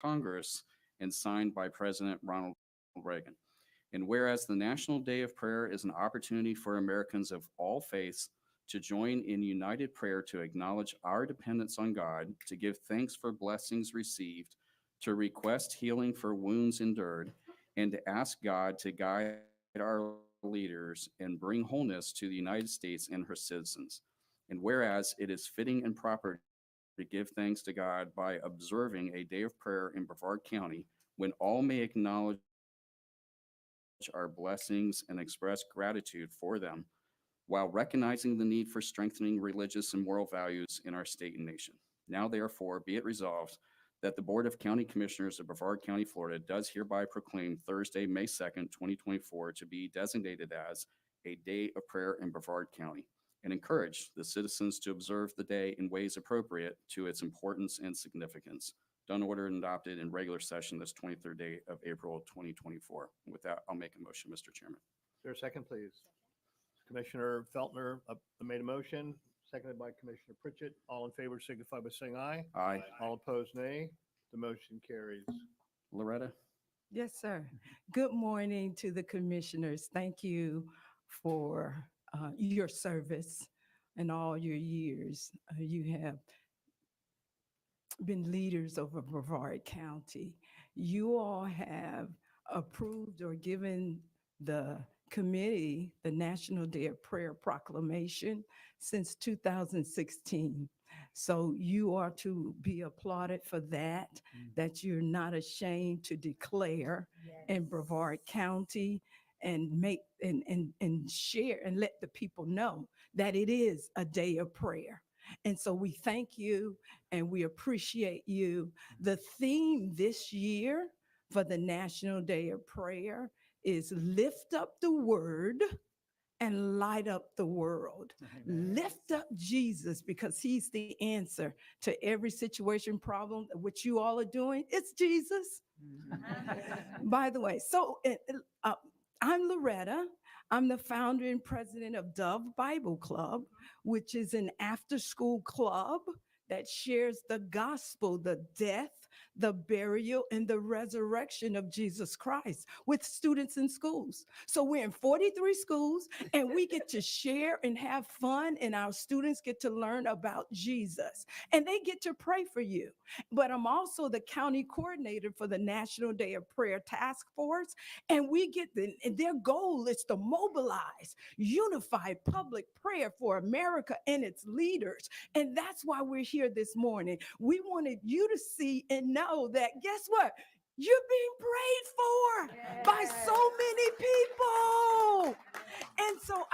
Congress and signed by President Ronald Reagan. And whereas the National Day of Prayer is an opportunity for Americans of all faiths to join in united prayer to acknowledge our dependence on God, to give thanks for blessings received, to request healing for wounds endured, and to ask God to guide our leaders and bring wholeness to the United States and her citizens. And whereas it is fitting and proper to give thanks to God by observing a day of prayer in Brevard County, when all may acknowledge our blessings and express gratitude for them, while recognizing the need for strengthening religious and moral values in our state and nation. Now, therefore, be it resolved that the Board of County Commissioners of Brevard County, Florida, does hereby proclaim Thursday, May 2nd, 2024, to be designated as a day of prayer in Brevard County, and encourage the citizens to observe the day in ways appropriate to its importance and significance. Done, ordered, and adopted in regular session this 23rd day of April 2024. With that, I'll make a motion, Mr. Chairman. Is there a second, please? Commissioner Feltner made a motion, seconded by Commissioner Pritchett. All in favor signify by saying aye. Aye. All opposed, nay. The motion carries. Loretta? Yes, sir. Good morning to the commissioners. Thank you for your service and all your years. You have been leaders over Brevard County. You all have approved or given the committee the National Day of Prayer proclamation since 2016. So you are to be applauded for that, that you're not ashamed to declare in Brevard County and make and share and let the people know that it is a day of prayer. And so we thank you and we appreciate you. The theme this year for the National Day of Prayer is lift up the word and light up the world. Amen. Lift up Jesus because he's the answer to every situation, problem, which you all are doing. It's Jesus. By the way, so I'm Loretta. I'm the founder and president of Dove Bible Club, which is an after-school club that shares the gospel, the death, the burial, and the resurrection of Jesus Christ with students in schools. So we're in 43 schools, and we get to share and have fun, and our students get to learn about Jesus, and they get to pray for you. But I'm also the county coordinator for the National Day of Prayer Task Force, and we get their goal is to mobilize unified public prayer for America and its leaders. And that's why we're here this morning. We wanted you to see and know that, guess what? You're being prayed for by so many people. And so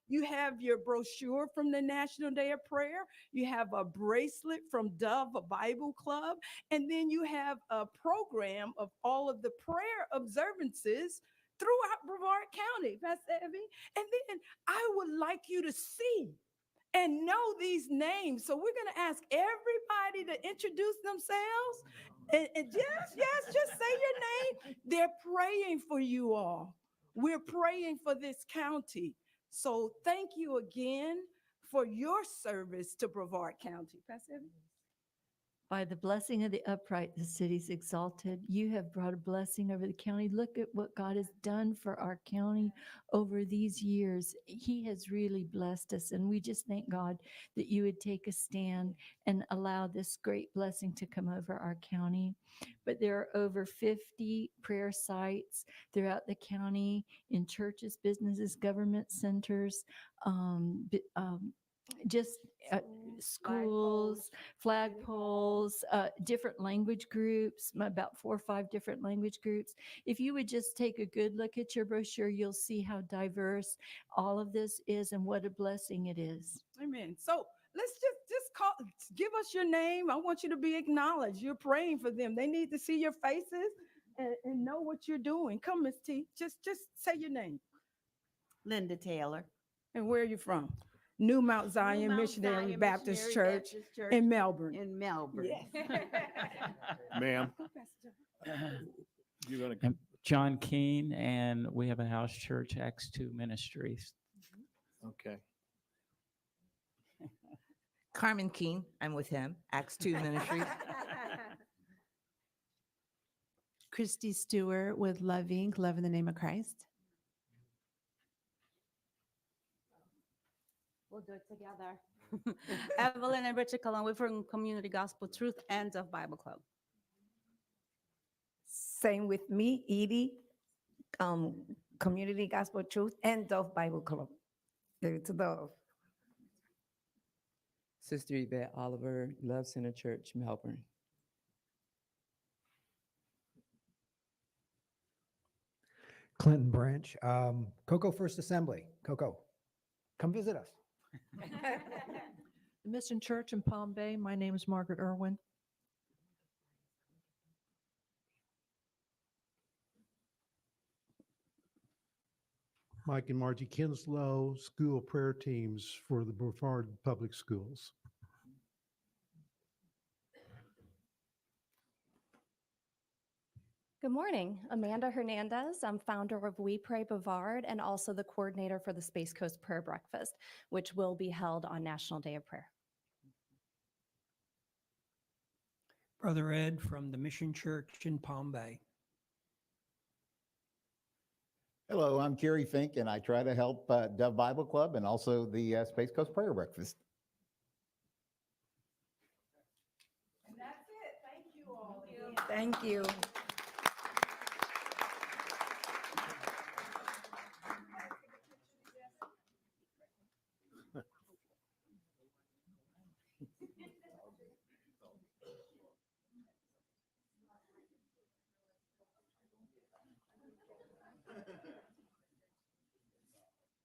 you have your brochure from the National Day of Prayer. You have a bracelet from Dove Bible Club. And then you have a program of all of the prayer observances throughout Brevard County, Pastor Evie. And then I would like you to see and know these names. So we're going to ask everybody to introduce themselves. And just say your name. They're praying for you all. We're praying for this county. So thank you again for your service to Brevard County. Pastor Evie? By the blessing of the upright, the city's exalted. You have brought a blessing over the county. Look at what God has done for our county over these years. He has really blessed us, and we just thank God that you would take a stand and allow this great blessing to come over our county. But there are over 50 prayer sites throughout the county in churches, businesses, government centers, schools, flagpoles, different language groups, about 4 or 5 different language groups. If you would just take a good look at your brochure, you'll see how diverse all of this is and what a blessing it is. Amen. So let's give us your name. I want you to be acknowledged. You're praying for them. They need to see your faces and know what you're doing. Come, Miss T. Just say your name. Linda Taylor. And where are you from? New Mount Zion Missionary Baptist Church in Melbourne. In Melbourne. Yes. Ma'am. You're going to. John Keene, and we have a house church, Acts 2 Ministries. Okay. Carmen Keene, I'm with him, Acts 2 Ministries. Christy Stewart with Love Inc., Love in the Name of Christ. We'll do it together. Evelyn and Richard Cullen, we're from Community Gospel Truth and of Bible Club. Same with me, Edie, Community Gospel Truth and Dove Bible Club. It's Dove. Sister Yvette Oliver, Love Center Church, Melbourne. Clinton Branch, Cocoa First Assembly. Cocoa, come visit us. The Mission Church in Palm Bay. My name is Margaret Irwin. Mike and Margie Kinslow, school prayer teams for the Brevard Public Schools. Good morning. Amanda Hernandez. I'm founder of We Pray Brevard and also the coordinator for the Space Coast Prayer Breakfast, which will be held on National Day of Prayer. Brother Ed from the Mission Church in Palm Bay. Hello, I'm Kerry Fink, and I try to help Dove Bible Club and also the Space Coast Prayer Breakfast. And that's it. Thank you all. Thank you.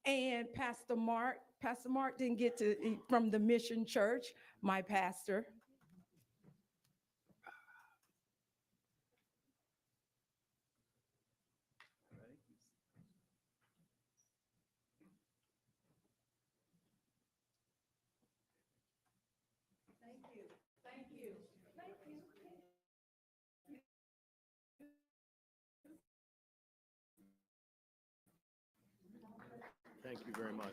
And Pastor Mark didn't get to, from the Mission Church, my pastor. Thank you. Thank you. Thank you. Thank you very much.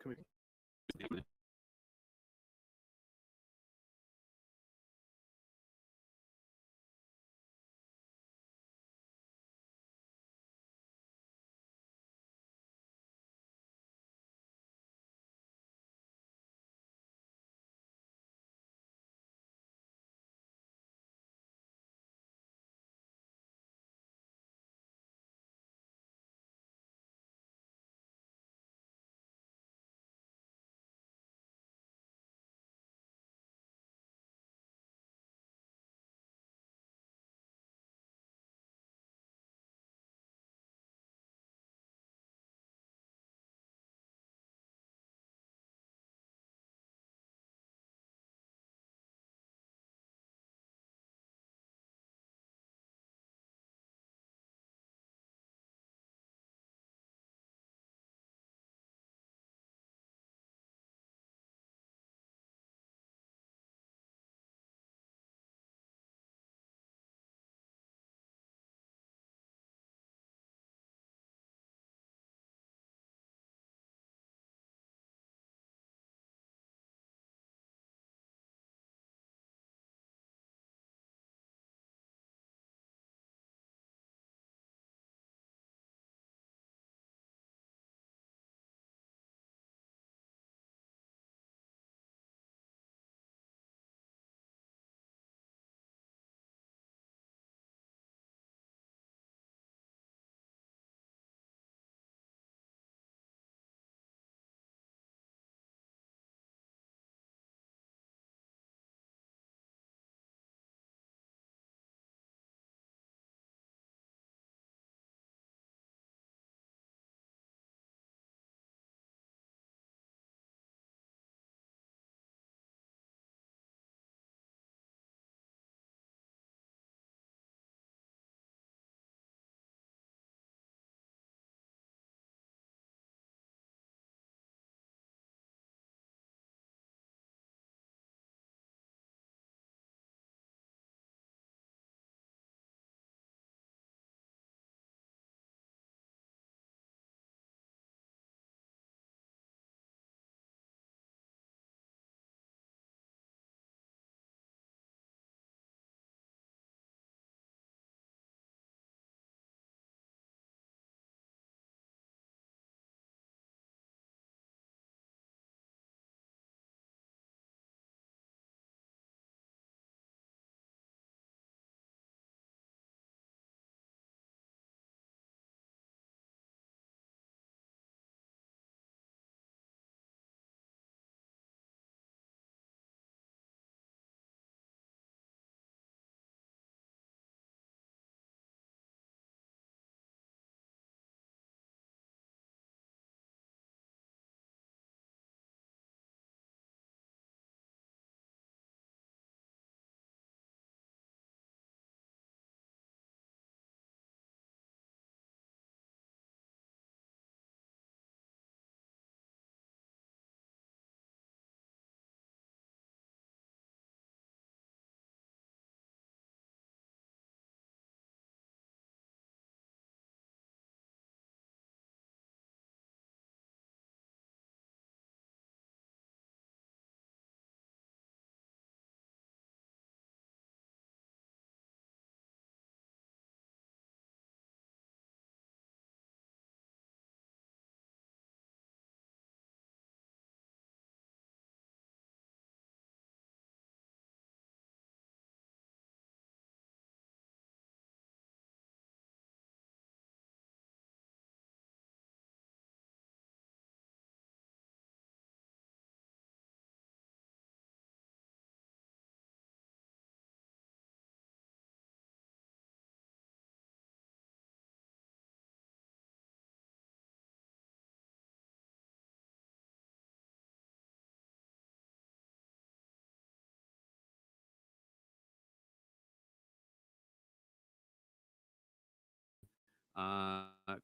Committee.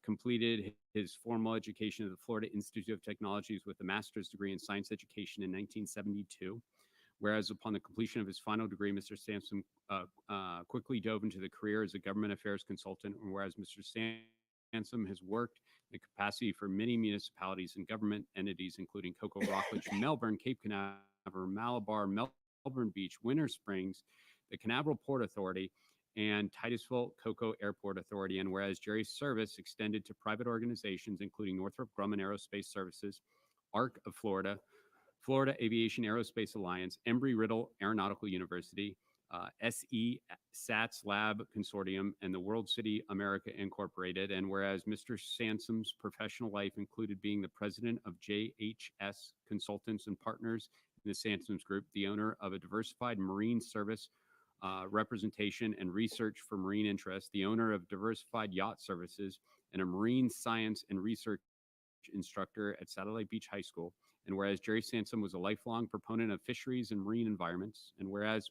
completed his formal education at the Florida Institute of Technologies with a master's degree in science education in 1972. Whereas upon the completion of his final degree, Mr. Sampson quickly dove into the career as a government affairs consultant, and whereas Mr. Sampson has worked in capacity for many municipalities and government entities, including Cocoa Rockledge, Melbourne, Cape Canaveral, Malabar, Melbourne Beach, Winter Springs, the Canaveral Port Authority, and Titusville Cocoa Airport Authority. And whereas Jerry's service extended to private organizations, including Northrop Grumman Aerospace Services, ARC of Florida, Florida Aviation Aerospace Alliance, Embry-Riddle Aeronautical University, SE SATS Lab Consortium, and the World City America Incorporated. And whereas Mr. Sansom's professional life included being the president of JHS Consultants and Partners in the Sansoms Group, the owner of a diversified marine service representation and research for marine interests, the owner of Diversified Yacht Services, and a marine science and research instructor at Satellite Beach High School. And whereas Jerry Sansom was a lifelong proponent of fisheries and marine environments, and whereas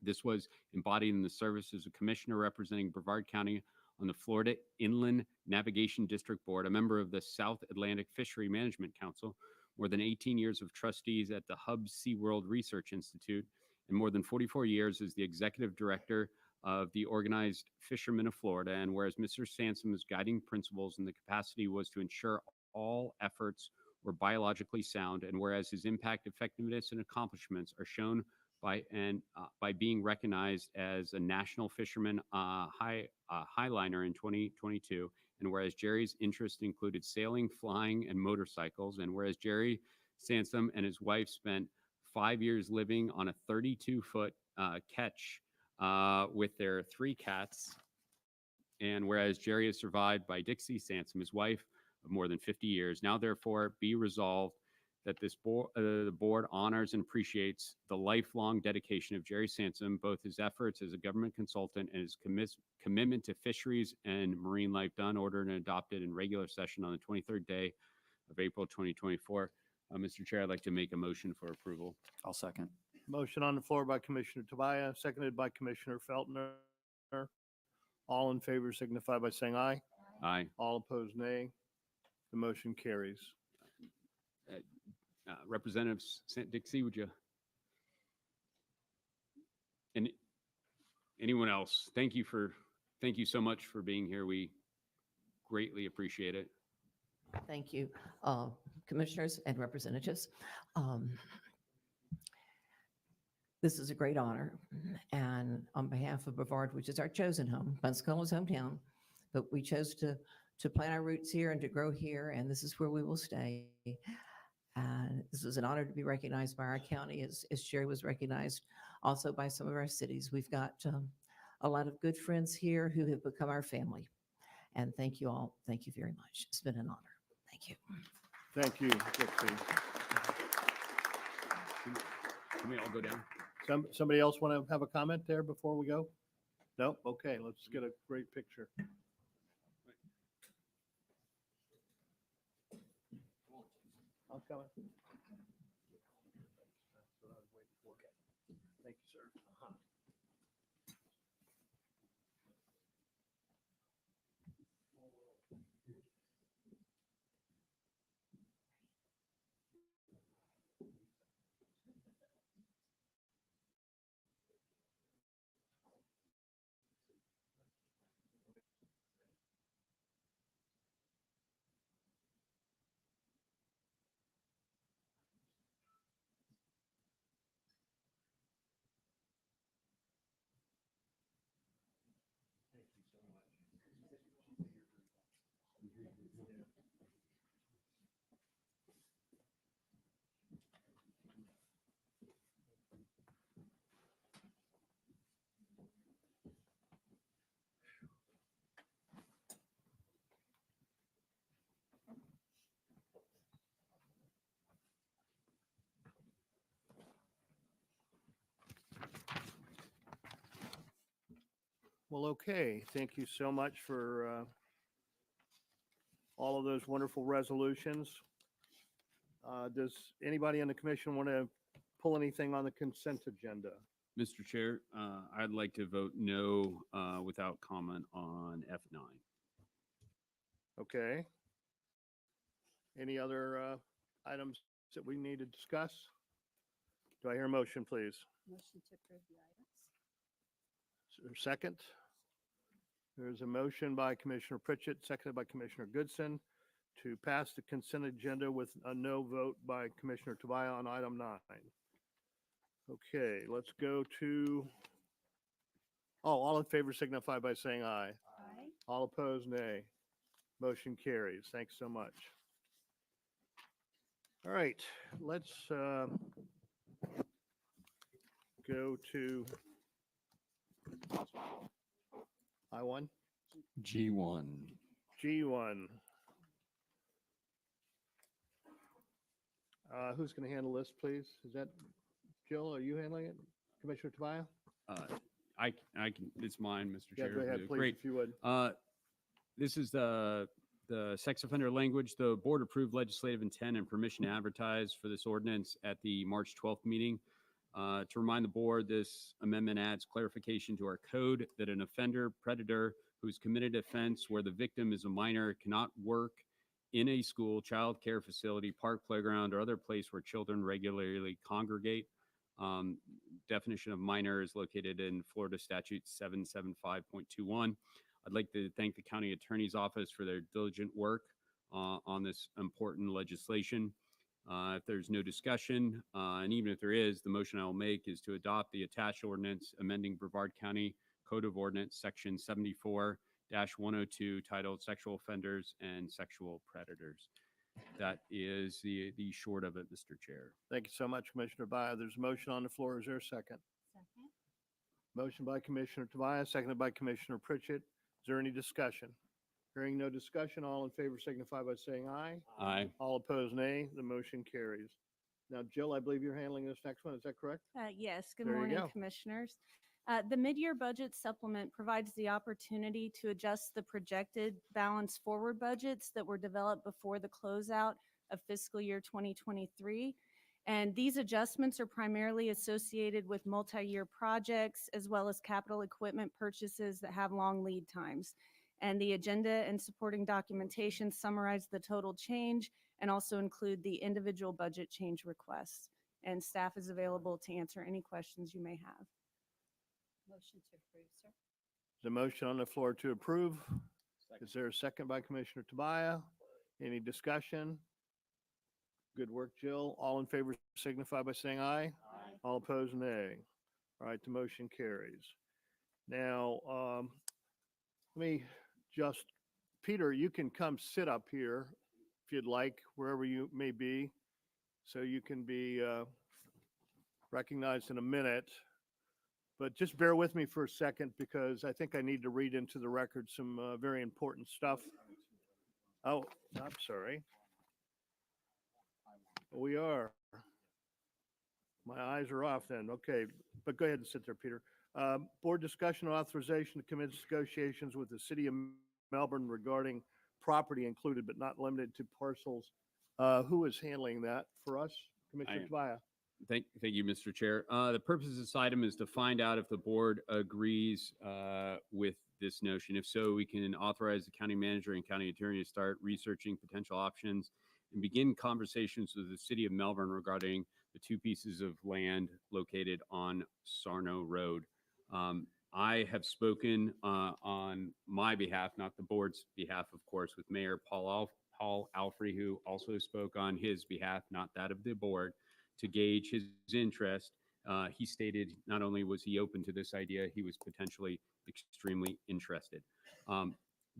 this was embodied in the service as a commissioner representing Brevard County on the Florida Inland Navigation District Board, a member of the South Atlantic Fishery Management Council, more than 18 years of trustees at the Hub SeaWorld Research Institute, and more than 44 years as the executive director of the Organized Fishermen of Florida. And whereas Mr. Sansom's guiding principles in the capacity was to ensure all efforts were biologically sound, and whereas his impact, effectiveness, and accomplishments are shown by being recognized as a national fisherman highliner in 2022, and whereas Jerry's interests included sailing, flying, and motorcycles, and whereas Jerry Sansom and his wife spent 5 years living on a 32-foot ketch with their 3 cats, and whereas Jerry is survived by Dixie Sansom, his wife, of more than 50 years, now therefore be resolved that the board honors and appreciates the lifelong dedication of Jerry Sansom, both his efforts as a government consultant and his commitment to fisheries and marine life, done, ordered, and adopted in regular session on the 23rd day of April 2024. Mr. Chair, I'd like to make a motion for approval. I'll second. Motion on the floor by Commissioner Tobias, seconded by Commissioner Feltner. All in favor signify by saying aye. Aye. All opposed, nay. The motion carries. Representative St. Dixie, would you? And anyone else? Thank you so much for being here. We greatly appreciate it. Thank you, commissioners and representatives. This is a great honor. And on behalf of Brevard, which is our chosen home, Pensacola's hometown, but we chose to plant our roots here and to grow here, and this is where we will stay. And this is an honor to be recognized by our county, as Jerry was recognized also by some of our cities. We've got a lot of good friends here who have become our family. And thank you all. Thank you very much. It's been an honor. Thank you. Thank you, Dixie. Can we all go down? Somebody else want to have a comment there before we go? No? Okay, let's get a great picture. I'm coming. Thank you, sir. Well, okay. Thank you so much for all of those wonderful resolutions. Does anybody on the commission want to pull anything on the consent agenda? Mr. Chair, I'd like to vote no without comment on F9. Okay. Any other items that we need to discuss? Do I hear a motion, please? Motion to approve the items. Is there a second? There's a motion by Commissioner Pritchett, seconded by Commissioner Goodson, to pass the consent agenda with a no vote by Commissioner Tobias on item 9. Okay, let's go to, all in favor signify by saying aye. Aye. All opposed, nay. Motion carries. Thanks so much. All right, let's go to I1. G1. G1. Who's going to handle this, please? Is that Jill? Are you handling it? Commissioner Tobias? I can, it's mine, Mr. Yeah, Chair. go ahead, please, Great. if you would. This is the sex offender language. The board approved legislative intent and permission to advertise for this ordinance at the March 12th meeting. To remind the board, this amendment adds clarification to our code that an offender, predator who's committed offense where the victim is a minor cannot work in a school, child care facility, park, playground, or other place where children regularly congregate. Definition of minor is located in Florida Statute 775.21. I'd like to thank the county attorney's office for their diligent work on this important legislation. If there's no discussion, and even if there is, the motion I will make is to adopt the attached ordinance amending Brevard County Code of Ordinance, Section 74-102, titled Sexual Offenders and Sexual Predators. That is the short of it, Mr. Chair. Thank you so much, Commissioner Tobias. There's a motion on the floor. Is there a second? Second. Motion by Commissioner Tobias, seconded by Commissioner Pritchett. Is there any discussion? Hearing no discussion, all in favor signify by saying aye. Aye. All opposed, nay. The motion carries. Now, Jill, I believe you're handling this next one. Is that correct? Yes, good There you morning, go. Commissioners. The mid-year budget supplement provides the opportunity to adjust the projected balance forward budgets that were developed before the closeout of fiscal year 2023. And these adjustments are primarily associated with multi-year projects as well as capital equipment purchases that have long lead times. And the agenda and supporting documentation summarize the total change and also include the individual budget change requests. And staff is available to answer any questions you may have. Motion to approve, sir. There's a motion on the floor to approve. Is there a second by Commissioner Tobias? Any discussion? Good work, Jill. All in favor signify by saying aye. Aye. All opposed, nay. All right, the motion carries. Now, let me just, Peter, you can come sit up here if you'd like, wherever you may be, so you can be recognized in a minute. But just bear with me for a second because I think I need to read into the record some very important stuff. Oh, I'm sorry. We are. My eyes are off then. Okay, but go ahead and sit there, Peter. Board discussion and authorization to commence negotiations with the city of Melbourne regarding property included but not limited to parcels. Who is handling that for us? Commissioner Tobias. Thank you, Mr. Chair. The purpose of this item is to find out if the board agrees with this notion. If so, we can authorize the county manager and county attorney to start researching potential options and begin conversations with the city of Melbourne regarding the two pieces of land located on Sarno Road. I have spoken on my behalf, not the board's behalf, of course, with Mayor Paul Alfrey, who also spoke on his behalf, not that of the board, to gauge his interest. He stated not only was he open to this idea, he was potentially extremely interested.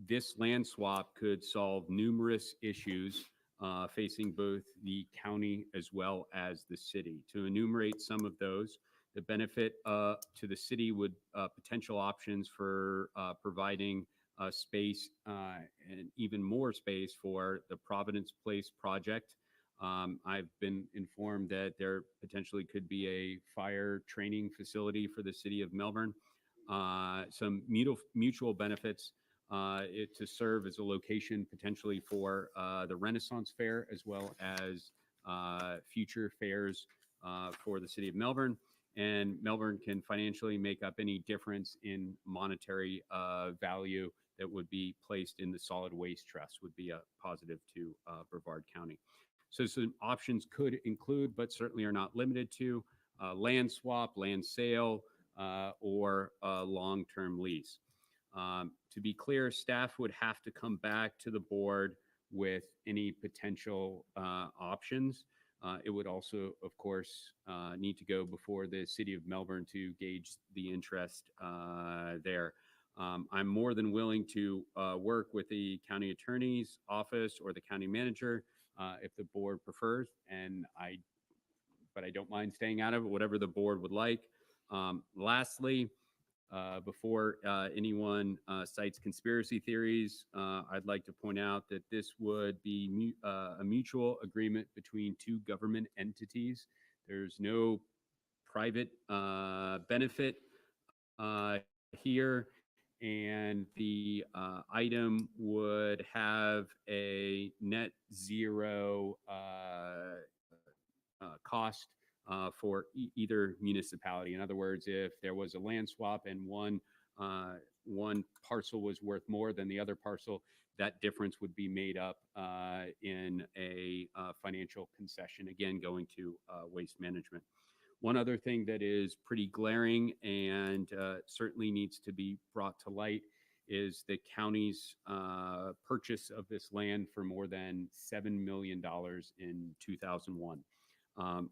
This land swap could solve numerous issues facing both the county as well as the city. To enumerate some of those, the benefit to the city would potential options for providing space and even more space for the Providence Place project. I've been informed that there potentially could be a fire training facility for the city of Melbourne. Some mutual benefits to serve as a location potentially for the Renaissance Fair, as well as future fairs for the city of Melbourne. And Melbourne can financially make up any difference in monetary value that would be placed in the solid waste trust would be a positive to Brevard County. So some options could include, but certainly are not limited to, land swap, land sale, or a long-term lease. To be clear, staff would have to come back to the board with any potential options. It would also, of course, need to go before the city of Melbourne to gauge the interest there. I'm more than willing to work with the county attorney's office or the county manager if the board prefers, but I don't mind staying out of it, whatever the board would like. Lastly, before anyone cites conspiracy theories, I'd like to point out that this would be a mutual agreement between two government entities. There's no private benefit here, and the item would have a net zero cost for either municipality. In other words, if there was a land swap and one parcel was worth more than the other parcel, that difference would be made up in a financial concession, again, going to waste management. One other thing that is pretty glaring and certainly needs to be brought to light is the county's purchase of this land for more than $7 million in 2001.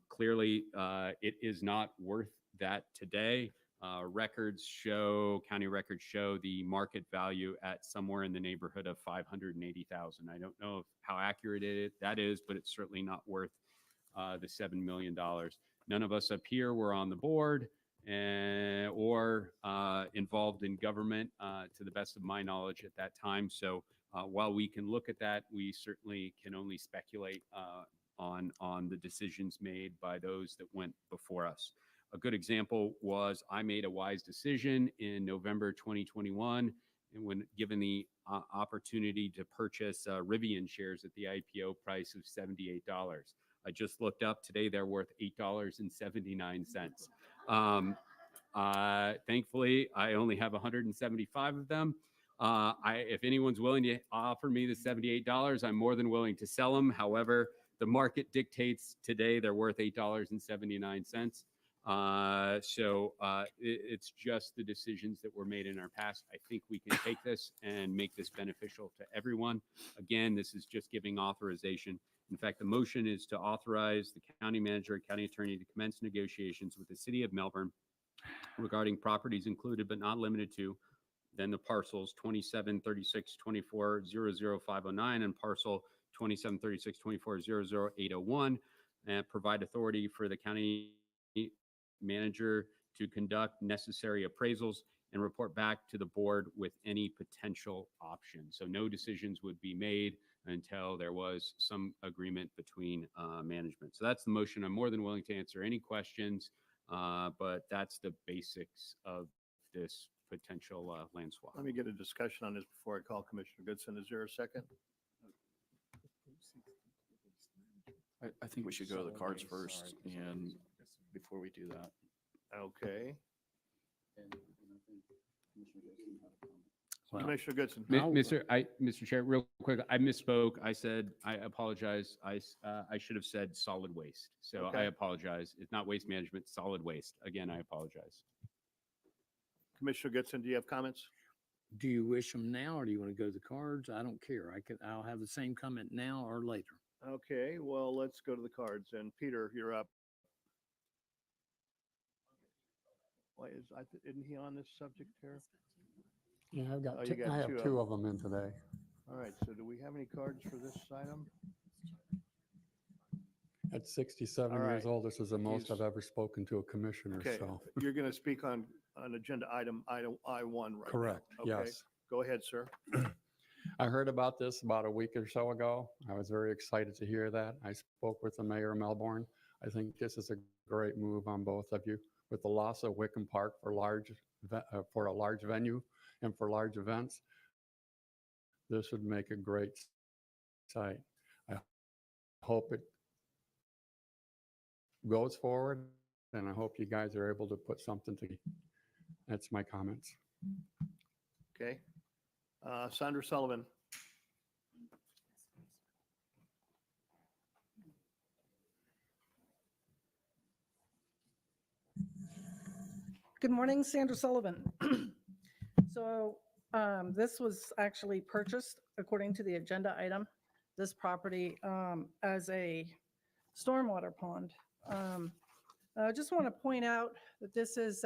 Clearly, it is not worth that today. County records show the market value at somewhere in the neighborhood of $580,000. I don't know how accurate that is, but it's certainly not worth the $7 million. None of us up here were on the board or involved in government, to the best of my knowledge at that time. So while we can look at that, we certainly can only speculate on the decisions made by those that went before us. A good example was I made a wise decision in November 2021, and when given the opportunity to purchase Rivian shares at the IPO price of $78. I just looked up today; they're worth $8.79. Thankfully, I only have 175 of them. If anyone's willing to offer me the $78, I'm more than willing to sell them. However, the market dictates today they're worth $8.79. It's just the decisions that were made in our past. I think we can take this and make this beneficial to everyone. Again, this is just giving authorization. In fact, the motion is to authorize the county manager and county attorney to commence negotiations with the city of Melbourne regarding properties included but not limited to then the parcels 273624000509 and parcel 273624000801, and provide authority for the county manager to conduct necessary appraisals and report back to the board with any potential options. So no decisions would be made until there was some agreement between management. So that's the motion. I'm more than willing to answer any questions, but that's the basics of this potential land swap. Let me get a discussion on this before I call Commissioner Goodson. Is there a second? I think we should go to the cards first, and before we do that. Okay. Well, Commissioner Goodson. Mr. Chair, real quick, I misspoke. I said, I apologize. I should have said solid waste. So Okay. I apologize. It's not waste management, solid waste. Again, I apologize. Commissioner Goodson, do you have comments? Do you wish them now, or do you want to go to the cards? I don't care. I'll have the same comment now or later. Okay, well, let's go to the cards. And Peter, you're up. Why isn't he on this subject here? Yeah, I've got Oh, you got I have two of two them. of them in today. All right, so do we have any cards for this item? At 67 All years right. old, this is the most He's- I've ever spoken to a commissioner, Okay, so. you're going to speak on agenda item I1 right now. Correct, Okay, yes. Go ahead, sir. I heard about this about a week or so ago. I was very excited to hear that. I spoke with the mayor of Melbourne. I think this is a great move on both of you. With the loss of Wickham Park for a large venue and for large events, this would make a great site. I hope it goes forward, and I hope you guys are able to put something together. That's my comments. Okay. Sandra Sullivan. Good morning, Sandra Sullivan. So this was actually purchased according to the agenda item, this property as a stormwater pond. I just want to point out that this is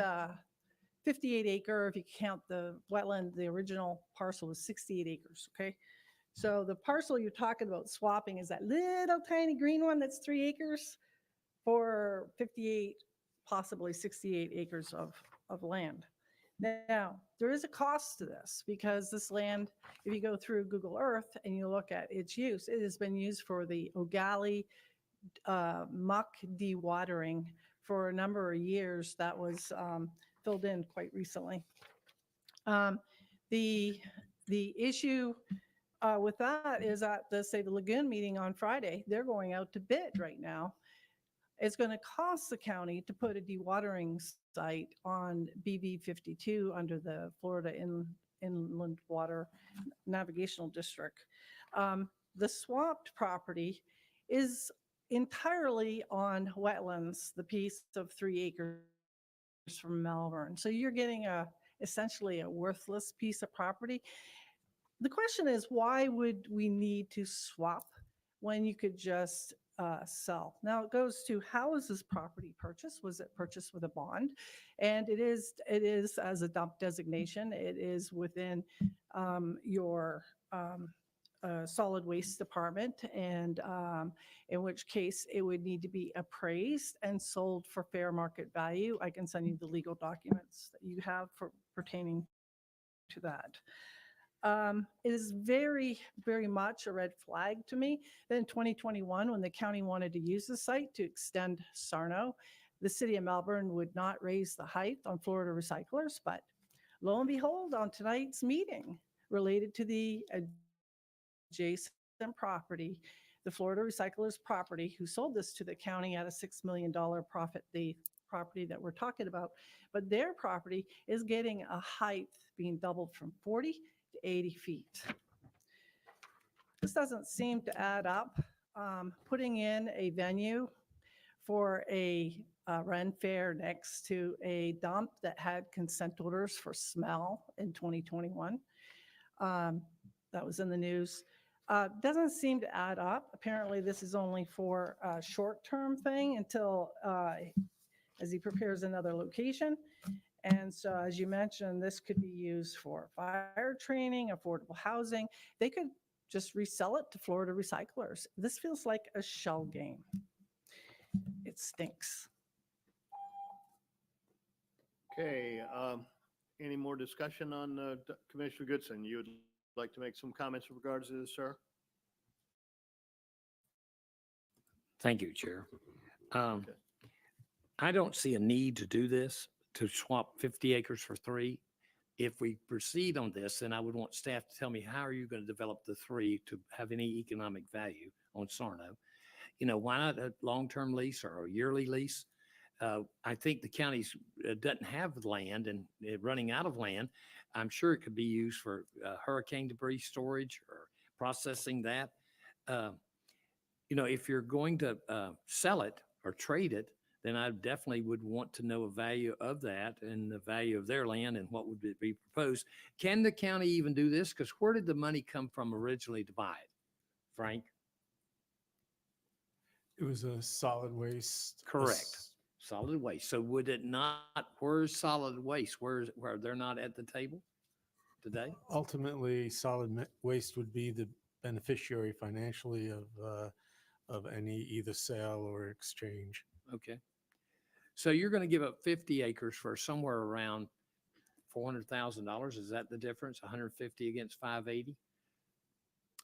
58 acre, if you count the wetland, the original parcel was 68 acres, okay? So the parcel you're talking about swapping is that little tiny green one that's 3 acres for 58, possibly 68 acres of land. Now, there is a cost to this because this land, if you go through Google Earth and you look at its use, it has been used for the Ogali muck dewatering for a number of years. That was filled in quite recently. The issue with that is at the, say, the Lagoon meeting on Friday, they're going out to bid right now. It's going to cost the county to put a dewatering site on BV 52 under the Florida Inland Water Navigational District. The swapped property is entirely on wetlands, the piece of 3 acres from Melbourne. So you're getting essentially a worthless piece of property. The question is, why would we need to swap when you could just sell? Now it goes to, how is this property purchased? Was it purchased with a bond? And it is as a dump designation. It is within your solid waste department, and in which case it would need to be appraised and sold for fair market value. I can send you the legal documents that you have for pertaining to that. It is very, very much a red flag to me that in 2021, when the county wanted to use the site to extend Sarno, the city of Melbourne would not raise the height on Florida recyclers, but lo and behold, on tonight's meeting related to the adjacent property, the Florida recyclers property, who sold this to the county at a $6 million profit, the property that we're talking about, but their property is getting a height being doubled from 40 to 80 feet. This doesn't seem to add up. Putting in a venue for a Ren Fair next to a dump that had consent orders for smell in 2021. That was in the news. Doesn't seem to add up. Apparently this is only for a short-term thing until as he prepares another location. And so, as you mentioned, this could be used for fire training, affordable housing. They could just resell it to Florida recyclers. This feels like a shell game. It stinks. Okay, any more discussion on Commissioner Goodson? You would like to make some comments in regards to this, sir? Thank you, Chair. I don't see a need to do this, to swap 50 acres for 3. If we proceed on this, then I would want staff to tell me, how are you going to develop the 3 to have any economic value on Sarno? You know, why not a long-term lease or a yearly lease? I think the county doesn't have land and running out of land. I'm sure it could be used for hurricane debris storage or processing that. You know, if you're going to sell it or trade it, then I definitely would want to know a value of that and the value of their land and what would be proposed. Can the county even do this? Because where did the money come from originally to buy it? Frank? It was a solid waste. Correct. Solid waste. So would it not, where's solid waste? Where they're not at the table today? Ultimately, solid waste would be the beneficiary financially of any either sale or exchange. Okay. So you're going to give up 50 acres for somewhere around $400,000. Is that the difference? 150 against 580?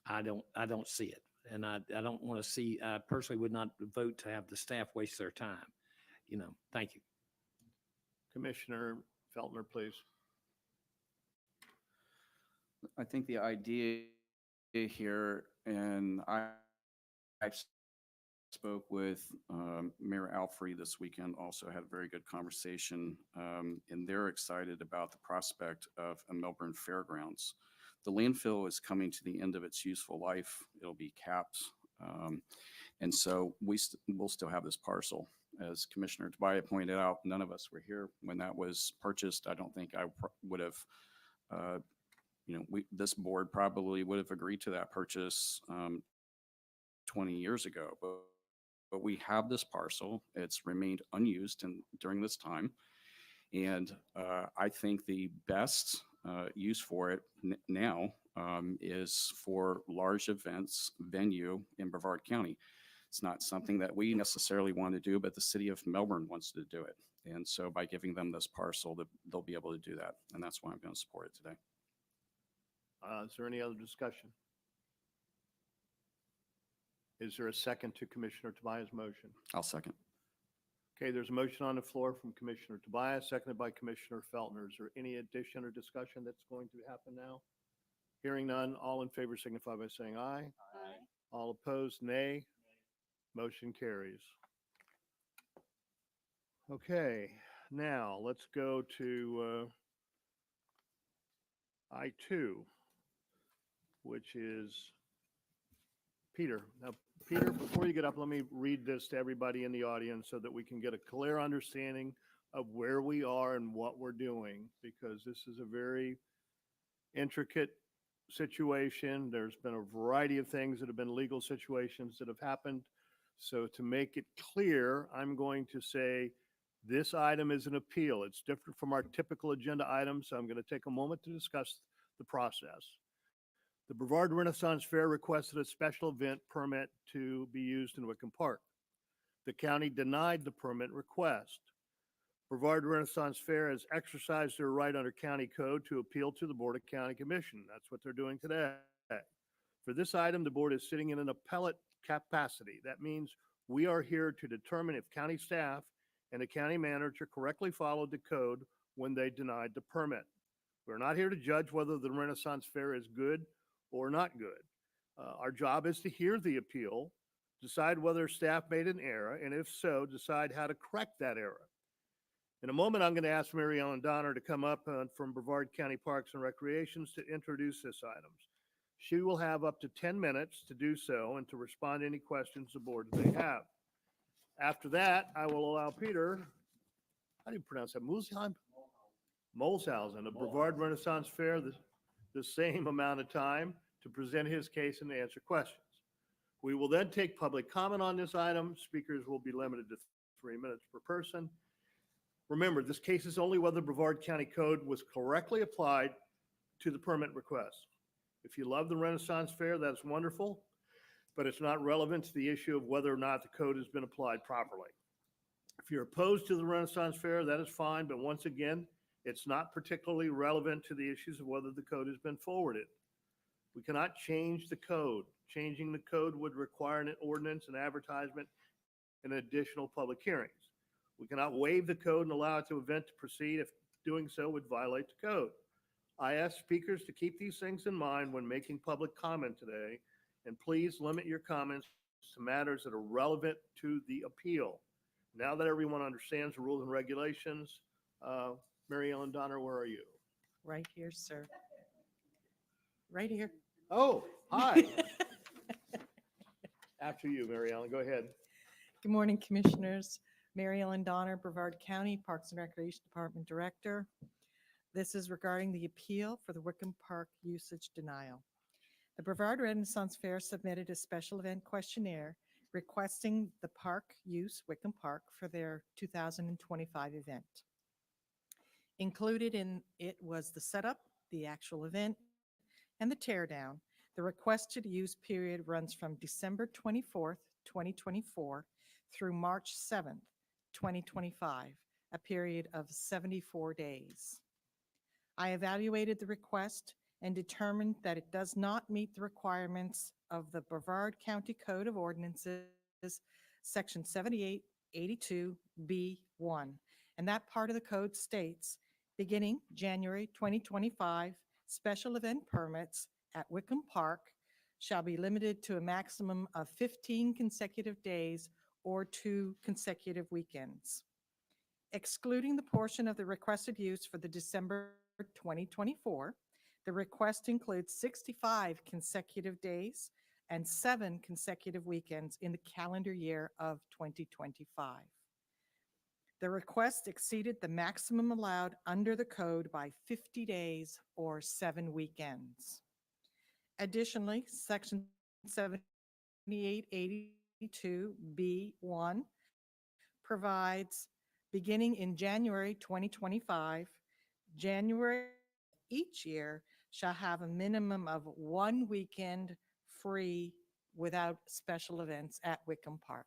I don't see it. And I don't want to see, I personally would not vote to have the staff waste their time. You know, thank you. Commissioner Feltner, please. I think the idea here, and I spoke with Mayor Alfrey this weekend, also had a very good conversation, and they're excited about the prospect of a Melbourne Fairgrounds. The landfill is coming to the end of its useful life. It'll be capped. And so we'll still have this parcel. As Commissioner Tobias pointed out, none of us were here when that was purchased. I don't think I would have, this board probably would have agreed to that purchase 20 years ago. But we have this parcel. It's remained unused during this time. And I think the best use for it now is for large events venue in Brevard County. It's not something that we necessarily want to do, but the city of Melbourne wants to do it. And so by giving them this parcel, they'll be able to do that. And that's why I'm going to support it today. Is there any other discussion? Is there a second to Commissioner Tobias' motion? I'll second. Okay, there's a motion on the floor from Commissioner Tobias, seconded by Commissioner Feltner. Is there any addition or discussion that's going to happen now? Hearing none, all in favor signify by saying aye. Aye. All opposed, nay. Motion carries. Okay, now let's go to I2, which is Peter. Now, Peter, before you get up, let me read this to everybody in the audience so that we can get a clear understanding of where we are and what we're doing, because this is a very intricate situation. There's been a variety of things that have been legal situations that have happened. So to make it clear, I'm going to say this item is an appeal. It's different from our typical agenda items, so I'm going to take a moment to discuss the process. The Brevard Renaissance Fair requested a special event permit to be used in Wickham Park. The county denied the permit request. Brevard Renaissance Fair has exercised their right under county code to appeal to the Board of County Commission. That's what they're doing today. For this item, the board is sitting in an appellate capacity. That means we are here to determine if county staff and the county manager correctly followed the code when they denied the permit. We're not here to judge whether the Renaissance Fair is good or not good. Our job is to hear the appeal, decide whether staff made an error, and if so, decide how to correct that error. In a moment, I'm going to ask Mary Ellen Donner to come up from Brevard County Parks and Recreations to introduce this item. She will have up to 10 minutes to do so and to respond to any questions the board may have. After that, I will allow Peter, how do you pronounce that, Molshausen, of Brevard Renaissance Fair, the same amount of time to present his case and to answer questions. We will then take public comment on this item. Speakers will be limited to 3 minutes per person. Remember, this case is only whether Brevard County Code was correctly applied to the permit request. If you love the Renaissance Fair, that's wonderful, but it's not relevant to the issue of whether or not the code has been applied properly. If you're opposed to the Renaissance Fair, that is fine, but once again, it's not particularly relevant to the issues of whether the code has been forwarded. We cannot change the code. Changing the code would require an ordinance, an advertisement, and additional public hearings. We cannot waive the code and allow it to event to proceed if doing so would violate the code. I ask speakers to keep these things in mind when making public comment today, and please limit your comments to matters that are relevant to the appeal. Now that everyone understands the rules and regulations, Mary Ellen Donner, where are you? Right here, sir. Right here. Oh, hi. After you, Mary Ellen, go ahead. Good morning, Commissioners. Mary Ellen Donner, Brevard County Parks and Recreation Department Director. This is regarding the appeal for the Wickham Park usage denial. The Brevard Renaissance Fair submitted a special event questionnaire requesting the park use Wickham Park for their 2025 event. Included in it was the setup, the actual event, and the teardown. The requested use period runs from December 24th, 2024 through March 7th, 2025, a period of 74 days. I evaluated the request and determined that it does not meet the requirements of the Brevard County Code of Ordinances, Section 7882B1. And that part of the code states, beginning January 2025, special event permits at Wickham Park shall be limited to a maximum of 15 consecutive days or 2 consecutive weekends. Excluding the portion of the requested use for the December 2024, The request includes 65 consecutive days and 7 consecutive weekends in the calendar year of 2025. The request exceeded the maximum allowed under the code by 50 days or 7 weekends. Additionally, Section 7882B1 provides, beginning in January 2025, January each year shall have a minimum of 1 weekend free without special events at Wickham Park.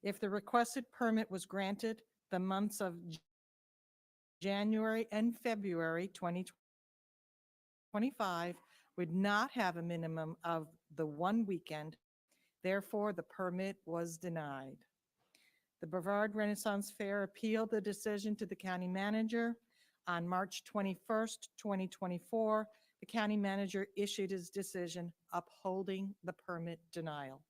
If the requested permit was granted, the months of January and February 2025 would not have a minimum of the 1 weekend. Therefore, the permit was denied. The Brevard Renaissance Fair appealed the decision to the county manager. On March 21st, 2024, the county manager issued his decision upholding the permit denial.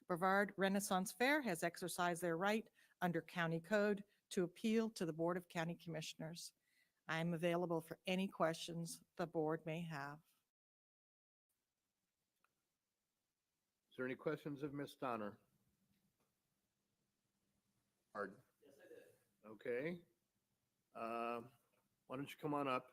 Brevard Renaissance Fair has exercised their right under county code to appeal to the Board of County Commissioners. I am available for any questions the board may have. Is there any questions of Ms. Donner? Yes, I did. Okay. Why don't you come on up?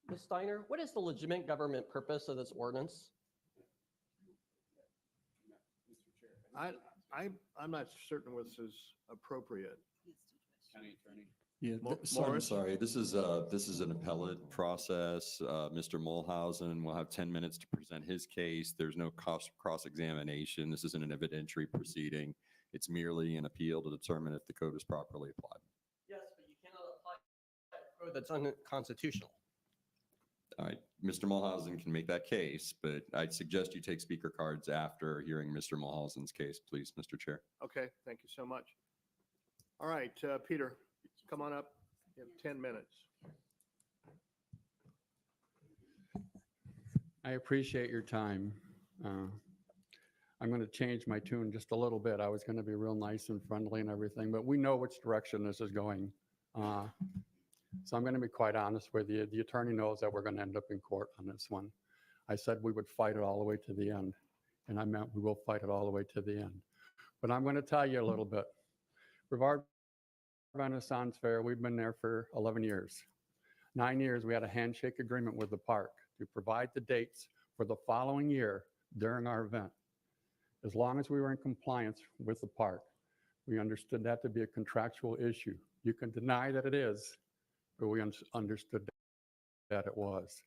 Ms. Steiner, what is the legitimate government purpose of this ordinance? I'm not certain this is appropriate. County Attorney. Yeah, so I'm sorry. This is an appellate process. Mr. Mulhausen will have 10 minutes to present his case. There's no cross-examination. This isn't an evidentiary proceeding. It's merely an appeal to determine if the code is properly applied. Yes, but you cannot apply a code that's unconstitutional. All right, Mr. Mulhausen can make that case, but I'd suggest you take speaker cards after hearing Mr. Mulhausen's case, please, Mr. Chair. Okay, thank you so much. All right, Peter, come on up. You have 10 minutes. I appreciate your time. I'm going to change my tune just a little bit. I was going to be real nice and friendly and everything, but we know which direction this is going. So I'm going to be quite honest with you. The attorney knows that we're going to end up in court on this one. I said we would fight it all the way to the end, and I meant we will fight it all the way to the end. But I'm going to tell you a little bit. Brevard Renaissance Fair, we've been there for 11 years. 9 years, we had a handshake agreement with the park to provide the dates for the following year during our event. As long as we were in compliance with the park, we understood that to be a contractual issue. You can deny that it is, but we understood that it was.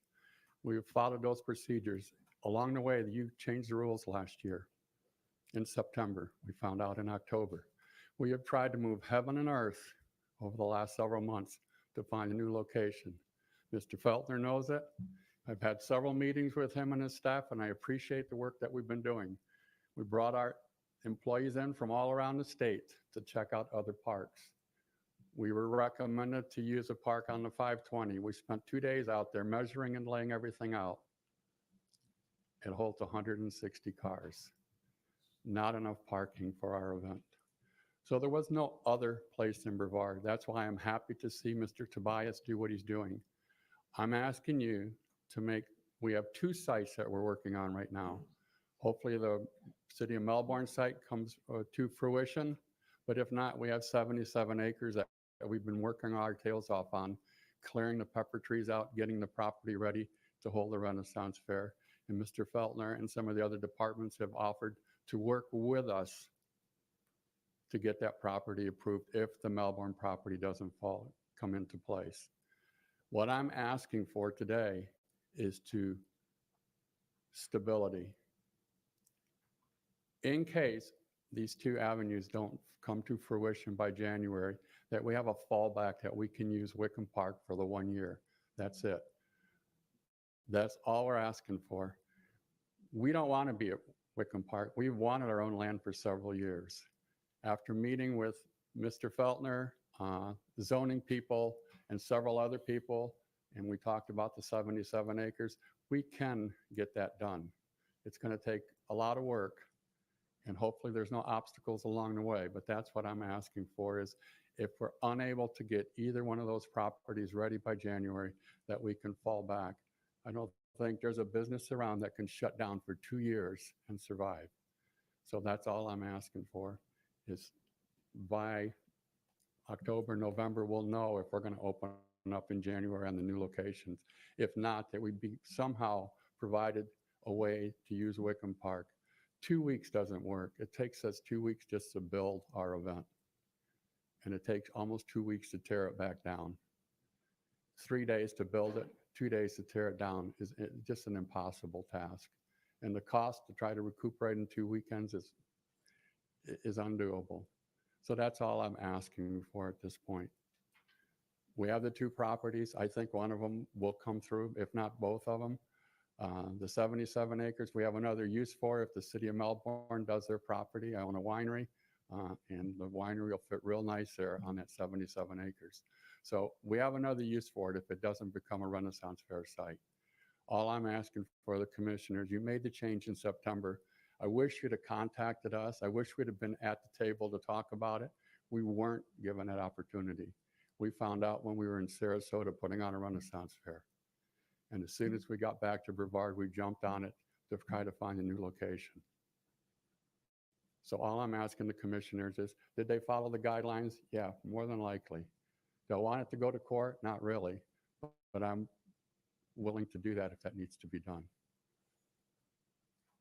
We have followed those procedures. Along the way, you changed the rules last year in September. We found out in October. We have tried to move heaven and earth over the last several months to find a new location. Mr. Feltner knows it. I've had several meetings with him and his staff, and I appreciate the work that we've been doing. We brought our employees in from all around the state to check out other parks. We were recommended to use a park on the 520. We spent 2 days out there measuring and laying everything out. It holds 160 cars. Not enough parking for our event. So there was no other place in Brevard. That's why I'm happy to see Mr. Tobias do what he's doing. I'm asking you to make, we have 2 sites that we're working on right now. Hopefully the City of Melbourne site comes to fruition, but if not, we have 77 acres that we've been working our tails off on, clearing the pepper trees out, getting the property ready to hold the Renaissance Fair. And Mr. Feltner and some of the other departments have offered to work with us to get that property approved if the Melbourne property doesn't come into place. What I'm asking for today is stability. In case these 2 avenues don't come to fruition by January, that we have a fallback that we can use Wickham Park for the 1 year. That's it. That's all we're asking for. We don't want to be at Wickham Park. We've wanted our own land for several years. After meeting with Mr. Feltner, zoning people, and several other people, and we talked about the 77 acres, we can get that done. It's going to take a lot of work, And hopefully there's no obstacles along the way, but that's what I'm asking for is if we're unable to get either one of those properties ready by January, that we can fall back. I don't think there's a business around that can shut down for 2 years and survive. So that's all I'm asking for is by October, November, we'll know if we're going to open up in January on the new locations. If not, that we be somehow provided a way to use Wickham Park. 2 weeks doesn't work. It takes us 2 weeks just to build our event. And it takes almost 2 weeks to tear it back down. 3 days to build it, 2 days to tear it down is just an impossible task. And the cost to try to recuperate in 2 weekends is undoable. So that's all I'm asking for at this point. We have the 2 properties. I think one of them will come through, if not both of them. The 77 acres, we have another use for if the city of Melbourne does their property. I own a winery, and the winery will fit real nice there on that 77 acres. So we have another use for it if it doesn't become a Renaissance Fair site. All I'm asking for the commissioners, you made the change in September. I wish you'd have contacted us. I wish we'd have been at the table to talk about it. We weren't given that opportunity. We found out when we were in Sarasota putting on a Renaissance Fair. And as soon as we got back to Brevard, we jumped on it to try to find a new location. So all I'm asking the commissioners is, did they follow the guidelines? Yeah, more than likely. Do I want it to go to court? Not really, but I'm willing to do that if that needs to be done.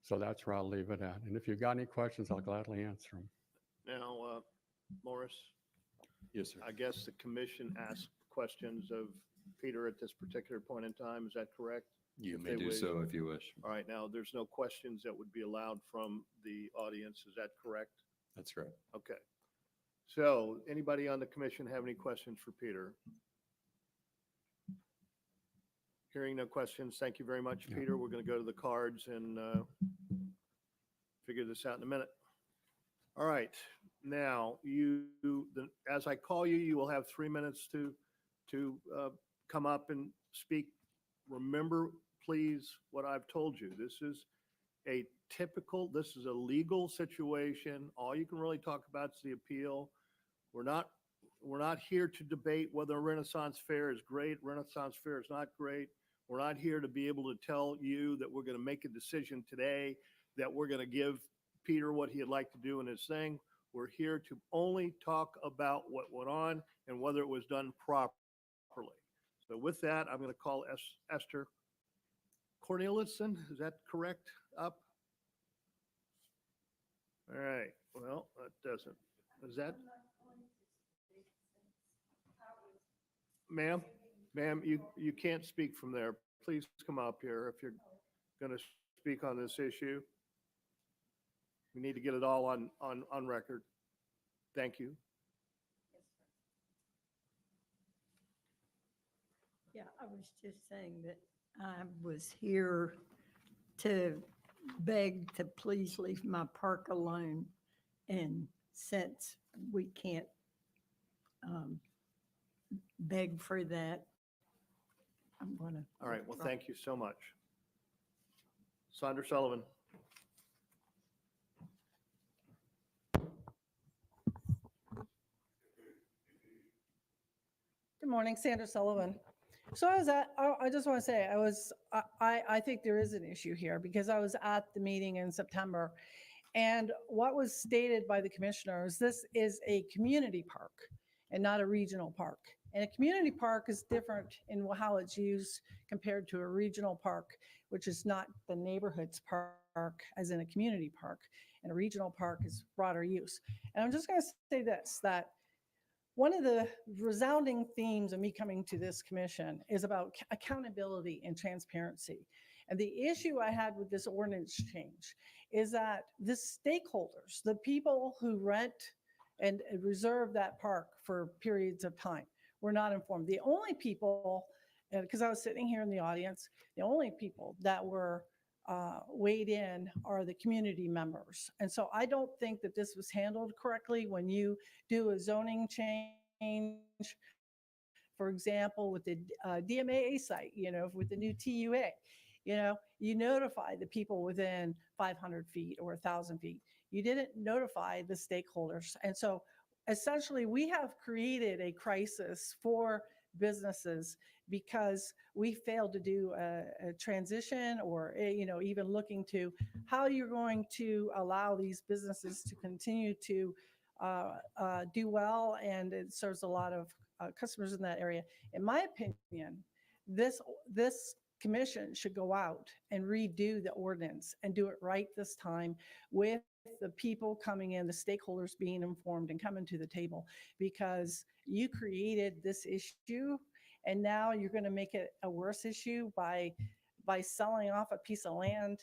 So that's where I'll leave it at. And if you've got any questions, I'll gladly answer them. Now, Morris? Yes, sir. I guess the commission asked questions of Peter at this particular point in time. Is that correct? You If may they do wish. so if you wish. All right, now, there's no questions that would be allowed from the audience. Is that correct? That's correct. Okay. So anybody on the commission have any questions for Peter? Hearing no questions, thank you very much, Yeah. Peter. We're going to go to the cards and figure this out in a minute. All right, now as I call you, you will have 3 minutes to come up and speak. Remember, please, what I've told you. This is a legal situation. All you can really talk about is the appeal. We're not here to debate whether a Renaissance Fair is great, Renaissance Fair is not great. We're not here to be able to tell you that we're going to make a decision today, that we're going to give Peter what he'd like to do in his thing. We're here to only talk about what went on and whether it was done properly. So with that, I'm going to call Esther Corneliuson. Is that correct? Up? All right. Well, that doesn't. Is that? Ma'am, you can't speak from there. Please come up here if you're going to speak on this issue. We need to get it all on record. Thank you. Yeah, I was just saying that I was here to beg to please leave my park alone. And since we can't beg for that, I'm going to. All right. Well, thank you so much. Sandra Sullivan. Good morning, Sandra Sullivan. So I just want to say, I think there is an issue here because I was at the meeting in September, and what was stated by the commissioners, this is a community park and not a regional park. And a community park is different in how it's used compared to a regional park, which is not the neighborhood's park as in a community park. And a regional park is broader use. And I'm just going to say this, that one of the resounding themes of me coming to this commission is about accountability and transparency. And the issue I had with this ordinance change is that the stakeholders, the people who rent and reserve that park for periods of time, were not informed. The only people, because I was sitting here in the audience, the only people that were weighed in are the community members. And so I don't think that this was handled correctly when you do a zoning change, for example, with the DMAA site, with the new TUA, you notify the people within 500 feet or 1,000 feet. You didn't notify the stakeholders. And so essentially we have created a crisis for businesses because we failed to do a transition or, even looking to how you're going to allow these businesses to continue to do well. And it serves a lot of customers in that area. In my opinion, this commission should go out and redo the ordinance and do it right this time with the people coming in, the stakeholders being informed and coming to the table, because you created this issue and now you're going to make it a worse issue by selling off a piece of land.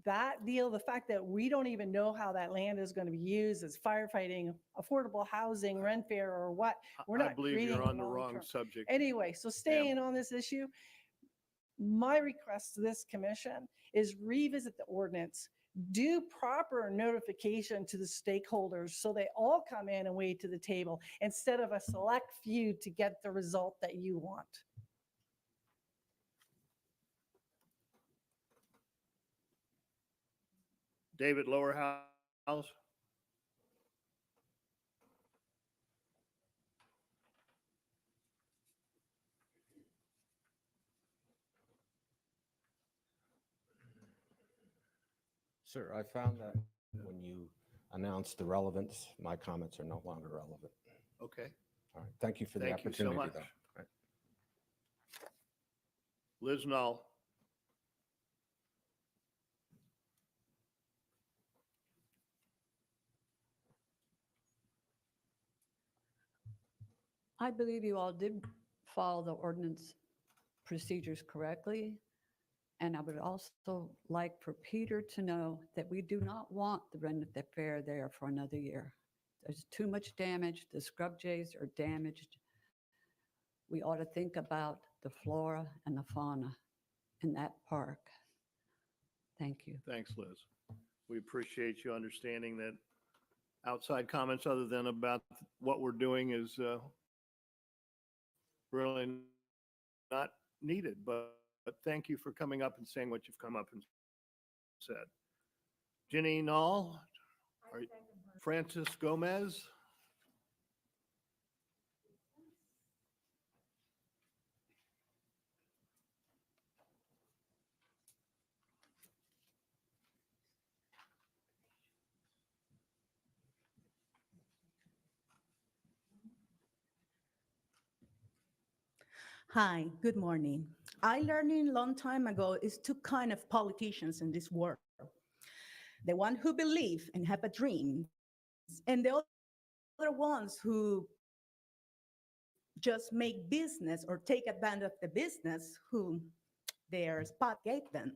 That deal, the fact that we don't even know how that land is going to be used as firefighting, affordable housing, rent fair, or what. We're not I believe creating you're a on the wrong long-term- subject. Anyway, so staying on this issue, my request to this commission is revisit the ordinance, do proper notification to the stakeholders so they all come in and wait to the table instead of a select few to get the result that you want. David, lower house. Sir, I found that when you announced the relevance, my comments are no longer relevant. Okay. All right, thank you for the Thank you so opportunity, much. though. All right. Liz Null. I believe you all did follow the ordinance procedures correctly. And I would also like for Peter to know that we do not want the Rent the Fair there for another year. There's too much damage. The scrub jays are damaged. We ought to think about the flora and the fauna in that park. Thank you. Thanks, Liz. We appreciate you understanding that outside comments other than about what we're doing is really not needed, but thank you for coming up and saying what you've come up and said. Jenny Knoll, Francis Gomez. Hi, good morning. I learned a long time ago is two kind of politicians in this world. The one who believe and have a dream, and the other ones who just make business or take advantage of the business who their spot gave them.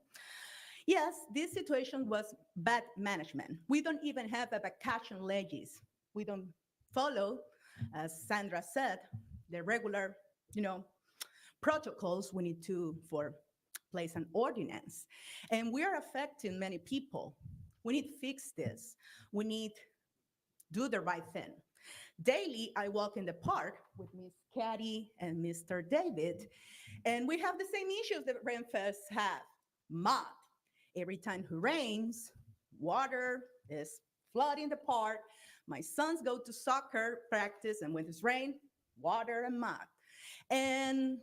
Yes, this situation was bad management. We don't even have a vacation legis. We don't follow, as Sandra said, the regular, protocols we need to for place an ordinance. And we are affecting many people. We need to fix this. We need to do the right thing. Daily, I walk in the park with Miss Caddy and Mr. David, and we have the same issues that Rainfest have. Mud. Every time it rains, water is flooding the park. My sons go to soccer practice, and when it's rain, water and mud. And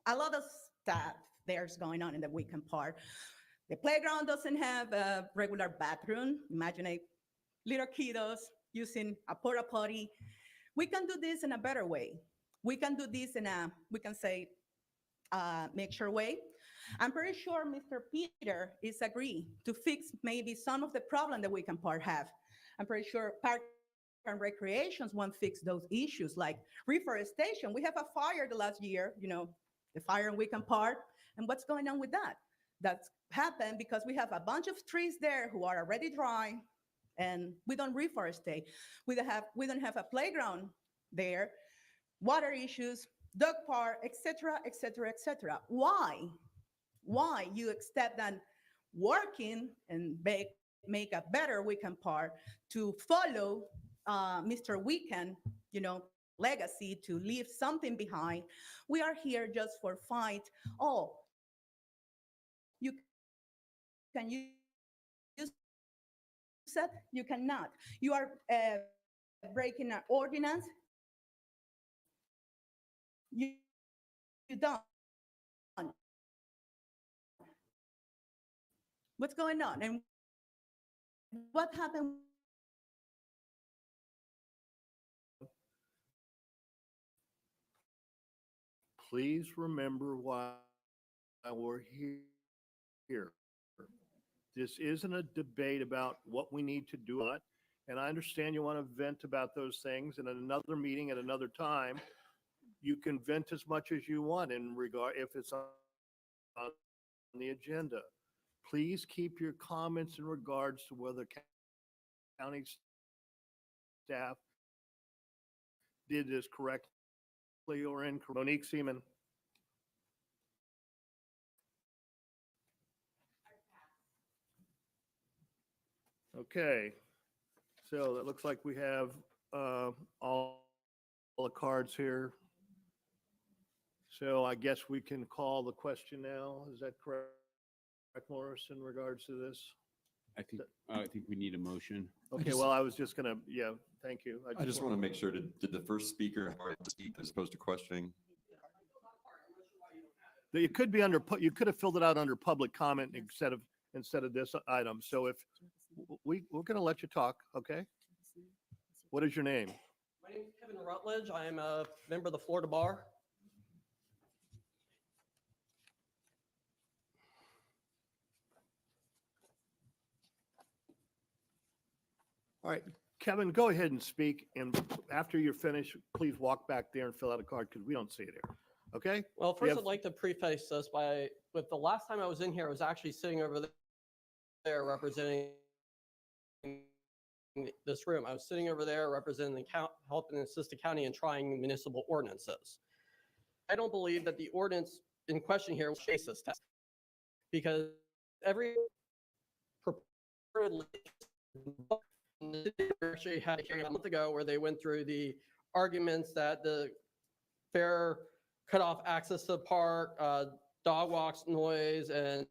a lot of stuff there's going on in the weekend park. The playground doesn't have a regular bathroom. Imagine little kiddos using a porta potty. We can do this in a better way. We can do this in a, we can say, make sure way. I'm pretty sure Mr. Peter is agree to fix maybe some of the problem that weekend park have. I'm pretty sure Park and Recreations won't fix those issues like reforestation. We have a fire the last year, the fire in Weekend Park. And what's going on with that? That's happened because we have a bunch of trees there who are already dry and we don't reforestate. We don't have a playground there, water issues, dog park, etc., etc., etc. Why you accept that working and make a better Weekend Park to follow Mr. Weekend, legacy, to leave something behind. We are here just for fight. Oh, you can use said you cannot. You are breaking an ordinance. You don't. What's going on? And what happened? Please remember why we're here. This isn't a debate about what we need to do. And I understand you want to vent about those things, and at another meeting at another time, you can vent as much as you want in regard, if it's on the agenda. Please keep your comments in regards to whether county staff did this correctly or incorrectly. Monique Seaman. Okay, so it looks like we have all the cards here. So I guess we can call the question now. Is that correct, Morris, in regards to this? I think we need a motion. Okay, well, I was just gonna, yeah, thank you. I just want to make sure, did the first speaker have to speak as opposed to questioning? You could be under, you could have filled it out under public comment instead of this item. So if we're gonna let you talk, okay? What is your name? My name is Kevin Rutledge. I am a member of the Florida Bar. All right, Kevin, go ahead and speak. And after you're finished, please walk back there and fill out a card because we don't see it here. Okay? Well, We first have- I'd like to preface this by, with the last time I was in here, I was actually sitting over there representing this room. I was sitting over there representing the helping assist the county in trying municipal ordinances. I don't believe that the ordinance in question here was basis test, because every actually had a hearing a month ago where they went through the arguments that the fair cut off access to the park, dog walks, noise, and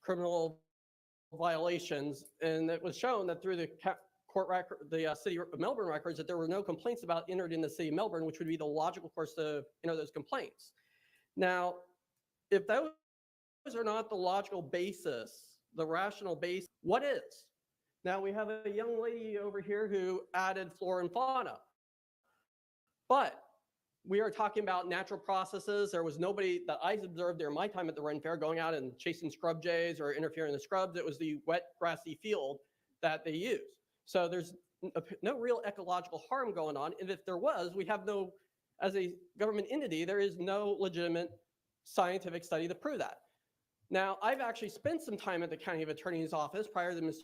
criminal violations. And it was shown that through the court record, the city of Melbourne records, that there were no complaints about entered in the city of Melbourne, which would be the logical course to enter those complaints. Now, if those are not the logical basis, the rational base, what is? Now we have a young lady over here who added flora and fauna, but we are talking about natural processes. There was nobody that I observed during my time at the Ren Fair going out and chasing scrub jays or interfering in the scrubs. It was the wet grassy field that they used. So there's no real ecological harm going on. And if there was, we have no, as a government entity, there is no legitimate scientific study to prove that. Now, I've actually spent some time at the county attorney's office prior to Mr.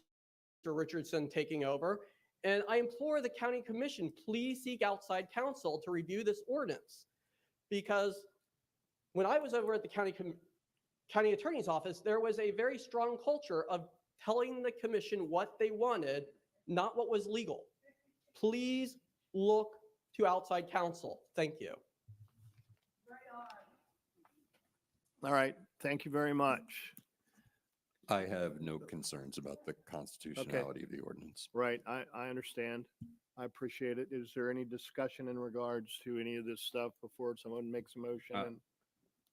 Richardson taking over, and I implore the county commission, please seek outside counsel to review this ordinance. Because when I was over at the county attorney's office, there was a very strong culture of telling the commission what they wanted, not what was legal. Please look to outside counsel. Thank you. All right, thank you very much. I have no concerns about the constitutionality of the ordinance. Right, I understand. I appreciate it. Is there any discussion in regards to any of this stuff before someone makes a motion?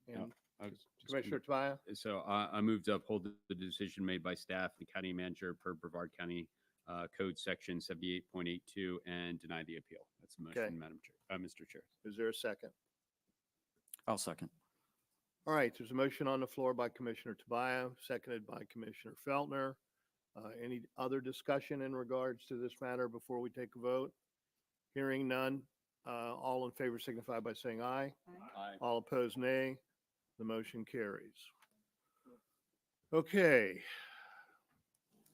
And Commissioner Tobias? So I moved to uphold the decision made by staff and county manager per Brevard County Code Section 78.82 and deny the appeal. That's the motion, Okay. Madam Chair, Mr. Chair. Is there a second? I'll second. All right, there's a motion on the floor by Commissioner Tobias, seconded by Commissioner Feltner. Any other discussion in regards to this matter before we take a vote? Hearing none. All in favor signify by saying aye. Aye. All opposed, nay. The motion carries. Okay,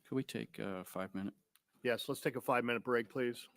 Could we take a 5-minute? yes, let's take a 5-minute break, please.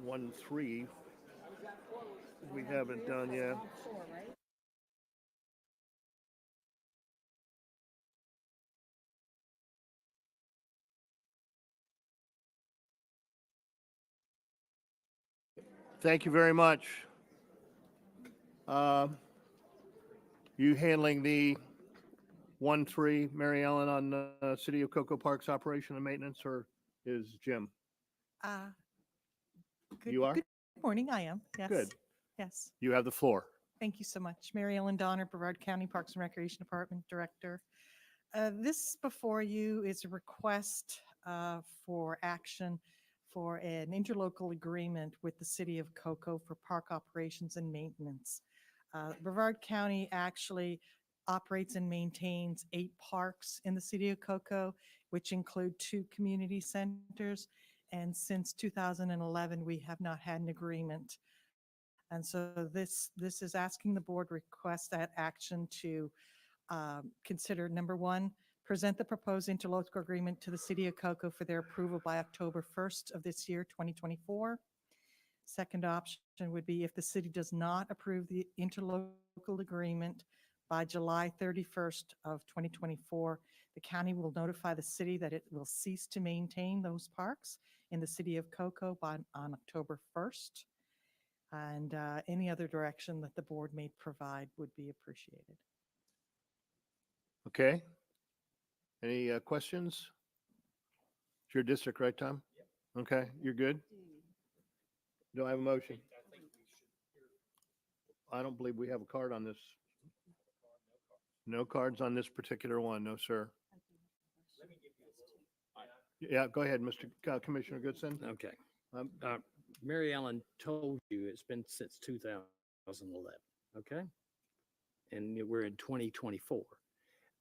1-3. We haven't done yet. Thank you very much. You handling the 1-3, Mary Ellen, on City of Cocoa Park's operation and maintenance, or is Jim? Good- You are? Good morning, I am, yes. Good. Yes, You have the floor. thank you so much. Mary Ellen Donner, Brevard County Parks and Recreation Department Director. This before you is a request for action for an interlocal agreement with the City of Cocoa for park operations and maintenance. Brevard County actually operates and maintains 8 parks in the City of Cocoa, which include 2 community centers. And since 2011, we have not had an agreement. And so this is asking the board request that action to consider, number 1, present the proposed interlocal agreement to the City of Cocoa for their approval by October 1st of this year, 2024. Second option would be if the city does not approve the interlocal agreement by July 31st of 2024, the county will notify the city that it will cease to maintain those parks in the City of Cocoa on October 1st. And any other direction that the board may provide would be appreciated. Okay. Any questions? It's your district, right, Tom? Okay, you're good? Do I have a motion? I don't believe we have a card on this. No cards on this particular one, no, sir. Yeah, go ahead, Mr. Commissioner Goodson. Okay. Um, Mary Ellen told you it's been since 2011, okay? And we're in 2024.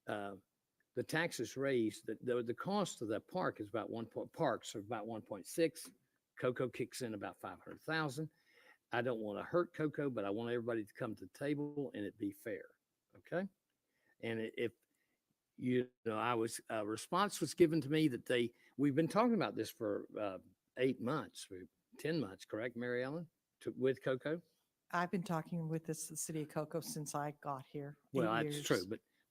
The taxes raised, the cost of that park is about parks are about 1.6. Cocoa kicks in about 500,000. I don't want to hurt Cocoa, but I want everybody to come to the table and it be fair, okay? And if you know, a response was given to me that we've been talking about this for 8 months, 10 months, correct, Mary Ellen, with Cocoa? I've been talking with the City of Cocoa since I got here. Well, 8 that's years. true,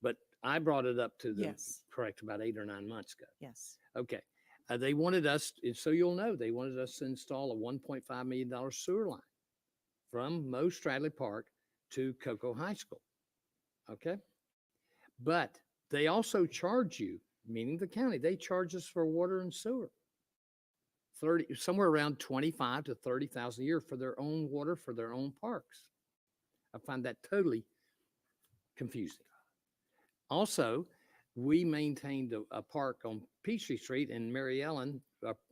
but I brought it up to them, Yes. correct, about 8 or 9 months ago. Yes. Okay. They wanted us, so you'll know, they wanted us to install a $1.5 million sewer line from Mo Stradley Park to Cocoa High School. Okay. But they also charge you, meaning the county, they charge us for water and sewer. Somewhere around 25 to 30,000 a year for their own water, for their own parks. I find that totally confusing. Also, we maintained a park on Peachtree Street, and Mary Ellen,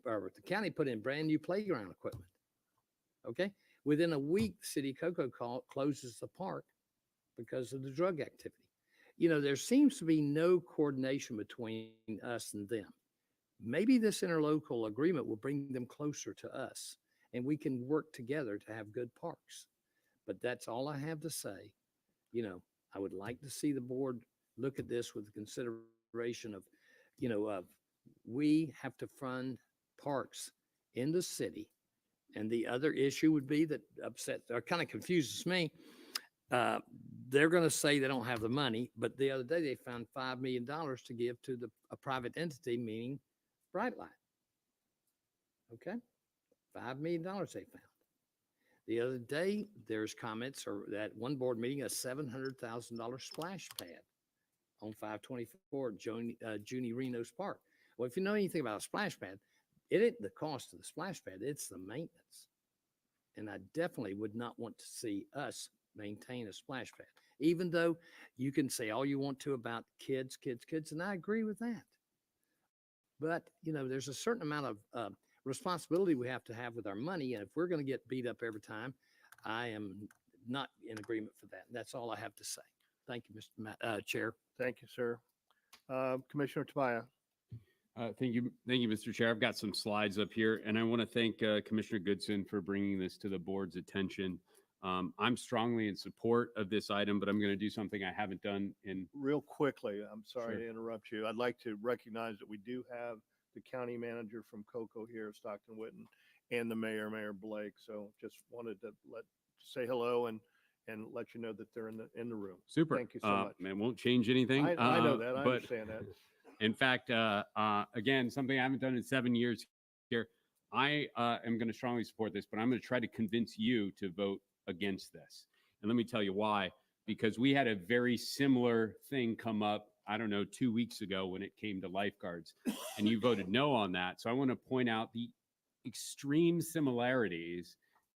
or the county put in brand new playground equipment. Okay. Within a week, City of Cocoa closes the park because of the drug activity. You know, there seems to be no coordination between us and them. Maybe this interlocal agreement will bring them closer to us and we can work together to have good parks. But that's all I have to say. You know, I would like to see the board look at this with the consideration of, you know, we have to fund parks in the city. And the other issue would be that upsets or kind of confuses me. They're going to say they don't have the money, but the other day they found $5 million to give to a private entity, meaning Brightline. Okay, $5 million they found. The other day, there's comments or at one board meeting, a $700,000 splash pad on 524 Junie Reno's Park. Well, if you know anything about a splash pad, it ain't the cost of the splash pad, it's the maintenance. And I definitely would not want to see us maintain a splash pad, even though you can say all you want to about kids, and I agree with that. But, you know, there's a certain amount of responsibility we have to have with our money. And if we're going to get beat up every time, I am not in agreement for that. That's all I have to say. Thank you, Mr. Chair. Thank you, sir. Commissioner Tobias. Thank you, Mr. Chair. I've got some slides up here, and I want to thank Commissioner Goodson for bringing this to the board's attention. I'm strongly in support of this item, but I'm going to do something I haven't done in. Real quickly, I'm sorry Sure. to interrupt you. I'd like to recognize that we do have the county manager from Cocoa here, Stockton Witten, and the mayor, Mayor Blake. So just wanted to say hello and let you know that they're in the room. Super. Thank you so much. It won't change anything. I know that. I but understand that. In fact, again, something I haven't done in 7 years here. I am going to strongly support this, but I'm going to try to convince you to vote against this. And let me tell you why. Because we had a very similar thing come up, I don't know, 2 weeks ago when it came to lifeguards, and you voted no on that. So I want to point out the extreme similarities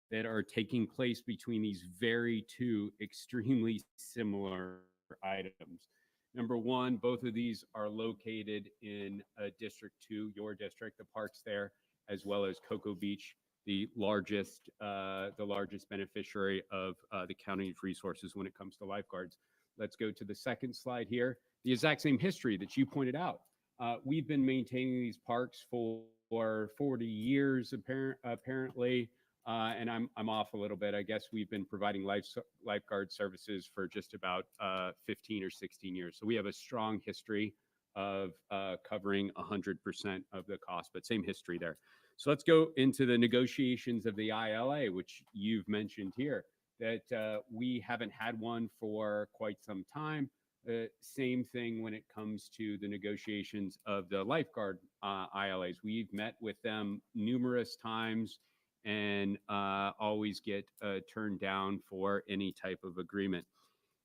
that are taking place between these very two extremely similar items. Number one, both of these are located in District 2, your district, the parks there, as well as Cocoa Beach, the largest beneficiary of the county's resources when it comes to lifeguards. Let's go to the second slide here. The exact same history that you pointed out. We've been maintaining these parks for 40 years, apparently, and I'm off a little bit. I guess we've been providing lifeguard services for just about 15 or 16 years. So we have a strong history of covering 100% of the cost, but same history there. So let's go into the negotiations of the ILA, which you've mentioned here, that we haven't had one for quite some time. Same thing when it comes to the negotiations of the lifeguard ILAs. We've met with them numerous times and always get turned down for any type of agreement.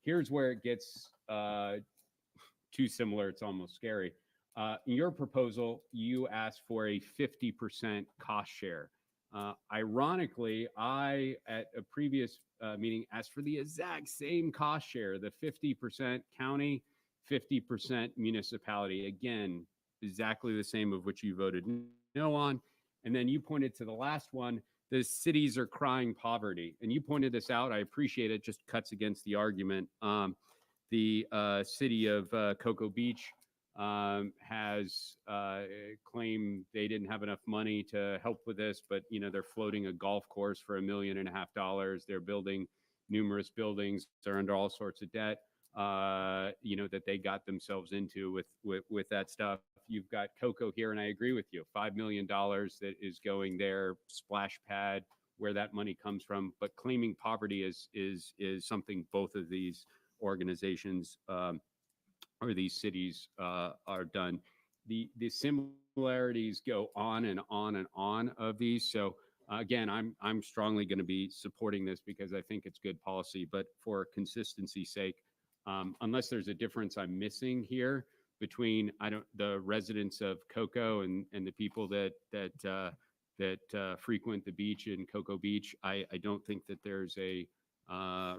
Here's where it gets too similar, it's almost scary. In your proposal, you asked for a 50% cost share. Ironically, I, at a previous meeting, asked for the exact same cost share, the 50% county, 50% municipality. Again, exactly the same of which you voted no on. And then you pointed to the last one, the cities are crying poverty. And you pointed this out, I appreciate it, just cuts against the argument. The city of Cocoa Beach has claimed they didn't have enough money to help with this, but they're floating a golf course for $1.5 million. They're building numerous buildings. They're under all sorts of debt, that they got themselves into with that stuff. You've got Cocoa here, and I agree with you. $5 million that is going there, splash pad, where that money comes from. But claiming poverty is something both of these organizations or these cities are done. The similarities go on and on and on of these. So again, I'm strongly going to be supporting this because I think it's good policy. But for consistency's sake, unless there's a difference I'm missing here between the residents of Cocoa and the people that frequent the beach in Cocoa Beach, I don't think that there's a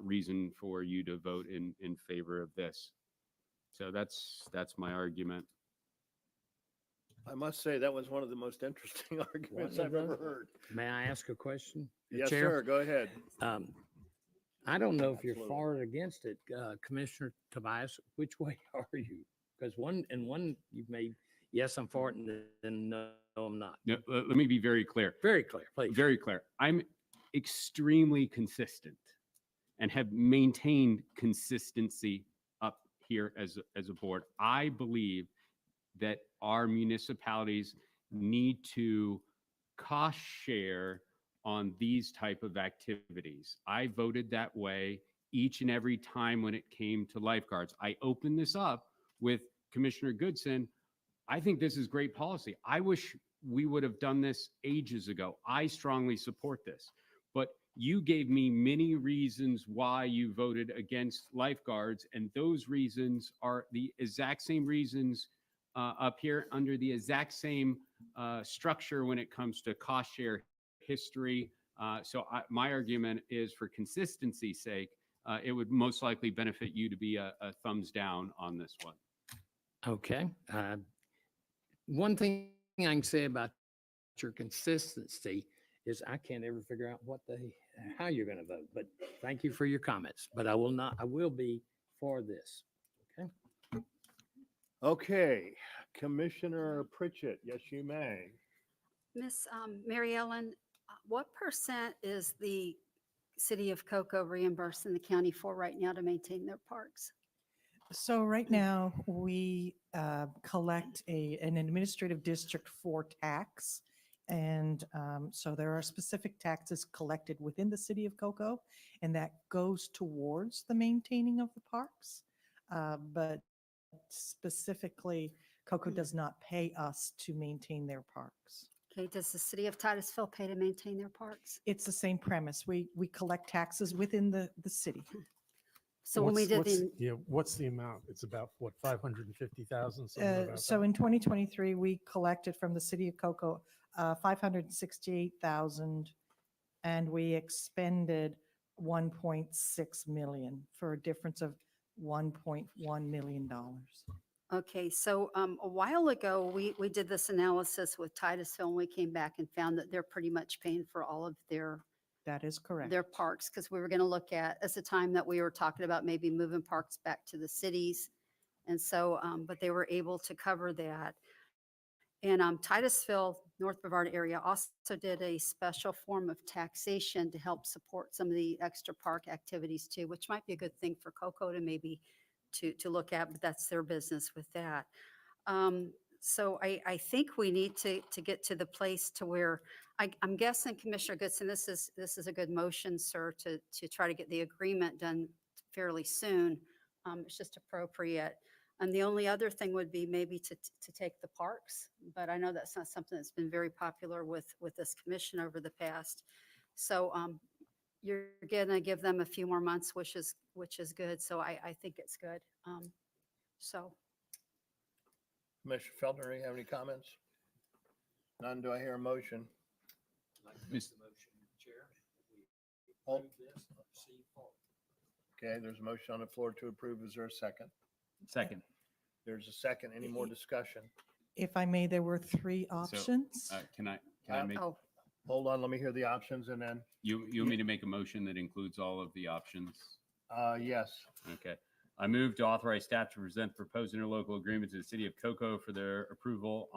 reason for you to vote in favor of this. So that's my argument. I must say that was one of the most interesting arguments I've ever heard. May I ask a question? Yes, Chair? sir. Go ahead. I don't know if you're Absolutely. for or against it, Commissioner Tobias. Which way are you? Because one you've made, yes, I'm for it, and then no, I'm not. No, let me be very clear. Very clear, please. Very clear. I'm extremely consistent and have maintained consistency up here as a board. I believe that our municipalities need to cost share on these type of activities. I voted that way each and every time when it came to lifeguards. I opened this up with Commissioner Goodson. I think this is great policy. I wish we would have done this ages ago. I strongly support this, but you gave me many reasons why you voted against lifeguards, and those reasons are the exact same reasons up here under the exact same structure when it comes to cost share history. So my argument is, for consistency's sake, it would most likely benefit you to be a thumbs down on this one. Okay. One thing I can say about your consistency is I can't ever figure out how you're going to vote. But thank you for your comments. But I will be for this. Okay. Okay, Commissioner Pritchett, yes, you may. Miss Mary Ellen, what % is the city of Cocoa reimbursing the county for right now to maintain their parks? So right now, we collect an administrative district 4 tax, And so there are specific taxes collected within the city of Cocoa, and that goes towards the maintaining of the parks. But specifically, Cocoa does not pay us to maintain their parks. Okay, does the city of Titusville pay to maintain their parks? It's the same premise. We collect taxes within the city. So when we did the, Yeah, what's the amount? It's about, what, 550,000, something about So that? in 2023, we collected from the city of Cocoa 568,000, and we expended 1.6 million for a difference of $1.1 million. okay, so a while ago, we did this analysis with Titusville, and we came back and found that they're pretty much paying for all of That is correct. their parks, because we were going to look at, as the time that we were talking about maybe moving parks back to the cities. And so, but they were able to cover that. And Titusville, North Brevard area also did a special form of taxation to help support some of the extra park activities too, which might be a good thing for Cocoa to maybe to look at, but that's their business with that. So I think we need to get to the place to where I'm guessing, Commissioner Goodson, this is a good motion, sir, to try to get the agreement done fairly soon. It's just appropriate. And the only other thing would be maybe to take the parks, but I know that's not something that's been very popular with this commission over the past. So you're gonna give them a few more months, which is good. So I think it's good. So. Commissioner Felton, you have any comments? None. Do I hear a motion? Hold. Okay, there's a motion on the floor to approve. Is there a second? Second. There's a second. Any more discussion? If I may, there were three options. Can I make, Oh, Hold on, let me hear the options and then, you want me to make a motion that includes all of the options? yes. Okay. I move to authorize staff to present the proposed interlocal agreement to the city of Cocoa for their approval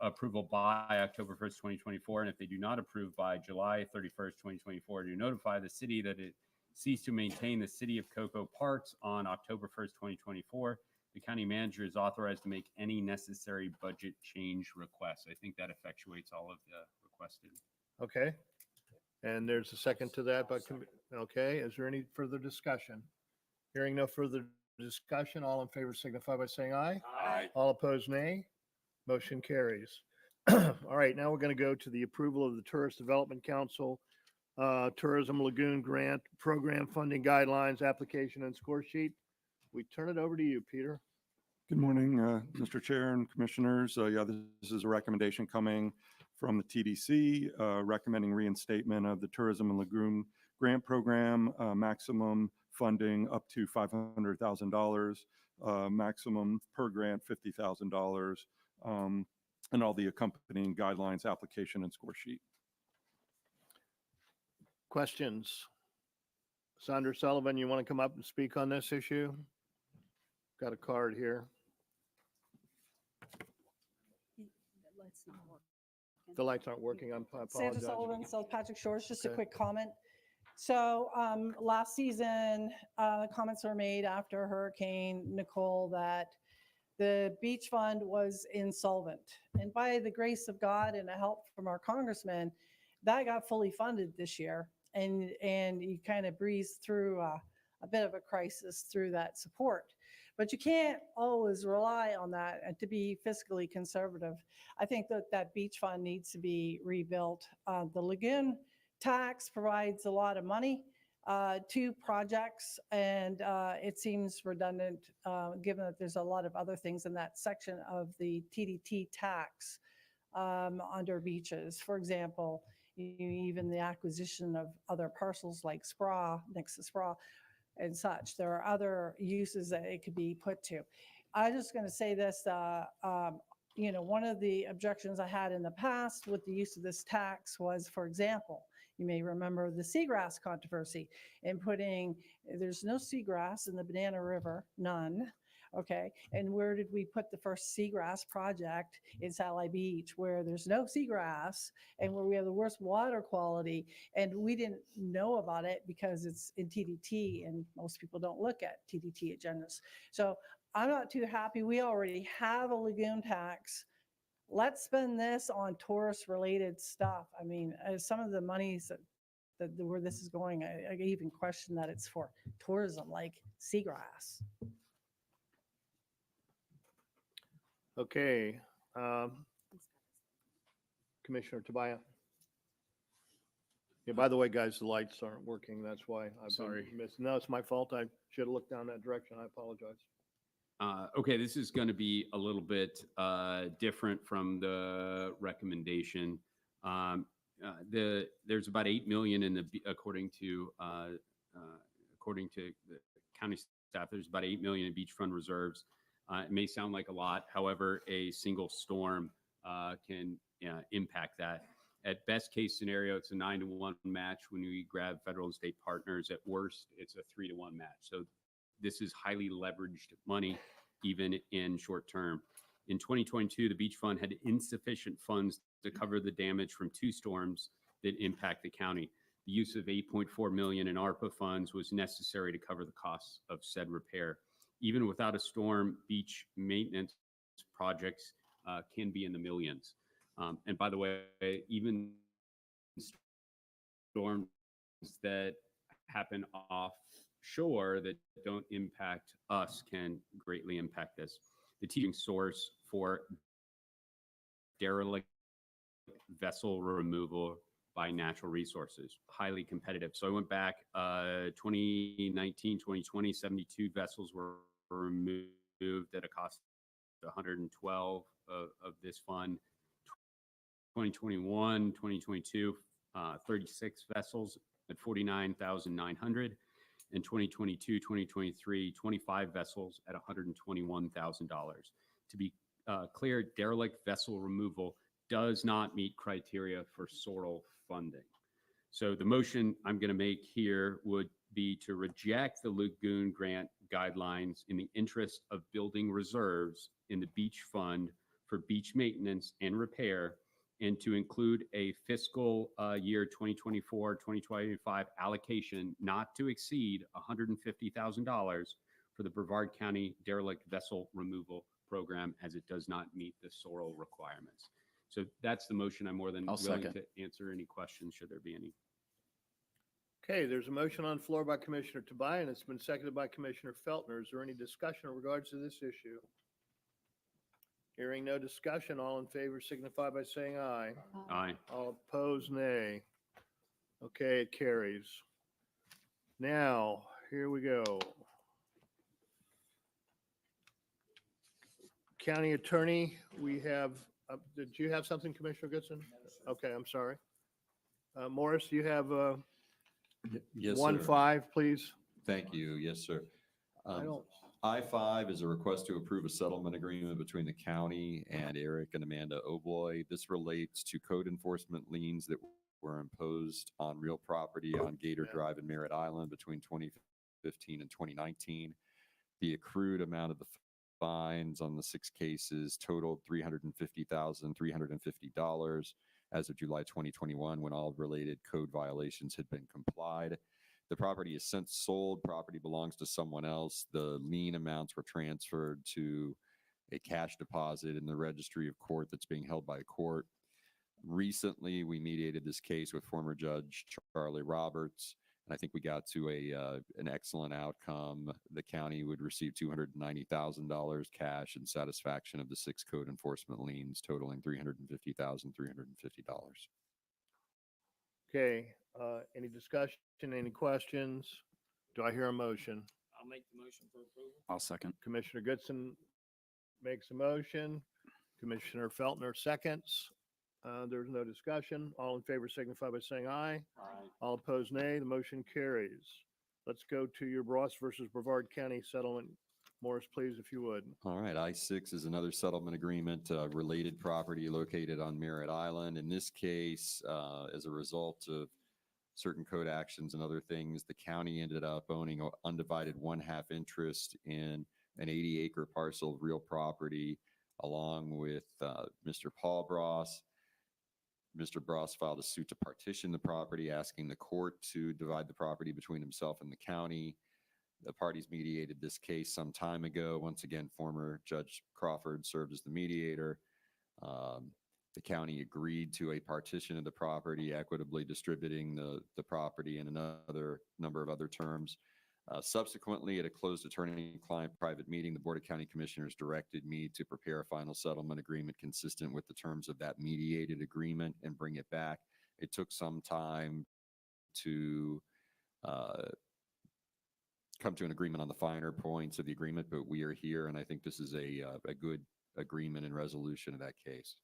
approval by October 1st, 2024. And if they do not approve by July 31st, 2024, to notify the city that it ceased to maintain the city of Cocoa parks on October 1st, 2024. The county manager is authorized to make any necessary budget change requests. I think that effectuates all of the requested. Okay. And there's a second to that, but, okay, is there any further discussion? Hearing no further discussion, all in favor signify by saying aye. Aye. All opposed, nay. Motion carries. All right, now we're going to go to the approval of the Tourist Development Council Tourism Lagoon Grant Program Funding Guidelines, Application and Score Sheet. We turn it over to you, Peter. Good morning, Mr. Chair and Commissioners. Yeah, this is a recommendation coming from the TDC recommending reinstatement of the Tourism and Lagoon Grant Program, maximum funding up to $500,000, maximum per grant $50,000, and all the accompanying guidelines, application, and score sheet. Questions? Sandra Sullivan, you want to come up and speak on this issue? Got a card here. The lights aren't working. I Sandra apologize. Sullivan, South Patrick Shores, just a Okay. quick comment. So last season, comments were made after Hurricane Nicole that the beach fund was insolvent. And by the grace of God and the help from our congressman, that got fully funded this year. And you kind of breezed through a bit of a crisis through that support. But you can't always rely on that and to be fiscally conservative. I think that beach fund needs to be rebuilt. The lagoon tax provides a lot of money to projects, and it seems redundant given that there's a lot of other things in that section of the TDT tax under beaches. For example, even the acquisition of other parcels like SPRA, next to SPRA, and such. There are other uses that it could be put to. I'm just going to say this, one of the objections I had in the past with the use of this tax was, for example, you may remember the seagrass controversy and there's no seagrass in the Banana River, none. Okay, and where did we put the first seagrass project? In Satellite Beach, where there's no seagrass and where we have the worst water quality, and we didn't know about it because it's in TDT, and most people don't look at TDT agendas. So I'm not too happy. We already have a lagoon tax let's spend this on tourist related stuff. I mean, some of the monies where this is going, I even question that it's for tourism, like seagrass. Okay. Commissioner Tobias. Yeah, by the way, guys, the lights aren't working. That's why I've Sorry. been missing. No, it's my fault. I should have looked down that direction. I apologize. Okay, this is going to be a little bit different from the recommendation. There's about 8 million in the according to the county staff. There's about 8 million in beachfront reserves. It may sound like a lot, however, a single storm can impact that. At best case scenario, it's a 9-to-1 match when we grab federal and state partners. At worst, it's a 3-to-1 match. So this is highly leveraged money, even in short term. In 2022, the beach fund had insufficient funds to cover the damage from 2 storms that impact the county. The use of $8.4 million in ARPA funds was necessary to cover the costs of said repair. Even without a storm, beach maintenance projects can be in the millions. And by the way, even storms that happen offshore that don't impact us can greatly impact this. The teaching source for derelict vessel removal by natural resources, highly competitive. So I went back 2019, 2020, 72 vessels were removed at a cost of 112 of this fund. 2021, 2022, 36 vessels at 49,900. In 2022, 2023, 25 vessels at $121,000. To be clear, derelict vessel removal does not meet criteria for SORL funding. So the motion I'm going to make here would be to reject the lagoon grant guidelines in the interest of building reserves in the beach fund for beach maintenance and repair, and to include a fiscal year 2024-2025 allocation not to exceed $150,000 for the Brevard County derelict vessel removal program, as it does not meet the SORL requirements. So that's the motion. I'm more than willing second. to answer any questions, should there be any. Okay, there's a motion on the floor by Commissioner Tobias, and it's been seconded by Commissioner Feltner. Is there any discussion in regards to this issue? Hearing no discussion, all in favor signify by saying aye. Aye. All opposed, nay. Okay, it carries. Now, here we go. County Attorney, we have, did you have something, Commissioner Goodson? Okay, I'm sorry. Morris, you have Yes, 1-5, please. Thank you. Yes, sir. I don't, I-5 is a request to approve a settlement agreement between the county and Eric and Amanda Obloy. This relates to code enforcement liens that were imposed on real property on Gator Drive and Merritt Island between 2015 and 2019. The accrued amount of the fines on the 6 cases totaled $350,350 as of July 2021, when all related code violations had been complied. The property is since sold. Property belongs to someone else. The lien amounts were transferred to a cash deposit in the registry of court that's being held by a court. Recently, we mediated this case with former Judge Charlie Roberts, and I think we got to an excellent outcome. The county would receive $290,000 cash in satisfaction of the 6 code enforcement liens totaling $350,350. okay, any discussion, any questions? Do I hear a motion? I'll make the motion for approval. I'll second. Commissioner Goodson makes a motion. Commissioner Feltner seconds. There's no discussion. All in favor signify by saying aye. Aye. All opposed, nay. The motion carries. Let's go to your Ross versus Brevard County settlement. Morris, please, if you would. All right, I-6 is another settlement agreement, related property located on Merritt Island. In this case, as a result of certain code actions and other things, the county ended up owning an undivided 1/2 interest in an 80-acre parcel of real property, along with Mr. Paul Bross. Mr. Bross filed a suit to partition the property, asking the court to divide the property between himself and the county. The parties mediated this case some time ago. Once again, former Judge Crawford served as the mediator. The county agreed to a partition of the property, equitably distributing the property and another number of other terms. Subsequently, at a closed attorney-client private meeting, the Board of County Commissioners directed me to prepare a final settlement agreement consistent with the terms of that mediated agreement and bring it back. It took some time to come to an agreement on the finer points of the agreement, but we are here, and I think this is a good agreement and resolution of that case.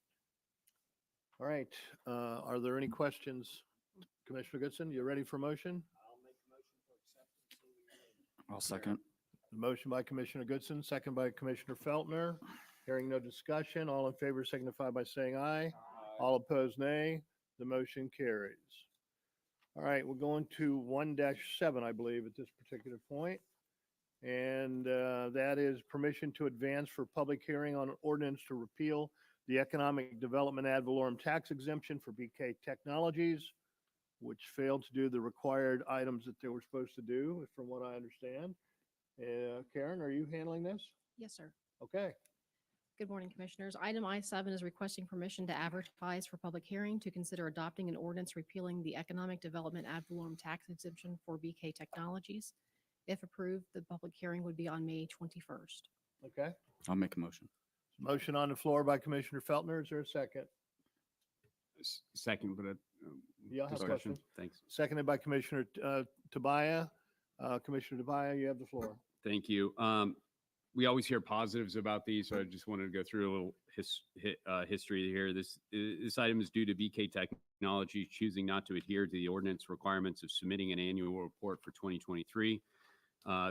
All right. Are there any questions? Commissioner Goodson, you ready for motion? I'll second. Motion by Commissioner Goodson, second by Commissioner Feltner. Hearing no discussion, all in favor signify by saying aye. All opposed, nay. The motion carries. All right, we're going to 1-7, I believe, at this particular point. And that is permission to advance for public hearing on an ordinance to repeal the economic development ad valorem tax exemption for BK Technologies, which failed to do the required items that they were supposed to do, from what I understand. Karen, are you handling this? Yes, sir. Okay. Good morning, Commissioners. Item I-7 is requesting permission to advertise for public hearing to consider adopting an ordinance repealing the economic development ad valorem tax exemption for BK Technologies. If approved, the public hearing would be on May 21st. Okay. I'll make a motion. Motion on the floor by Commissioner Feltner. Is there a second? Second, but Yeah, I have a discussion. question. Thanks. Seconded by Commissioner Tobias. Commissioner Tobias, you have the floor. Thank you. We always hear positives about these, so I just wanted to go through a little history here. This item is due to BK Technology choosing not to adhere to the ordinance requirements of submitting an annual report for 2023.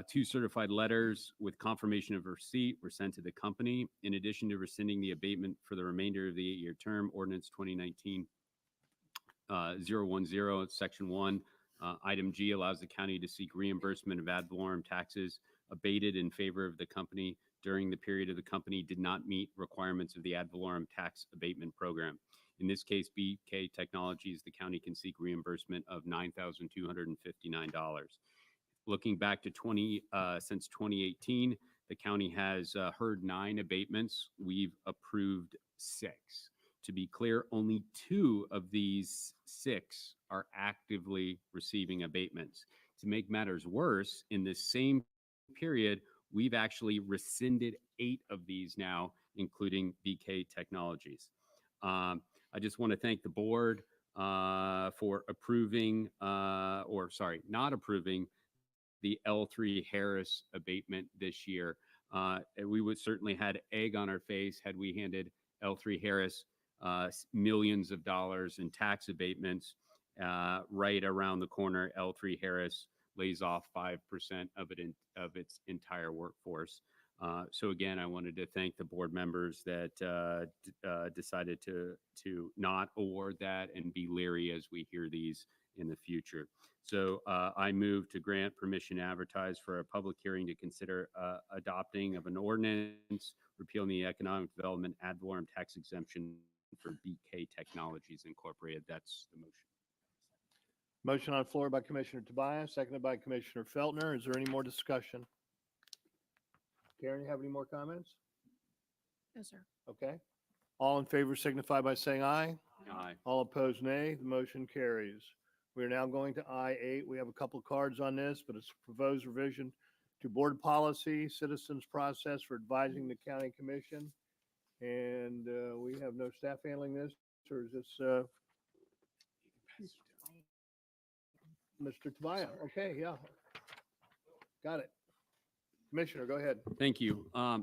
2 certified letters with confirmation of receipt were sent to the company. In addition to rescinding the abatement for the remainder of the 8-year term, Ordinance 2019-010, Section 1, Item G allows the county to seek reimbursement of ad valorem taxes abated in favor of the company during the period of the company did not meet requirements of the ad valorem tax abatement program. In this case, BK Technologies, the county can seek reimbursement of $9,259. Looking back to since 2018, the county has heard 9 abatements. We've approved 6. To be clear, only 2 of these 6 are actively receiving abatements. To make matters worse, in this same period, we've actually rescinded 8 of these now, including BK Technologies. I just want to thank the board for approving, not approving the L3 Harris abatement this year. We would certainly had egg on our face had we handed L3 Harris millions of dollars in tax abatements. Right around the corner, L3 Harris lays off 5% of its entire workforce. So again, I wanted to thank the board members that decided to not award that and be leery as we hear these in the future. So I move to grant permission to advertise for a public hearing to consider adopting of an ordinance repealing the economic development ad valorem tax exemption for BK Technologies Incorporated. That's the motion. Motion on the floor by Commissioner Tobias, seconded by Commissioner Feltner. Is there any more discussion? Karen, you have any more comments? No, sir. Okay. All in favor signify by saying aye. Aye. All opposed, nay. The motion carries. We are now going to I-8. We have a couple of cards on this, but it's a proposed revision to board policy, citizens process for advising the county commission. And we have no staff handling this, or is this Mr. Tobias? Okay, yeah. Got it. Commissioner, go ahead. Thank you. I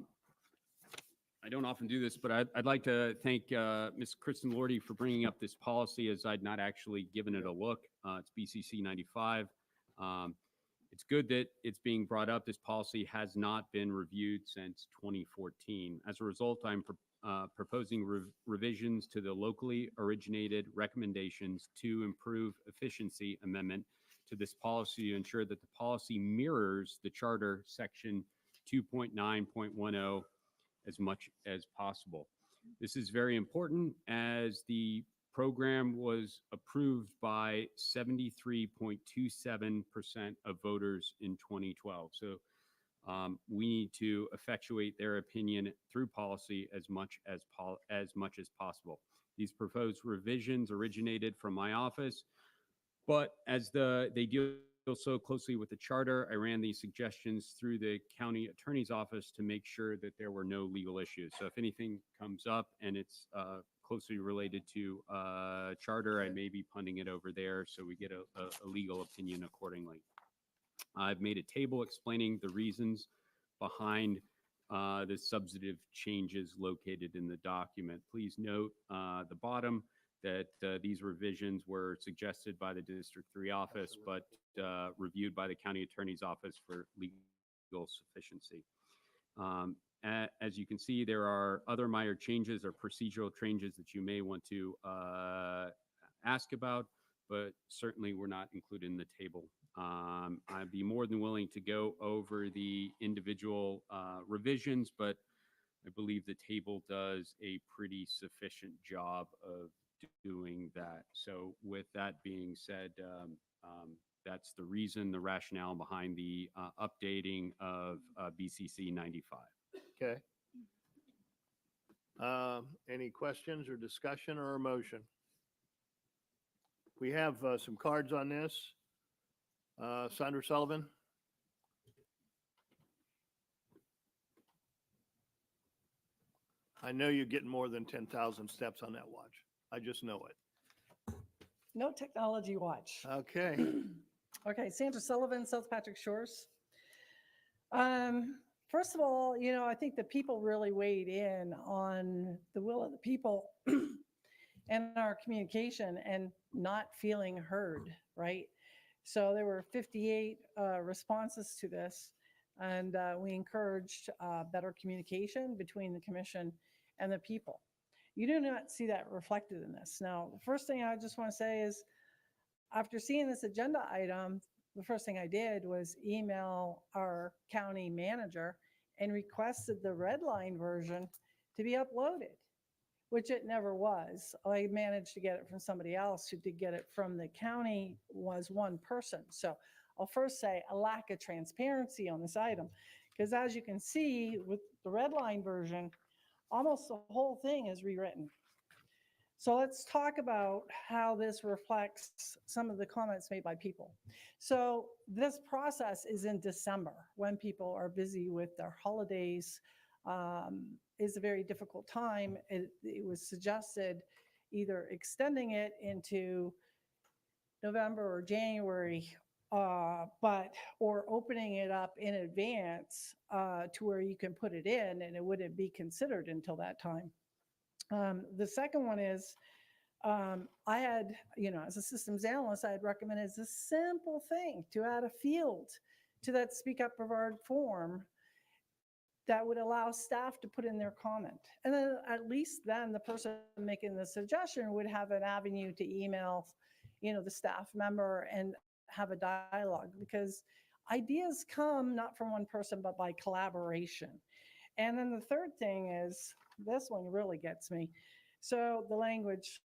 don't often do this, but I'd like to thank Ms. Kristen Lordy for bringing up this policy, as I'd not actually given it a look. It's BCC 95. It's good that it's being brought up. This policy has not been reviewed since 2014. As a result, I'm proposing revisions to the locally originated recommendations to improve efficiency amendment to this policy to ensure that the policy mirrors the charter section 2.9.10 as much as possible. This is very important as the program was approved by 73.27% of voters in 2012. So We need to effectuate their opinion through policy as much as possible. These proposed revisions originated from my office, but as they deal so closely with the charter, I ran these suggestions through the county attorney's office to make sure that there were no legal issues. So if anything comes up and it's closely related to charter, I may be punting it over there so we get a legal opinion accordingly. I've made a table explaining the reasons behind the substantive changes located in the document. Please note the bottom that these revisions were suggested by the District 3 office, but reviewed by the county attorney's office for legal sufficiency. As you can see, there are other minor changes or procedural changes that you may want to ask about, but certainly were not included in the table. I'd be more than willing to go over the individual revisions, but I believe the table does a pretty sufficient job of doing that. So with that being said, that's the reason, the rationale behind the updating of BCC 95. Okay. Any questions or discussion or a motion? We have some cards on this. Sandra Sullivan. I know you're getting more than 10,000 steps on that watch. I just know it. No technology watch. Okay. Okay, Sandra Sullivan, South Patrick Shores. First of all, I think the people really weighed in on the will of the people and our communication and not feeling heard, right? So there were 58 responses to this, and we encouraged better communication between the commission and the people. You do not see that reflected in this. Now, the first thing I just want to say is, after seeing this agenda item, the first thing I did was email our county manager and requested the red line version to be uploaded, which it never was. I managed to get it from somebody else. Who did get it from the county was one person. So I'll first say a lack of transparency on this item, because as you can see with the red line version, almost the whole thing is rewritten. So let's talk about how this reflects some of the comments made by people. So this process is in December when people are busy with their holidays. Is a very difficult time. It was suggested either extending it into November or January, or opening it up in advance to where you can put it in and it wouldn't be considered until that time. The second one is, I had, as a systems analyst, I had recommended as a simple thing to add a field to that Speak Up Brevard form that would allow staff to put in their comment. And then at least then the person making the suggestion would have an avenue to email, the staff member and have a dialogue, because ideas come not from one person, but by collaboration. And then the third thing is, this one really gets me. So the language,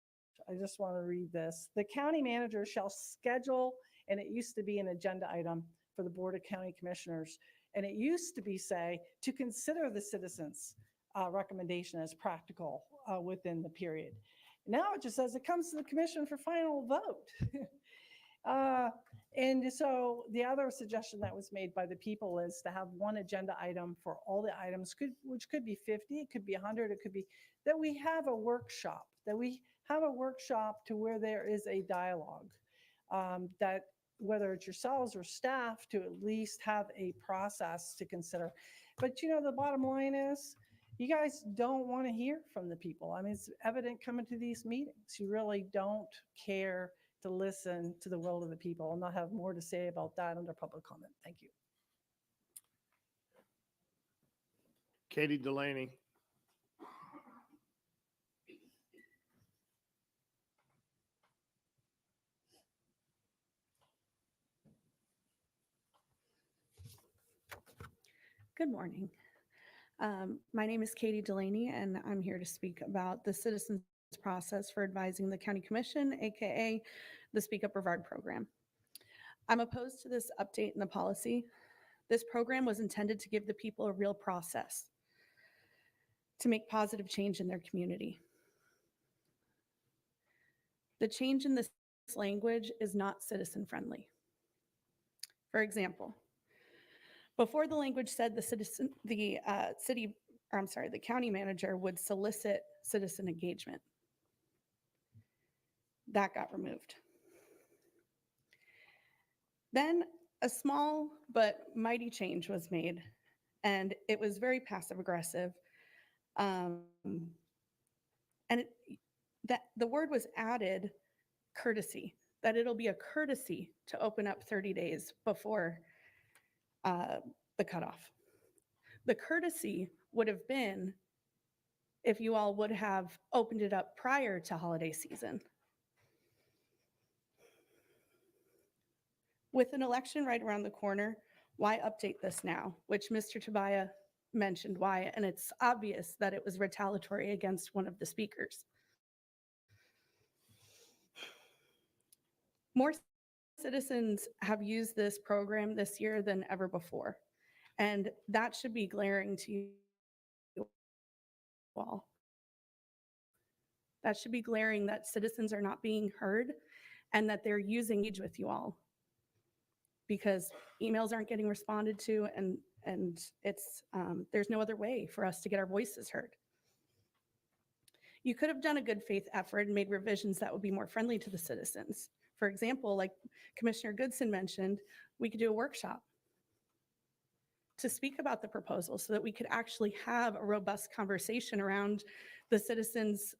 I just want to read this. The county manager shall schedule, and it used to be an agenda item for the Board of County Commissioners. And it used to be to consider the citizens' recommendation as practical within the period. Now it just says it comes to the commission for final vote. And so the other suggestion that was made by the people is to have one agenda item for all the items, which could be 50, it could be 100, it could be that we have a workshop, to where there is a dialogue, that whether it's yourselves or staff, to at least have a process to consider. But the bottom line is, you guys don't want to hear from the people. I mean, it's evident coming to these meetings. You really don't care to listen to the will of the people. And I'll have more to say about that under public comment. Thank you. Katie Delaney. Good morning. My name is Katie Delaney, and I'm here to speak about the citizens process for advising the County Commission, aka the Speak Up Brevard program. I'm opposed to this update in the policy This program was intended to give the people a real process to make positive change in their community. The change in this language is not citizen-friendly. For example, before the language said the county manager would solicit citizen engagement. That got removed. Then a small but mighty change was made, and it was very passive aggressive. That the word was added, courtesy, that it'll be a courtesy to open up 30 days before the cutoff. The courtesy would have been if you all would have opened it up prior to holiday season. With an election right around the corner, why update this now? Which Mr. Tobias mentioned why, and it's obvious that it was retaliatory against one of the speakers. More citizens have used this program this year than ever before, and that should be glaring to you all. That should be glaring that citizens are not being heard and that they're using age with you all, because emails aren't getting responded to, and it's there's no other way for us to get our voices heard. You could have done a good faith effort and made revisions that would be more friendly to the citizens. For example, like Commissioner Goodson mentioned, we could do a workshop to speak about the proposal so that we could actually have a robust conversation around the citizens'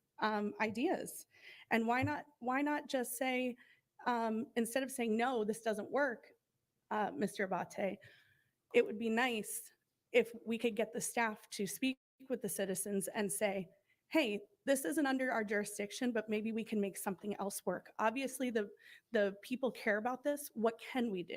ideas. And why not just say, instead of saying, no, this doesn't work, Mr. Abate, it would be nice if we could get the staff to speak with the citizens and say, hey, this isn't under our jurisdiction, but maybe we can make something else work. Obviously, the people care about this. What can we do?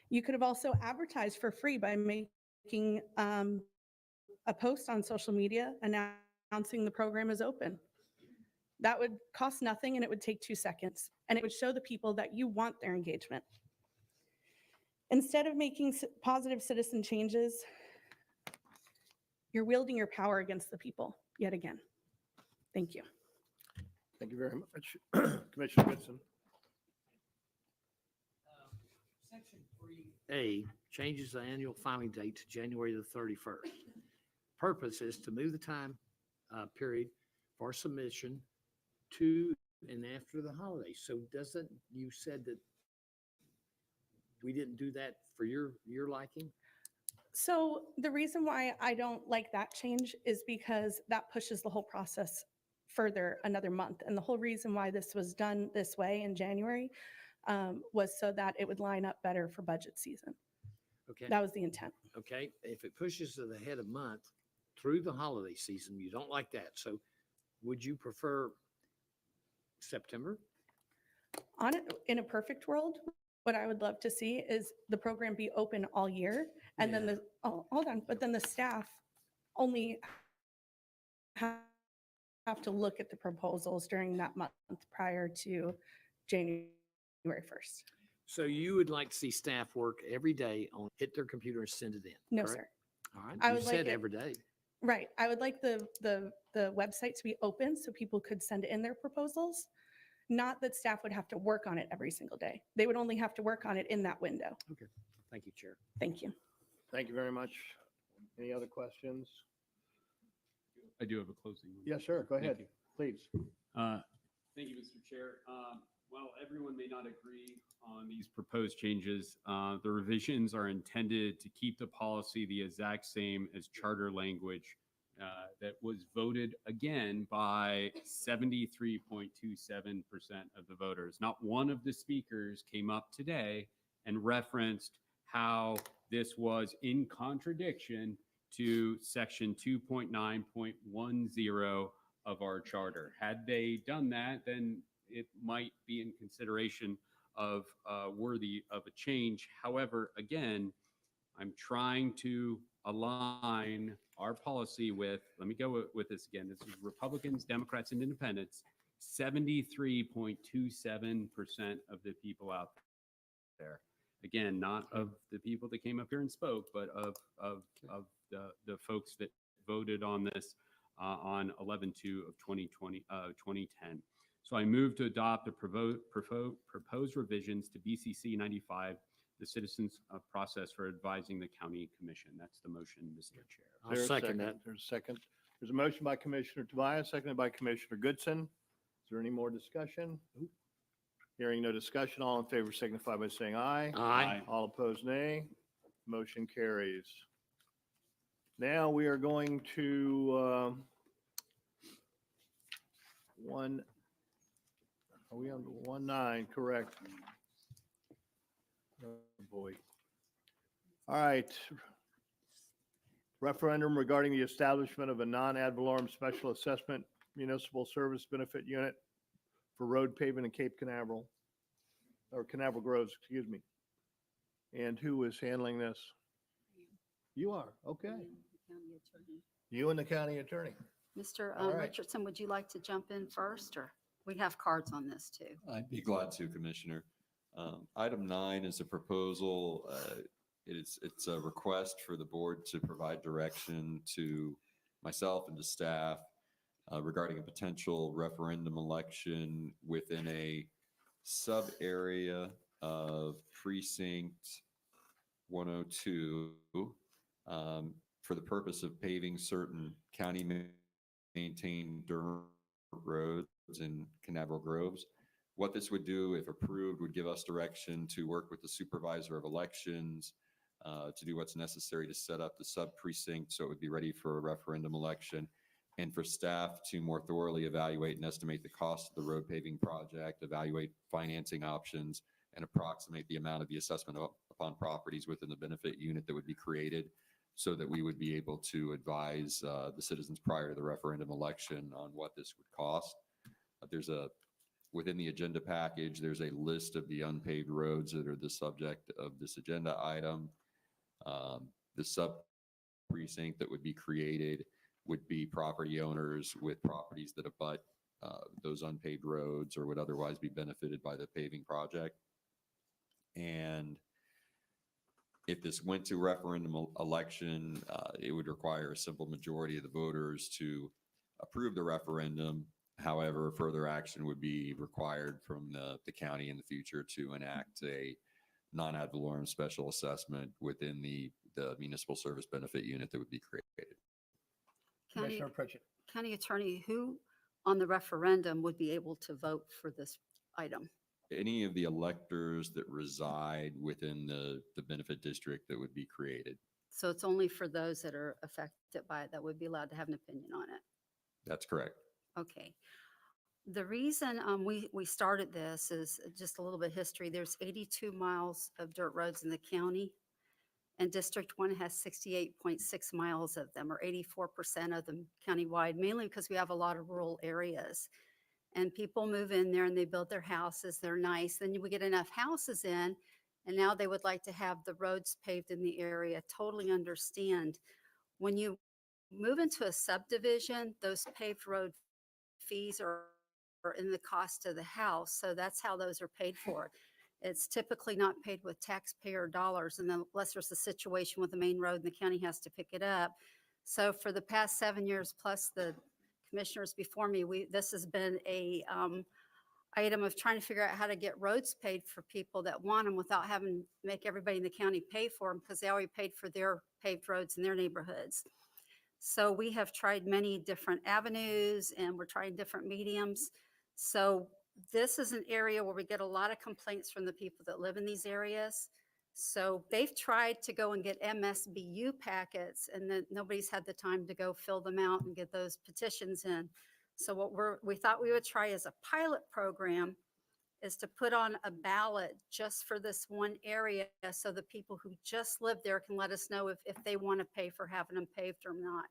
You could have also advertised for free by making a post on social media announcing the program is open. That would cost nothing, and it would take 2 seconds, and it would show the people that you want their engagement. Instead of making positive citizen changes, you're wielding your power against the people yet again. Thank you. Thank you very much. Commissioner Goodson. Section 3A changes the annual filing date to January the 31st. Purpose is to move the time period for submission to and after the holidays. So doesn't, you said that we didn't do that for your liking? So the reason why I don't like that change is because that pushes the whole process further another month. And the whole reason why this was done this way in January was so that it would line up better for budget season. Okay. That was the intent. Okay, if it pushes to the head of month through the holiday season, you don't like that. So would you prefer September? In a perfect world, what I would love to see is the program be open all year, and then but then the staff only have to look at the proposals during that month prior to January 1st. So you would like to see staff work every day on, hit their computer and send it in? No, correct? sir. All right, I you would like said it- every day. Right. I would like the website to be open so people could send in their proposals, not that staff would have to work on it every single day. They would only have to work on it in that window. Okay, thank you, Chair. Thank you. Thank you very much. Any other questions? I do have a closing. Yes, sir. Go Thank ahead, you. please. Thank you, Mr. Chair. While everyone may not agree on these proposed changes, the revisions are intended to keep the policy the exact same as charter language that was voted again by 73.27% of the voters. Not one of the speakers came up today and referenced how this was in contradiction to section 2.9.10 of our charter. Had they done that, then it might be in consideration of worthy of a change. However, again, I'm trying to align our policy with, let me go with this again. This is Republicans, Democrats, and Independents. 73.27% of the people out there. Again, not of the people that came up here and spoke, but of the folks that voted on this on 11/2 of 2010. So I move to adopt the proposed revisions to BCC 95, the citizens process for advising the county commission. That's the motion, Mr. Chair. Is there a second that. There's a second. There's a motion by Commissioner Tobias, seconded by Commissioner Goodson. Is there any more discussion? Hearing no discussion, all in favor signify by saying aye. Aye. All opposed, nay. Motion carries. Now we are going to are we on 1-9, correct? Oh, boy. All right. Referendum regarding the establishment of a non-ad valorem special assessment municipal service benefit unit for road paving in Cape Canaveral, or Canaveral Groves, excuse me. And who is handling this? You are, okay. You and the county attorney. Mr. All right. Richardson, would you like to jump in first, or we have cards on this too? I'd be glad to, Commissioner. Item 9 is a proposal. It's a request for the board to provide direction to myself and to staff regarding a potential referendum election within a sub-area of precinct 102 for the purpose of paving certain county maintained dirt roads in Canaveral Groves. What this would do, if approved, would give us direction to work with the supervisor of elections to do what's necessary to set up the sub-precinct so it would be ready for a referendum election, and for staff to more thoroughly evaluate and estimate the cost of the road paving project, evaluate financing options, and approximate the amount of the assessment upon properties within the benefit unit that would be created, so that we would be able to advise the citizens prior to the referendum election on what this would cost. Within the agenda package, there's a list of the unpaved roads that are the subject of this agenda item. The sub-precinct that would be created would be property owners with properties that abut those unpaved roads or would otherwise be benefited by the paving project. And if this went to referendum election, it would require a simple majority of the voters to approve the referendum. However, further action would be required from the county in the future to enact a non-ad valorem special assessment within the municipal service benefit unit that would be created. County, Commissioner Pritchett. County Attorney, who on the referendum would be able to vote for this item? Any of the electors that reside within the benefit district that would be created. So it's only for those that are affected by it that would be allowed to have an opinion on it. That's correct. Okay. The reason we started this is just a little bit of history. There's 82 miles of dirt roads in the county, and District 1 has 68.6 miles of them, or 84% of them countywide, mainly because we have a lot of rural areas. And people move in there and they build their houses. They're nice. Then we get enough houses in, and now they would like to have the roads paved in the area. Totally understand. When you move into a subdivision, those paved road fees are in the cost of the house. So that's how those are paid for. It's typically not paid with taxpayer dollars, and unless there's a situation with the main road and the county has to pick it up. So for the past 7 years, plus the commissioners before me, this has been a item of trying to figure out how to get roads paid for people that want them without having to make everybody in the county pay for them, because they already paid for their paved roads in their neighborhoods. So we have tried many different avenues, and we're trying different mediums. So this is an area where we get a lot of complaints from the people that live in these areas. So they've tried to go and get MSBU packets, and then nobody's had the time to go fill them out and get those petitions in. So what we thought we would try as a pilot program is to put on a ballot just for this one area, so the people who just live there can let us know if they want to pay for having them paved or not.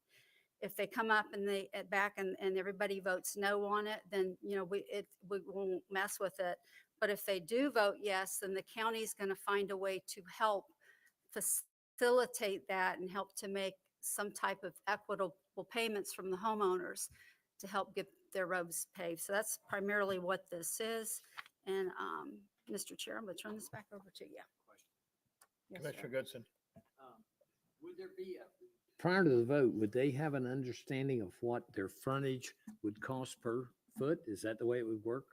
If they come up and and everybody votes no on it, then we won't mess with it. But if they do vote yes, then the county's going to find a way to help facilitate that and help to make some type of equitable payments from the homeowners to help get their roads paved. So that's primarily what this is. And Mr. Chair, I'm going to turn this back over to you. Yes, sir. Commissioner Goodson. Would there be prior to the vote, would they have an understanding of what their frontage would cost per foot? Is that the way it would work?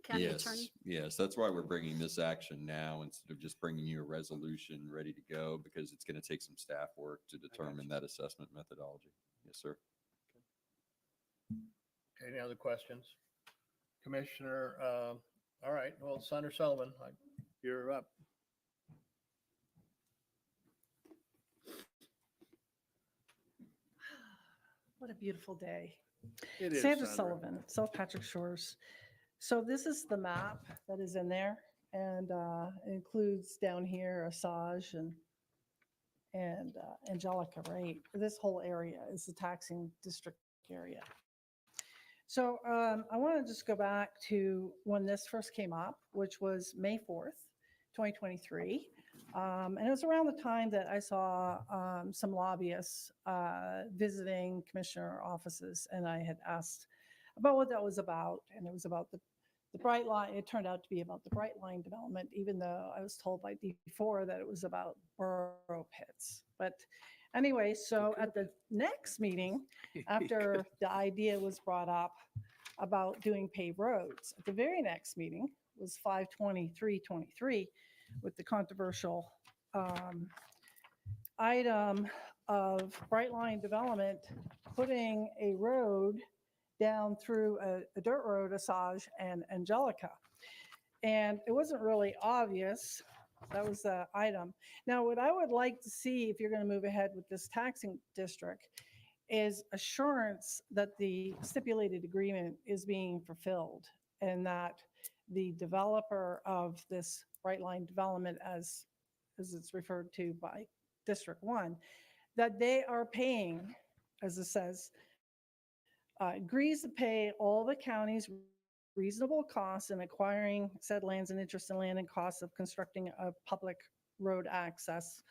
County Yes, Attorney? yes, that's why we're bringing this action now instead of just bringing you a resolution ready to go, because it's going to take some staff work to determine that assessment methodology. Yes, sir. Any other questions? Commissioner, all right, well, Senator Sullivan, you're up. What a beautiful day. It is, Sandra Sandra. Sullivan, South Patrick Shores. So this is the map that is in there, and it includes down here Osage and Angelica, right? This whole area is the taxing district area. So I want to just go back to when this first came up, which was May 4th, 2023. And it was around the time that I saw some lobbyists visiting commissioner offices, and I had asked about what that was about. And it was about the Bright Line. It turned out to be about the Bright Line development, even though I was told by D4 that it was about borough pits. But anyway, so at the next meeting, after the idea was brought up about doing paved roads, at the very next meeting was 5/23/23 with the controversial item of Bright Line Development putting a road down through a dirt road, Osage and Angelica. And it wasn't really obvious. That was the item. Now, what I would like to see, if you're going to move ahead with this taxing district, is assurance that the stipulated agreement is being fulfilled and that the developer of this Bright Line development, as it's referred to by District 1, that they are paying, as it says, agrees to pay all the county's reasonable costs in acquiring said lands and interest in land and costs of constructing a public road access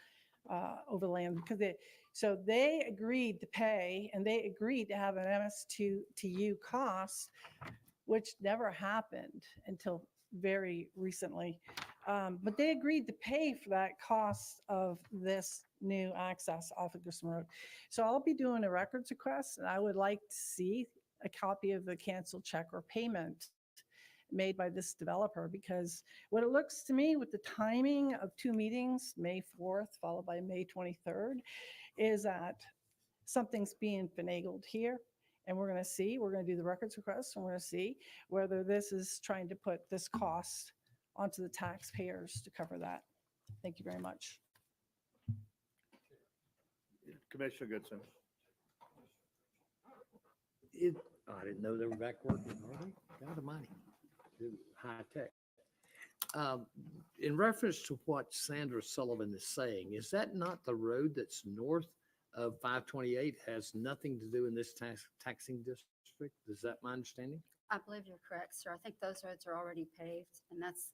over land. So they agreed to pay, and they agreed to have an MS2TU cost, which never happened until very recently. But they agreed to pay for that cost of this new access off of Grissom Road. So I'll be doing a records request, and I would like to see a copy of the canceled check or payment made by this developer, because what it looks to me with the timing of two meetings, May 4th followed by May 23rd, is that something's being finagled here. And we're going to do the records request, and we're going to see whether this is trying to put this cost onto the taxpayers to cover that. Thank you very much. Commissioner Goodson. I didn't know they were back working, are they? God almighty. High tech. In reference to what Sandra Sullivan is saying, is that not the road that's north of 528, has nothing to do in this taxing district? Is that my understanding? I believe you're correct, sir. I think those roads are already paved, and that's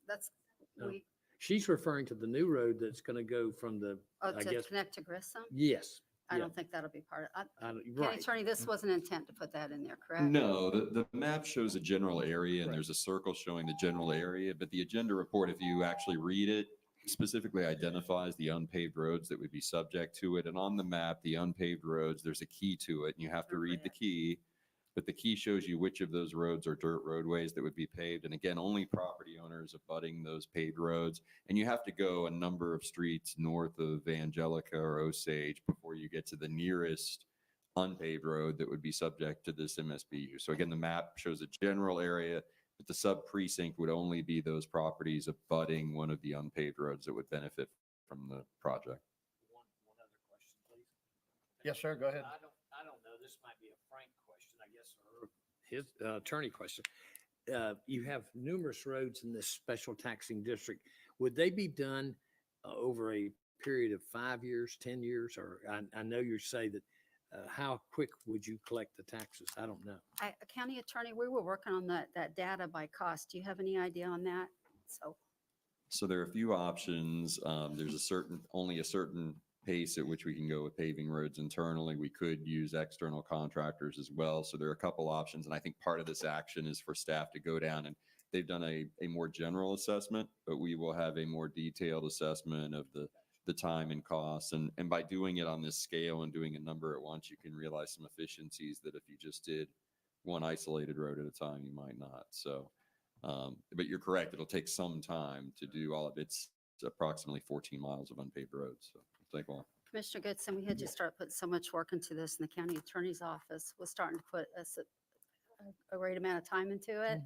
No. She's referring to the new road that's going to go from the, I to guess. connect to Grissom. Yes. I yeah. don't think that'll be part of it. Right. County Attorney, this wasn't intent to put that in there, correct? No, the map shows a general area and there's a circle showing the general area, but the agenda report, if you actually read it, specifically identifies the unpaved roads that would be subject to it. And on the map, the unpaved roads, there's a key to it and you have to read the key. But the key shows you which of those roads are dirt roadways that would be paved. And again, only property owners abutting those paved roads. And you have to go a number of streets north of Angelica or Osage before you get to the nearest unpaved road that would be subject to this MSBU. So again, the map shows a general area, but the sub precinct would only be those properties abutting one of the unpaved roads that would benefit from the project. One other question, please. Yes, sir. Go ahead. I don't know. This might be a Frank question, I guess, or his attorney question. You have numerous roads in this special taxing district. Would they be done over a period of 5 years, 10 years? Or I know you say that how quick would you collect the taxes? I don't know. County Attorney, we were working on that data by cost. Do you have any idea on that? So there are a few options. There's only a certain pace at which we can go with paving roads internally. We could use external contractors as well. So there are a couple options. And I think part of this action is for staff to go down and they've done a more general assessment, but we will have a more detailed assessment of the time and costs. And by doing it on this scale and doing a number at once, you can realize some efficiencies that if you just did one isolated road at a time, you might not. So, but you're correct. It'll take some time to do all of it. It's approximately 14 miles of unpaved roads. So it'll take a while. Commissioner Goodson, we had just started putting so much work into this, and the county attorney's office was starting to put a great amount of time into it.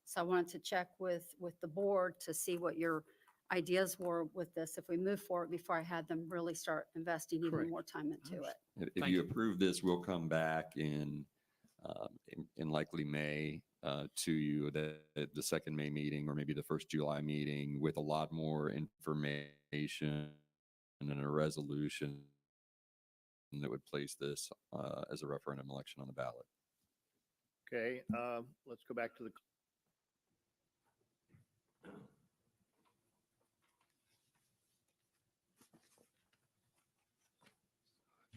So I wanted to check with the board to see what your ideas were with this, if we move forward before I had them really start investing even Correct. more time into it. If you approve this, we'll come back in likely May to you, the second May meeting, or maybe the first July meeting, with a lot more information and a resolution that would place this as a referendum election on the ballot. Okay, let's go back to the.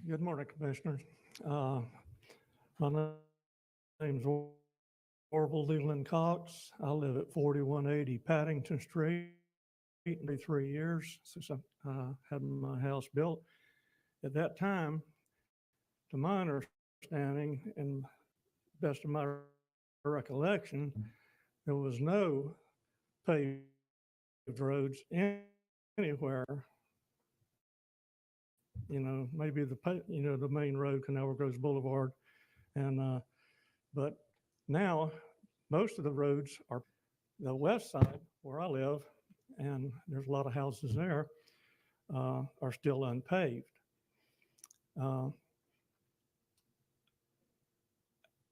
Good morning, Commissioners. My name's Orville Leland Cox. I live at 4180 Paddington Street. 3 years since I had my house built. At that time, to my understanding and best of my recollection, there was no paved roads anywhere. You know, maybe the main road, Canal Groves Boulevard, and but now most of the roads are the west side where I live, and there's a lot of houses there, are still unpaved. I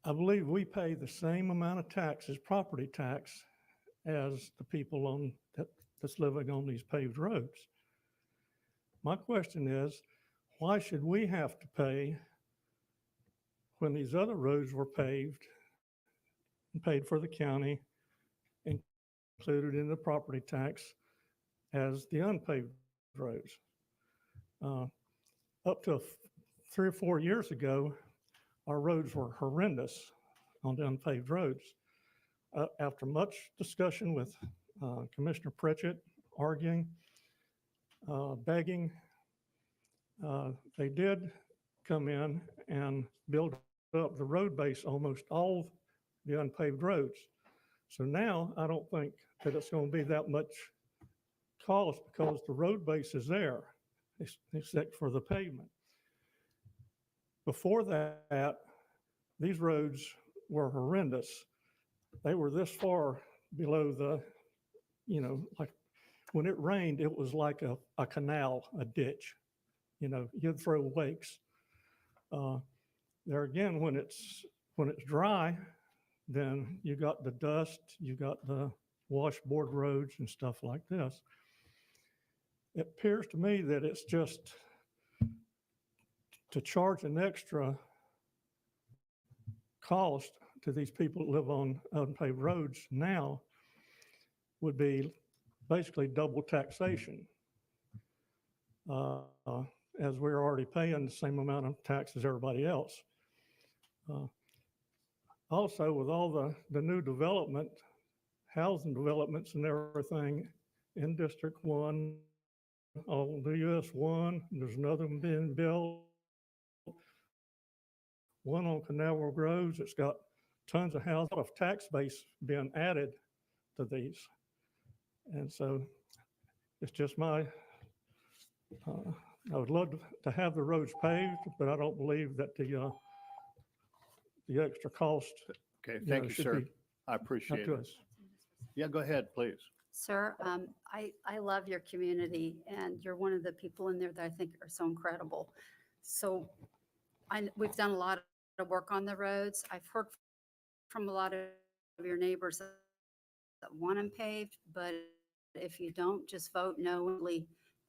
believe we pay the same amount of taxes, property tax, as the people that's living on these paved roads. My question is, why should we have to pay when these other roads were paved and paid for the county, included in the property tax, as the unpaved roads? Up to 3 or 4 years ago, our roads were horrendous on the unpaved roads. After much discussion with Commissioner Pritchett, arguing, begging, they did come in and build up the road base, almost all the unpaved roads. So now I don't think that it's going to be that much cost, because the road base is there, except for the pavement. Before that, these roads were horrendous. They were this far below the, like when it rained, it was like a canal, a ditch. You'd throw wakes. There again, when it's dry, then you got the dust, you got the washboard roads and stuff like this. It appears to me that it's just to charge an extra cost to these people that live on unpaved roads now would be basically double taxation, as we're already paying the same amount of tax as everybody else. Also, with all the new development, housing developments and everything in District 1, all the US 1, there's another one being built. One on Canal Groves, it's got tons of houses, a lot of tax base being added to these. And so it's just I would love to have the roads paved, but I don't believe that the extra cost. Okay, thank you, sir. I appreciate it. Yeah, go ahead, please. Sir, I love your community, and you're one of the people in there that I think are so incredible. So we've done a lot of work on the roads. I've heard from a lot of your neighbors that want them paved, but if you don't, just vote no.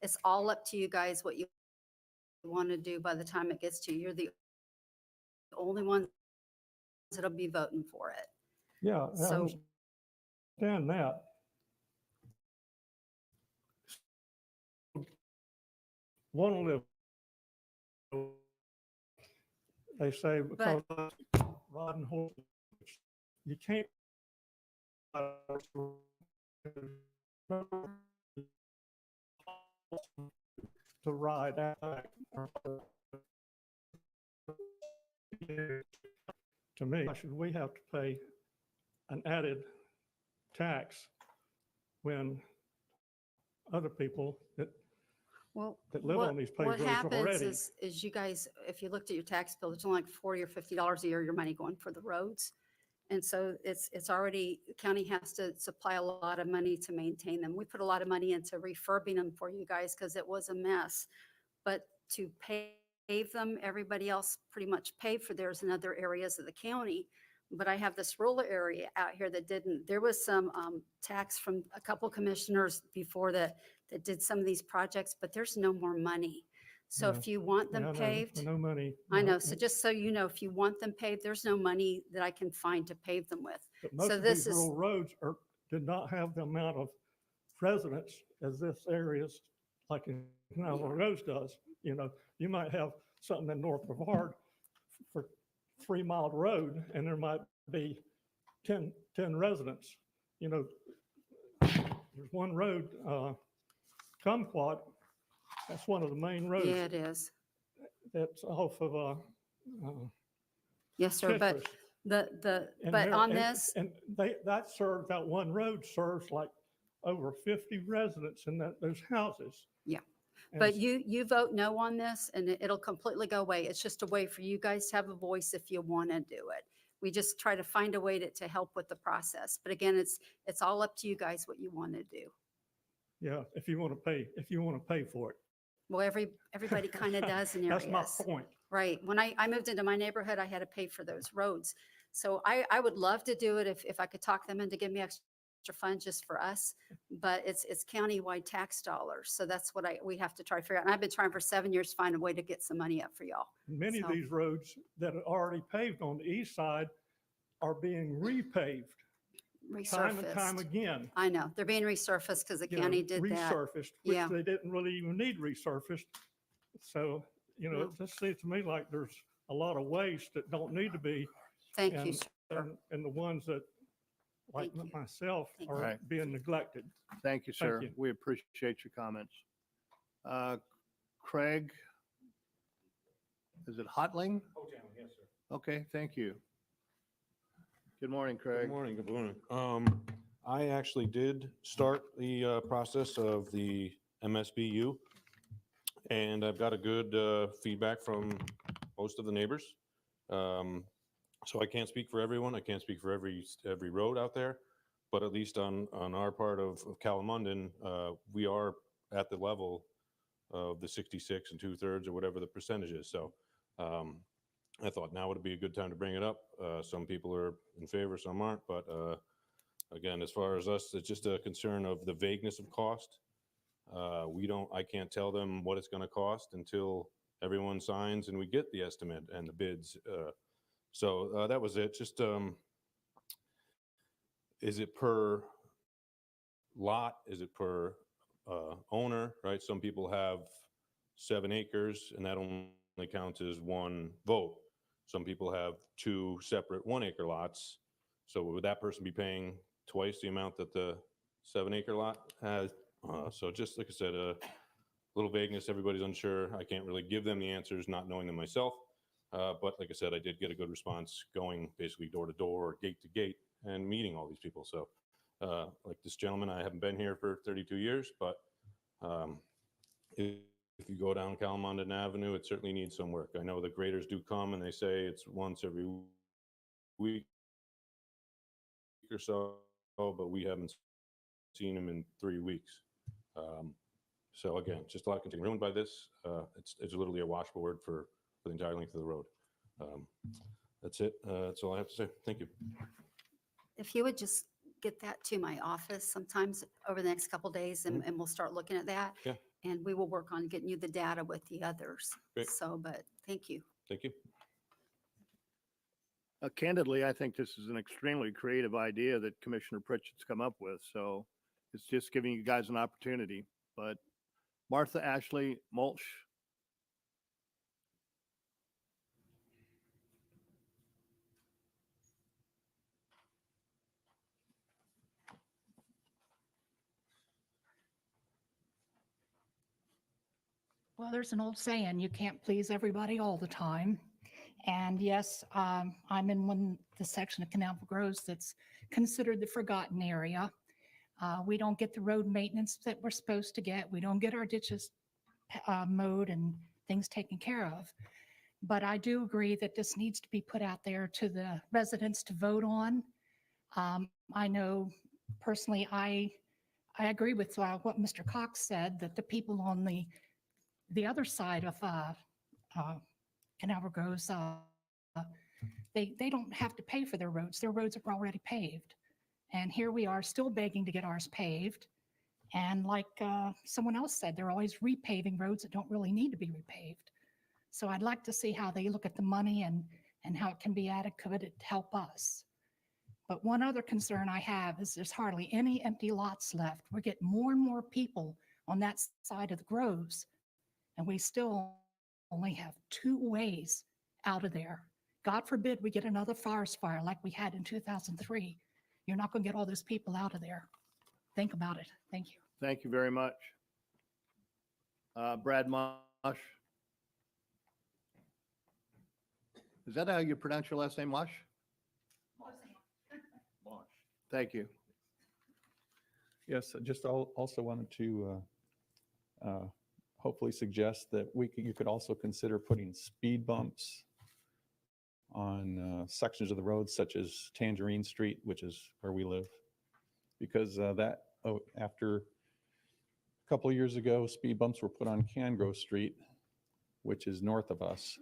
It's all up to you guys what you want to do by the time it gets to you. You're the only ones that'll be voting for it. Yeah, I understand that. One live, they say, because riding horses, you can't to ride out. To me, should we have to pay an added tax when other people Well, that live what, on these paved what roads happens already? is you guys, if you looked at your tax bill, it's only like $40 or $50 a year, your money going for the roads. And so it's already, the county has to supply a lot of money to maintain them. We put a lot of money into refurbing them for you guys because it was a mess. But to pave them, everybody else pretty much paid for theirs in other areas of the county. But I have this rural area out here that didn't. There was some tax from a couple commissioners before that did some of these projects, but there's no more money. So Yeah. if you want them Yeah, I know. paved, No money. I no, know. So just so you know, if you want them paved, there's no money that I can find to pave them with. But most So of this these is, rural roads did not have the amount of residents as this area's, like in Canal Rose does. You know, you might have something in North Brevard for 3 Mile Road, and there might be 10 residents. You know, there's one road, Kumquat, that's one of the main roads. yeah, it is. That's off of, Yes, sir. But Citrus. but there- on this, And that one road serves like over 50 residents in those houses. yeah. And But you vote no on this and it'll completely go away. It's just a way for you guys to have a voice if you want to do it. We just try to find a way to help with the process. But again, it's all up to you guys what you want to do. Yeah, if you want to pay for it. Well, everybody kind of does in areas. That's my point. Right. When I moved into my neighborhood, I had to pay for those roads. So I would love to do it if I could talk them into giving me extra funds just for us, but it's countywide tax dollars. So that's what we have to try to figure out. And I've been trying for 7 years to find a way to get some money up for y'all. Many of So- these roads that are already paved on the east side are being repaved time and time Resurfaced. again. I know. They're being resurfaced because the you know, county did that. resurfaced, which Yeah. they didn't really even need resurfaced. So, you know, No. it just seems to me like there's a lot of waste that don't need to be. Thank you, and- sir. And the ones that, like Thank you. myself, Thank are Right. being neglected. Thank you, sir. you. We appreciate your comments. Craig, is it Hotling? Yes, sir. Okay, thank you. Good morning, Craig. Good morning, good morning. I actually did start the process of the MSBU, and I've got a good feedback from most of the neighbors. So I can't speak for everyone. I can't speak for every road out there, but at least on our part of Calamunden, we are at the level of the 66 2/3 or whatever the percentage is. So I thought now would be a good time to bring it up. Some people are in favor, some aren't, but again, as far as us, it's just a concern of the vagueness of cost. I can't tell them what it's going to cost until everyone signs and we get the estimate and the bids. So that was it. Just, is it per lot? Is it per owner, right? Some people have 7 acres and that only counts as one vote. Some people have 2 separate 1-acre lots. So would that person be paying twice the amount that the 7-acre lot has? So just like I said, a little vagueness, everybody's unsure. I can't really give them the answers, not knowing them myself. But like I said, I did get a good response going basically door to door or gate to gate and meeting all these people. So like this gentleman, I haven't been here for 32 years, but if you go down Calamunden Avenue, it certainly needs some work. I know the graders do come and they say it's once every week or so, but we haven't seen them in 3 weeks. So again, just a lot continuing ruined by this. It's literally a washable word for the entire length of the road. That's it. That's all I have to say. Thank you. If you would just get that to my office sometimes over the next couple days and we'll start looking at that. Yeah. And we will work on getting you the data with the others. Great. So, but thank you. Thank you. Candidly, I think this is an extremely creative idea that Commissioner Pritchett's come up with. So it's just giving you guys an opportunity. But Martha, Ashley, Mulch. Well, there's an old saying, you can't please everybody all the time. And yes, I'm in the section of Canal Groves that's considered the forgotten area. We don't get the road maintenance that we're supposed to get. We don't get our ditches mowed and things taken care of. But I do agree that this needs to be put out there to the residents to vote on. I know personally, I agree with what Mr. Cox said, that the people on the other side of Canal Groves, they don't have to pay for their roads. Their roads are already paved. And here we are still begging to get ours paved. And like someone else said, they're always repaving roads that don't really need to be repaved. So I'd like to see how they look at the money and how it can be adequate to help us. But one other concern I have is there's hardly any empty lots left. We're getting more and more people on that side of the Groves, and we still only have 2 ways out of there. God forbid we get another forest fire like we had in 2003. You're not going to get all those people out of there. Think about it. Thank you. Thank you very much. Brad Mosh. Is that how you pronounce your last name, Mosh? Thank you. Yes, I just also wanted to hopefully suggest that you could also consider putting speed bumps on sections of the road such as Tangerine Street, which is where we live. Because after a couple of years ago, speed bumps were put on Cangrove Street, which is north of us.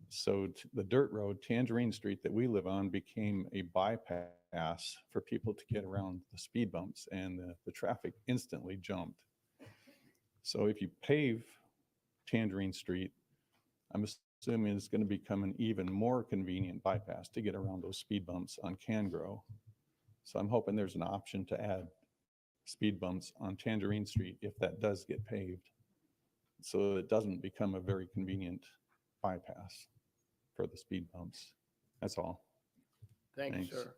So the dirt road, Tangerine Street, that we live on became a bypass for people to get around the speed bumps, and the traffic instantly jumped. So if you pave Tangerine Street, I'm assuming it's going to become an even more convenient bypass to get around those speed bumps on Cangrove. So I'm hoping there's an option to add speed bumps on Tangerine Street if that does get paved, so it doesn't become a very convenient bypass for the speed bumps. That's all. Thank you, Thanks. sir.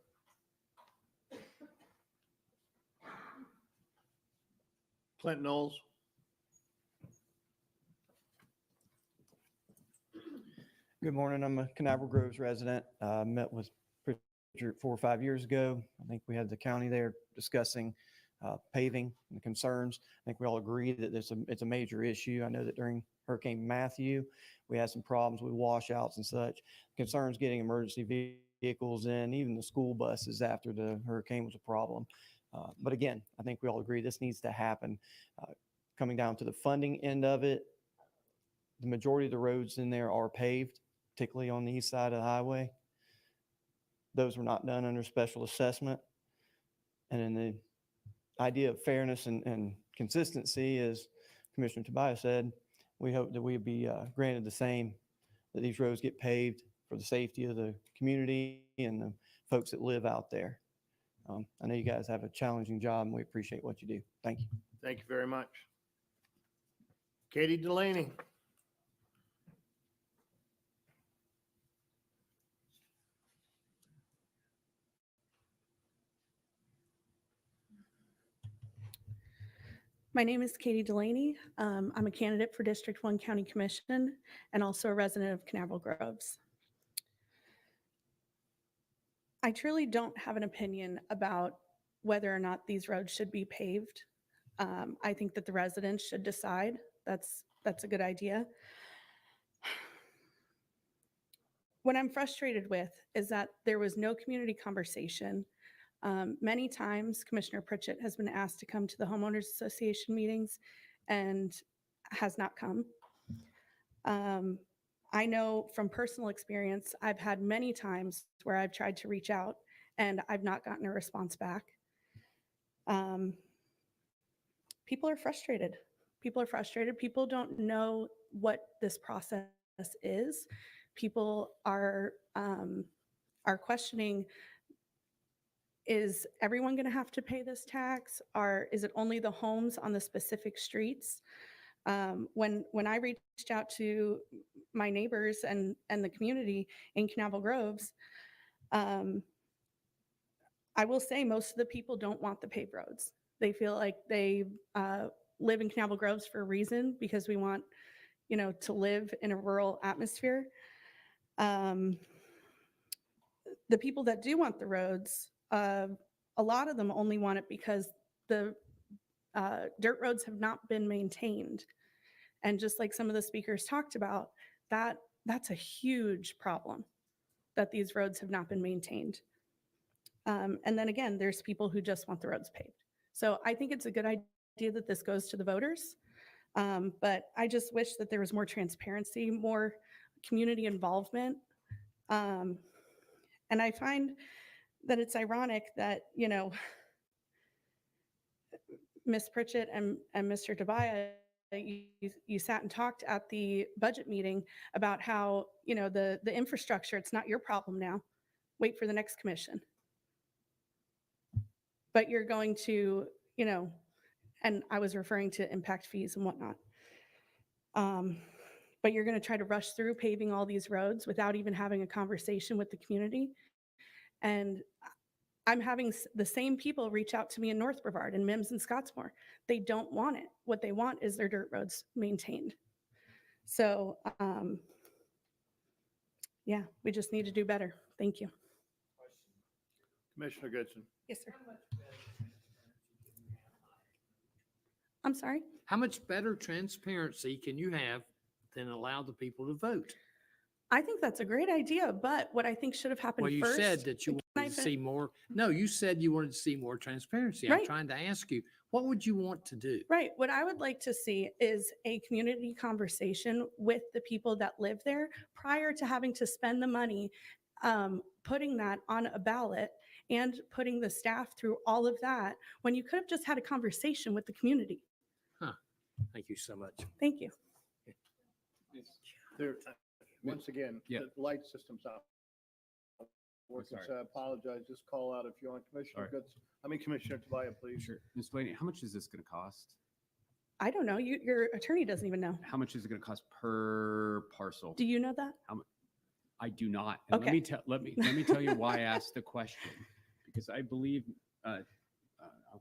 Clint Knowles. Good morning. I'm a Canaveral Groves resident. Met with Pritchard 4 or 5 years ago. I think we had the county there discussing paving and the concerns. I think we all agree that it's a major issue. I know that during Hurricane Matthew, we had some problems with washouts and such. Concerns getting emergency vehicles in, even the school buses after the hurricane was a problem. But again, I think we all agree this needs to happen. Coming down to the funding end of it, the majority of the roads in there are paved, particularly on the east side of the highway. Those were not done under special assessment. And then the idea of fairness and consistency, as Commissioner Tobias said, we hope that we'd be granted the same, that these roads get paved for the safety of the community and the folks that live out there. I know you guys have a challenging job, and we appreciate what you do. Thank you. Thank you very much. Katie Delaney. My name is Katie Delaney. I'm a candidate for District 1 County Commission and also a resident of Canaveral Groves. I truly don't have an opinion about whether or not these roads should be paved. I think that the residents should decide. That's a good idea. What I'm frustrated with is that there was no community conversation. Many times, Commissioner Pritchett has been asked to come to the Homeowners Association meetings and has not come. I know from personal experience, I've had many times where I've tried to reach out and I've not gotten a response back. People are frustrated. People are frustrated. People don't know what this process is. People are questioning, is everyone going to have to pay this tax? Or is it only the homes on the specific streets? When I reached out to my neighbors and the community in Canaveral Groves, I will say most of the people don't want the paved roads. They feel like they live in Canaveral Groves for a reason, because we want, to live in a rural atmosphere. The people that do want the roads, a lot of them only want it because the dirt roads have not been maintained. And just like some of the speakers talked about, that's a huge problem, that these roads have not been maintained. And then again, there's people who just want the roads paved. So I think it's a good idea that this goes to the voters. But I just wish that there was more transparency, more community involvement. And I find that it's ironic that, Ms. Pritchett and Mr. Tobias, you sat and talked at the budget meeting about how, the infrastructure, it's not your problem now. Wait for the next commission. But you're going to, and I was referring to impact fees and whatnot. But you're going to try to rush through paving all these roads without even having a conversation with the community. And I'm having the same people reach out to me in North Brevard and Mims and Scottsmore. They don't want it. What they want is their dirt roads maintained. So, yeah, we just need to do better. Thank you. Commissioner Goodson. Yes, sir. I'm sorry? How much better transparency can you have than allow the people to vote? I think that's a great idea, but what I think should have happened Well, you first. said that you wanted to see more. No, you said you wanted to see more transparency. I'm Right. trying to ask you, what would you want to do? Right. What I would like to see is a community conversation with the people that live there prior to having to spend the money putting that on a ballot and putting the staff through all of that, when you could have just had a conversation with the community. Huh. Thank you so much. Thank you. There, once again, Yeah. the light system's out. Working, sorry. so I apologize. Just call out if you want. Commissioner Commissioner Tobias, please. Sure. Ms. Blaney, how much is this going to cost? I don't know. Your attorney doesn't even know. How much is it going to cost per parcel? Do you know that? How much? I do not. And Okay. let me tell you why I asked the question. Because I believe, I'll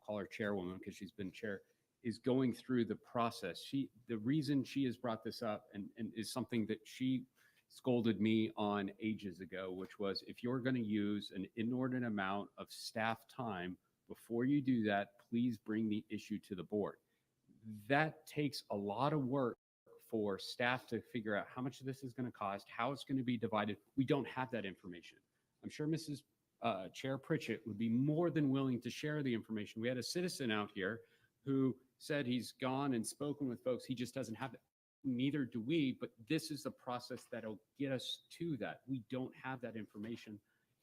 call her chairwoman because she's been chair, is going through the process. The reason she has brought this up and is something that she scolded me on ages ago, which was, if you're going to use an inordinate amount of staff time before you do that, please bring the issue to the board. That takes a lot of work for staff to figure out how much of this is going to cost, how it's going to be divided. We don't have that information. I'm sure Mrs. Chair Pritchett would be more than willing to share the information. We had a citizen out here who said he's gone and spoken with folks. He just doesn't have it. Neither do we, but this is the process that'll get us to that. We don't have that information.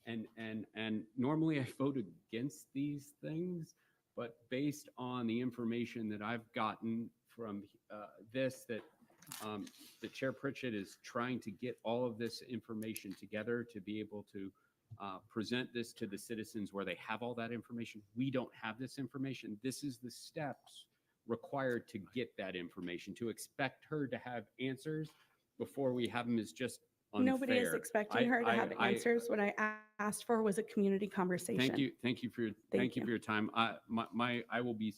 And normally I vote against these things, but based on the information that I've gotten from that Chair Pritchett is trying to get all of this information together to be able to present this to the citizens where they have all that information. We don't have this information. This is the steps required to get that information. To expect her to have answers before we have them is just unfair. Nobody is expecting her to have answers. What I asked for was a community conversation. Thank you for your time. I will be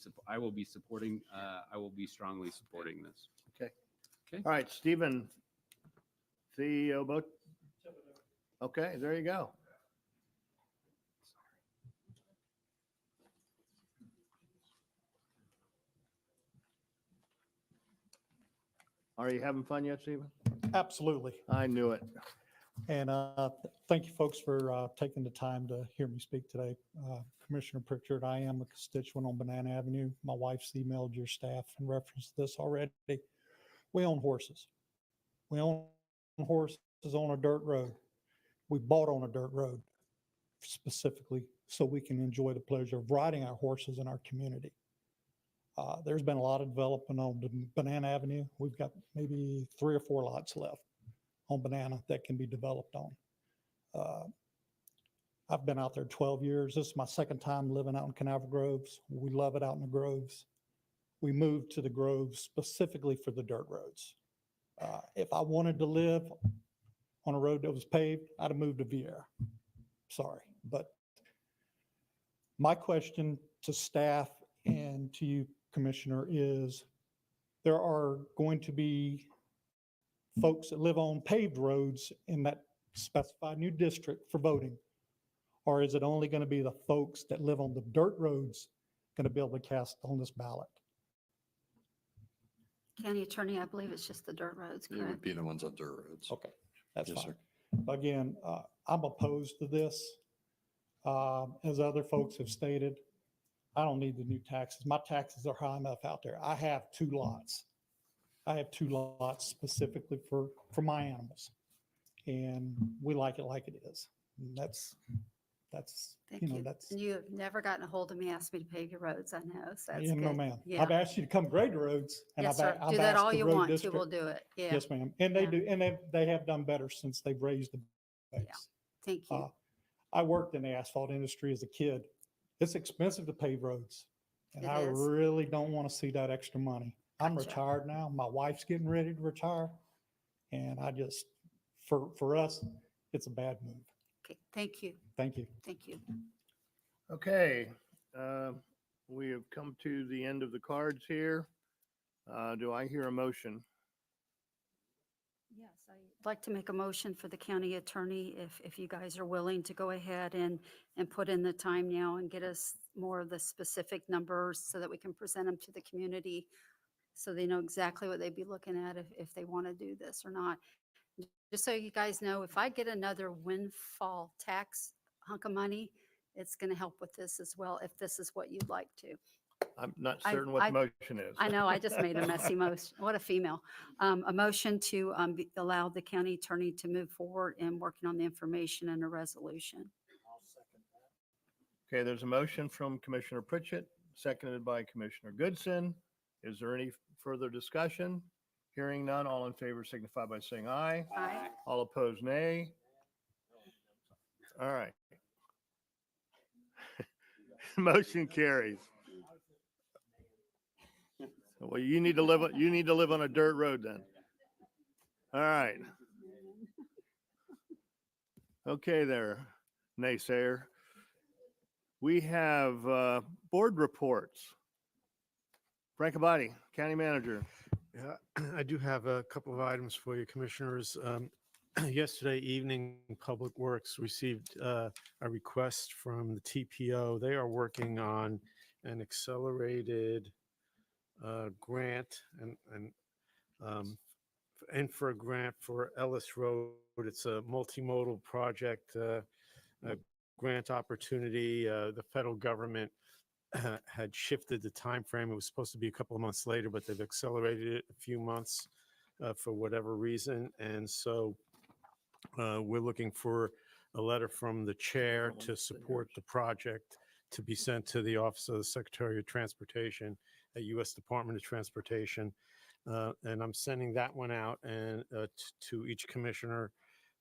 supporting. I will be strongly supporting this. Okay. Okay. All right, Stephen, CEO Boat. Okay, there you go. Are you having fun yet, Stephen? Absolutely. I knew it. And thank you, folks, for taking the time to hear me speak today. Commissioner Pritchard, I am a constituent on Banana Avenue. My wife's emailed your staff in reference to this already. We own horses. We own horses on a dirt road. We bought on a dirt road specifically so we can enjoy the pleasure of riding our horses in our community. There's been a lot of development on Banana Avenue. We've got maybe 3 or 4 lots left on Banana that can be developed on. I've been out there 12 years. This is my second time living out in Canaveral Groves. We love it out in the Groves. We moved to the Groves specifically for the dirt roads. If I wanted to live on a road that was paved, I'd have moved to Vieira. Sorry, but my question to staff and to you Commissioner, is there are going to be folks that live on paved roads in that specified new district for voting? Or is it only going to be the folks that live on the dirt roads going to be able to cast on this ballot? County Attorney, I believe it's just the dirt roads, It would correct? be the ones on dirt roads. Okay, that's Yes, fine. sir. Again, I'm opposed to this. As other folks have stated, I don't need the new taxes. My taxes are high enough out there. I have 2 lots. I have 2 lots specifically for my animals. And we like it like it is. And that's, Thank you know, you. that's, And you have never gotten a hold of me, asked me to pave your roads, I know, so that's yeah, no, good. ma'am. Yeah. I've asked you to come grade the roads. And Yes, I've sir. I've Do that asked all the you road want to, district- we'll do it. Yeah. Yes, ma'am. And they Yeah. do, and they have done better since they've raised the base. Thank you. I worked in the asphalt industry as a kid. It's expensive to pave roads. And It I is. really don't want to see that extra money. I'm Gotcha. retired now. My wife's getting ready to retire. And I just, for us, it's a bad move. Okay, thank you. Thank you. Thank you. Okay, we have come to the end of the cards here. Do I hear a motion? Yes, I'd like to make a motion for the county attorney, if you guys are willing to go ahead and put in the time now and get us more of the specific numbers so that we can present them to the community, so they know exactly what they'd be looking at if they want to do this or not. Just so you guys know, if I get another windfall tax hunk of money, it's going to help with this as well, if this is what you'd like to. I'm not I- certain what I- the motion is. I know, I just made a messy motion. What a female. A motion to allow the county attorney to move forward in working on the information and a resolution. Okay, there's a motion from Commissioner Pritchett, seconded by Commissioner Goodson. Is there any further discussion? Hearing none, all in favor signify by saying aye. Aye. All opposed, nay. All right. Motion carries. Well, you need to live on a dirt road then. All right. Okay there, naysayer. We have board reports. Frank Abadi, County Manager. Yeah, I do have a couple of items for you, Commissioners. Yesterday evening, Public Works received a request from the TPO. They are working on an accelerated grant and for a grant for Ellis Road. It's a multimodal project, a grant opportunity. The federal government had shifted the time frame. It was supposed to be a couple of months later, but they've accelerated it a few months for whatever reason. And so we're looking for a letter from the chair to support the project to be sent to the Office of the Secretary of Transportation at U.S. Department of Transportation. And I'm sending that one out and to each commissioner.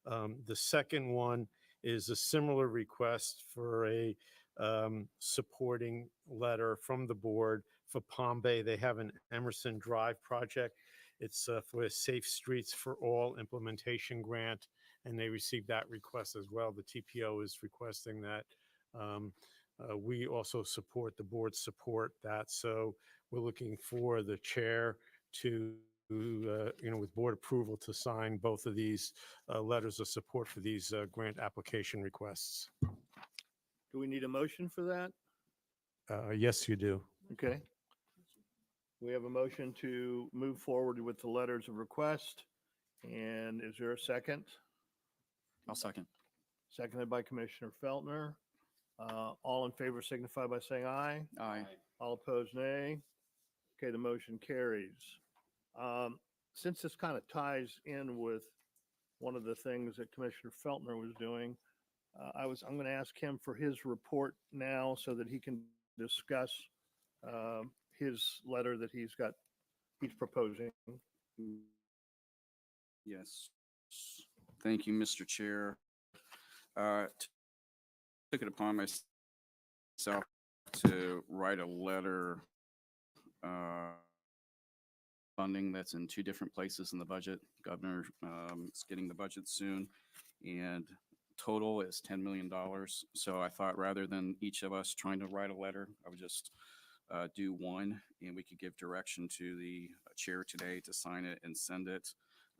The second one is a similar request for a supporting letter from the board for Palm Bay. They have an Emerson Drive project. It's for a Safe Streets for All implementation grant, and they received that request as well. The TPO is requesting that we also support, the board support that. So we're looking for the chair to, with board approval, to sign both of these letters of support for these grant application requests. Do we need a motion for that? Yes, you do. Okay. We have a motion to move forward with the letters of request. And is there a second? I'll second. Seconded by Commissioner Feltner. All in favor signify by saying aye. Aye. All opposed, nay. Okay, the motion carries. Since this kind of ties in with one of the things that Commissioner Feltner was doing, I'm going to ask him for his report now so that he can discuss his letter that he's proposing. Yes. Thank you, Mr. Chair. Took it upon myself to write a letter funding that's in 2 different places in the budget. Governor is getting the budget soon, and total is $10 million. So I thought rather than each of us trying to write a letter, I would just do one, and we could give direction to the chair today to sign it and send it.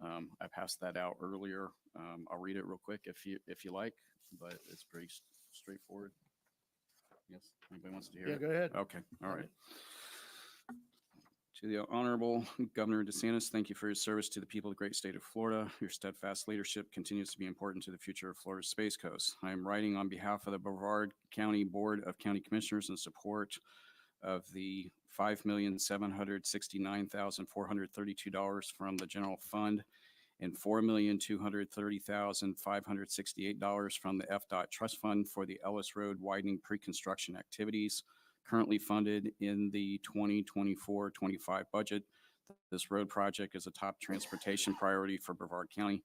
I passed that out earlier. I'll read it real quick if you like, but it's pretty straightforward. Yes, anybody wants to hear Yeah, it? go ahead. Okay, all right. To the Honorable Governor DeSantis, thank you for your service to the people of the great state of Florida. Your steadfast leadership continues to be important to the future of Florida's Space Coast. I am writing on behalf of the Brevard County Board of County Commissioners in support of the $5,769,432 from the general fund and $4,230,568 from the FDOT Trust Fund for the Ellis Road widening pre-construction activities currently funded in the 2024-25 budget. This road project is a top transportation priority for Brevard County.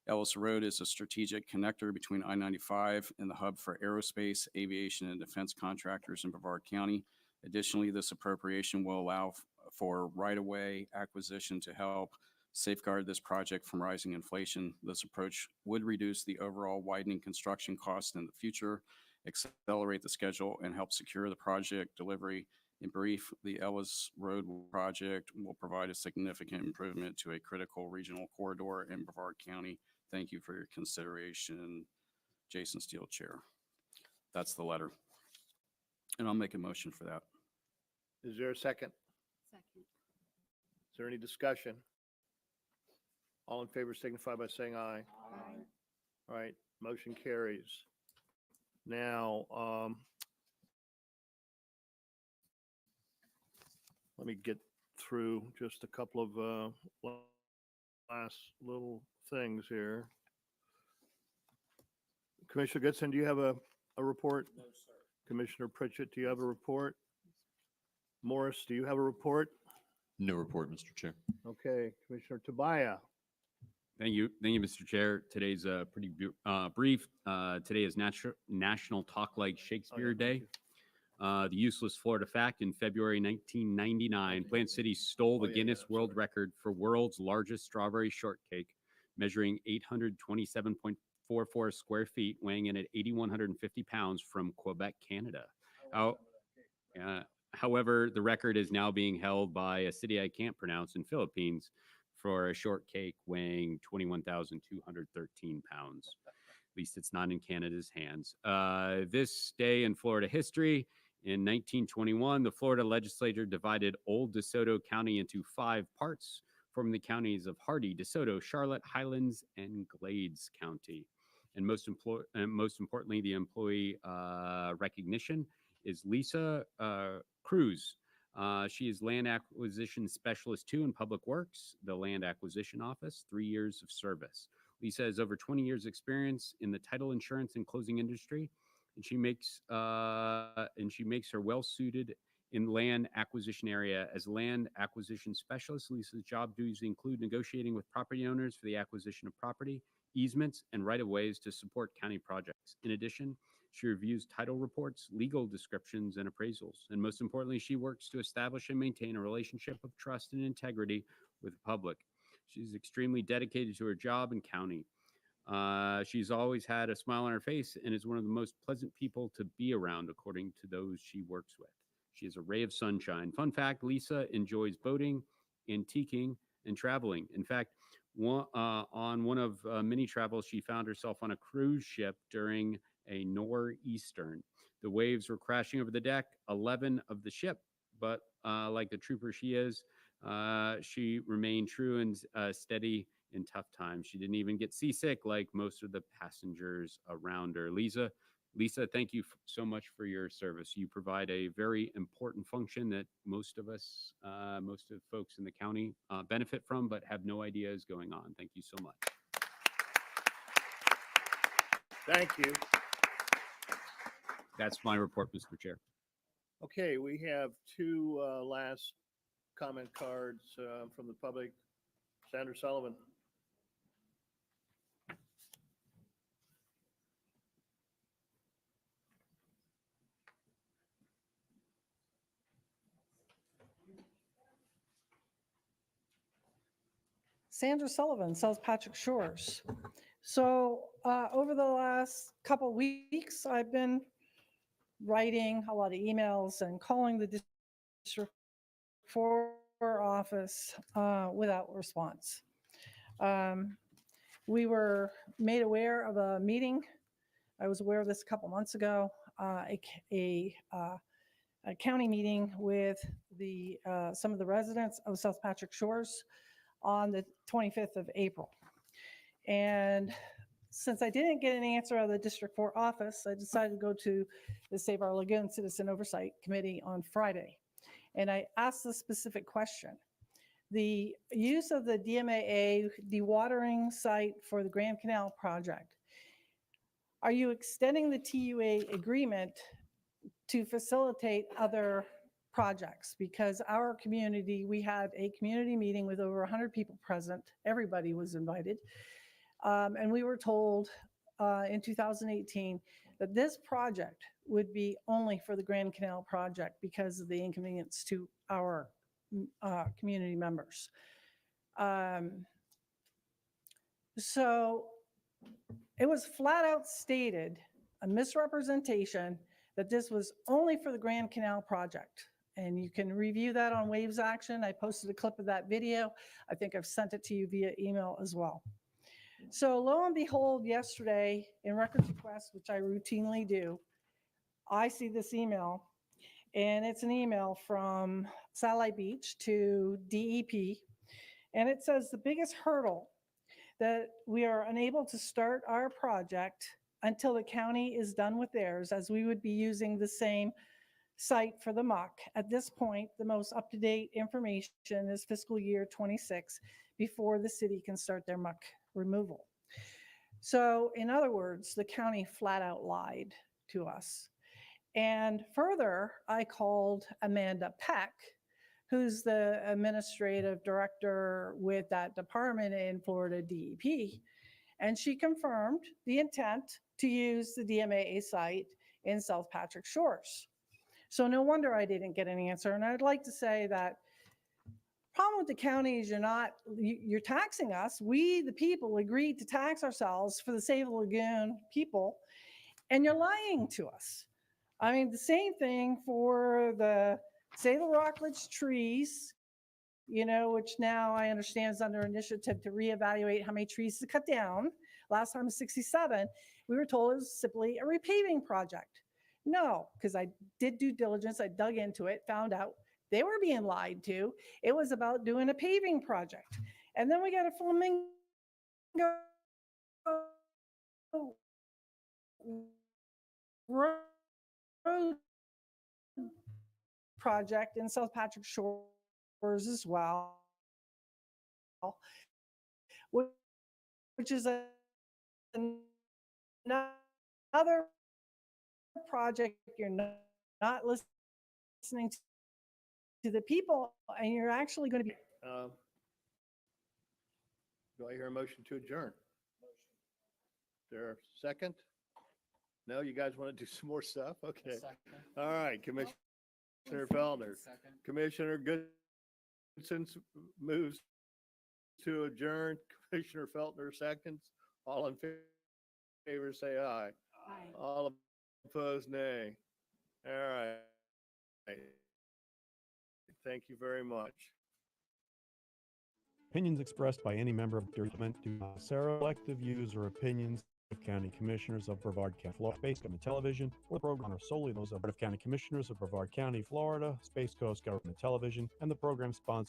Ellis Road is a strategic connector between I-95 and the hub for aerospace, aviation, and defense contractors in Brevard County. Additionally, this appropriation will allow for right-of-way acquisition to help safeguard this project from rising inflation. This approach would reduce the overall widening construction cost in the future, accelerate the schedule, and help secure the project delivery. In brief, the Ellis Road project will provide a significant improvement to a critical regional corridor in Brevard County. Thank you for your consideration. Jason Steele, Chair. That's the letter. And I'll make a motion for that. Is there a second? Second. Is there any discussion? All in favor signify by saying aye. Aye. All right, motion carries. Now, let me get through just a couple of last little things here. Commissioner Goodson, do you have a report? No, sir. Commissioner Pritchett, do you have a report? Morris, do you have a report? No report, Mr. Chair. Okay, Commissioner Tobias. Thank you, Mr. Chair. Today's pretty brief. Today is National Talk Like Shakespeare Day. The useless Florida fact: in February 1999, Plant City stole the Guinness World Record for world's largest strawberry shortcake, measuring 827.44 square feet, weighing in at 8,150 pounds from Quebec, Canada. However, the record is now being held by a city I can't pronounce in Philippines for a shortcake weighing 21,213 pounds. At least it's not in Canada's hands. This day in Florida history: in 1921, the Florida legislature divided Old DeSoto County into 5 parts, forming the counties of Hardy, DeSoto, Charlotte, Highlands, and Glades County. And most importantly, the employee recognition is Lisa Cruz. She is Land Acquisition Specialist 2 in Public Works, the Land Acquisition Office, 3 years of service. Lisa has over 20 years experience in the title insurance and closing industry, and she makes her well suited in land acquisition area. As land acquisition specialist, Lisa's job duties include negotiating with property owners for the acquisition of property, easements, and right-of-ways to support county projects. In addition, she reviews title reports, legal descriptions, and appraisals. And most importantly, she works to establish and maintain a relationship of trust and integrity with the public. She's extremely dedicated to her job and county. She's always had a smile on her face and is one of the most pleasant people to be around, according to those she works with. She is a ray of sunshine. Fun fact: Lisa enjoys boating, antiquing, and traveling. In fact, on one of many travels, she found herself on a cruise ship during a nor'easter. The waves were crashing over the deck, 11 of the ship, but like the trooper she is, she remained true and steady in tough times. She didn't even get seasick like most of the passengers around her. Lisa, thank you so much for your service. You provide a very important function that most of folks in the county benefit from, but have no idea is going on. Thank you so much. Thank you. That's my report, Mr. Chair. Okay, we have 2 last comment cards from the public. Sandra Sullivan. Sandra Sullivan, South Patrick Shores. So over the last couple weeks, I've been writing a lot of emails and calling the District 4 office without response. We were made aware of a meeting. I was aware of this a couple months ago, a county meeting with some of the residents of South Patrick Shores on the 25th of April. And since I didn't get an answer out of the District 4 office, I decided to go to the Save Our Lagoon Citizen Oversight Committee on Friday. And I asked the specific question. The use of the DMAA dewatering site for the Grand Canal project, are you extending the TUA agreement to facilitate other projects? Because our community, we had a community meeting with over 100 people present. Everybody was invited. And we were told in 2018 that this project would be only for the Grand Canal project because of the inconvenience to our community members. So it was flat out stated, a misrepresentation, that this was only for the Grand Canal project. And you can review that on Waves Action. I posted a clip of that video. I think I've sent it to you via email as well. So lo and behold, yesterday in records request, which I routinely do, I see this email, and it's an email from Satellite Beach to DEP. And it says the biggest hurdle that we are unable to start our project until the county is done with theirs, as we would be using the same site for the muck. At this point, the most up-to-date information is fiscal year 26 before the city can start their muck removal. So in other words, the county flat out lied to us. And further, I called Amanda Peck, who's the administrative director with that department in Florida DEP. And she confirmed the intent to use the DMAA site in South Patrick Shores. So no wonder I didn't get an answer. And I'd like to say that problem with the county is you're taxing us. We, the people, agreed to tax ourselves for the Save the Lagoon people, and you're lying to us. I mean, the same thing for the Save the Rockledge trees, you know, which now I understand is under initiative to reevaluate how many trees to cut down. Last time was 67. We were told it was simply a repaving project. No, because I did due diligence. I dug into it, found out they were being lied to. It was about doing a paving project. And then we got a flamingo road project in South Patrick Shores as well, which is another project. You're not listening to the people, and you're actually going to be. Do I hear a motion to adjourn? Is there a second? No, you guys want to do some more stuff? Okay. All right, Commissioner Feldner. Commissioner Goodson moves to adjourn. Commissioner Feltner seconds. All in favor, say aye. Aye. All opposed, nay. All right. Thank you very much. Opinions expressed by any member of the government do not necessarily reflect the views or opinions of County Commissioners of Brevard County, Florida, Space Government Television, or the program are solely those of County Commissioners of Brevard County, Florida, Space Coast Government Television, and the program sponsor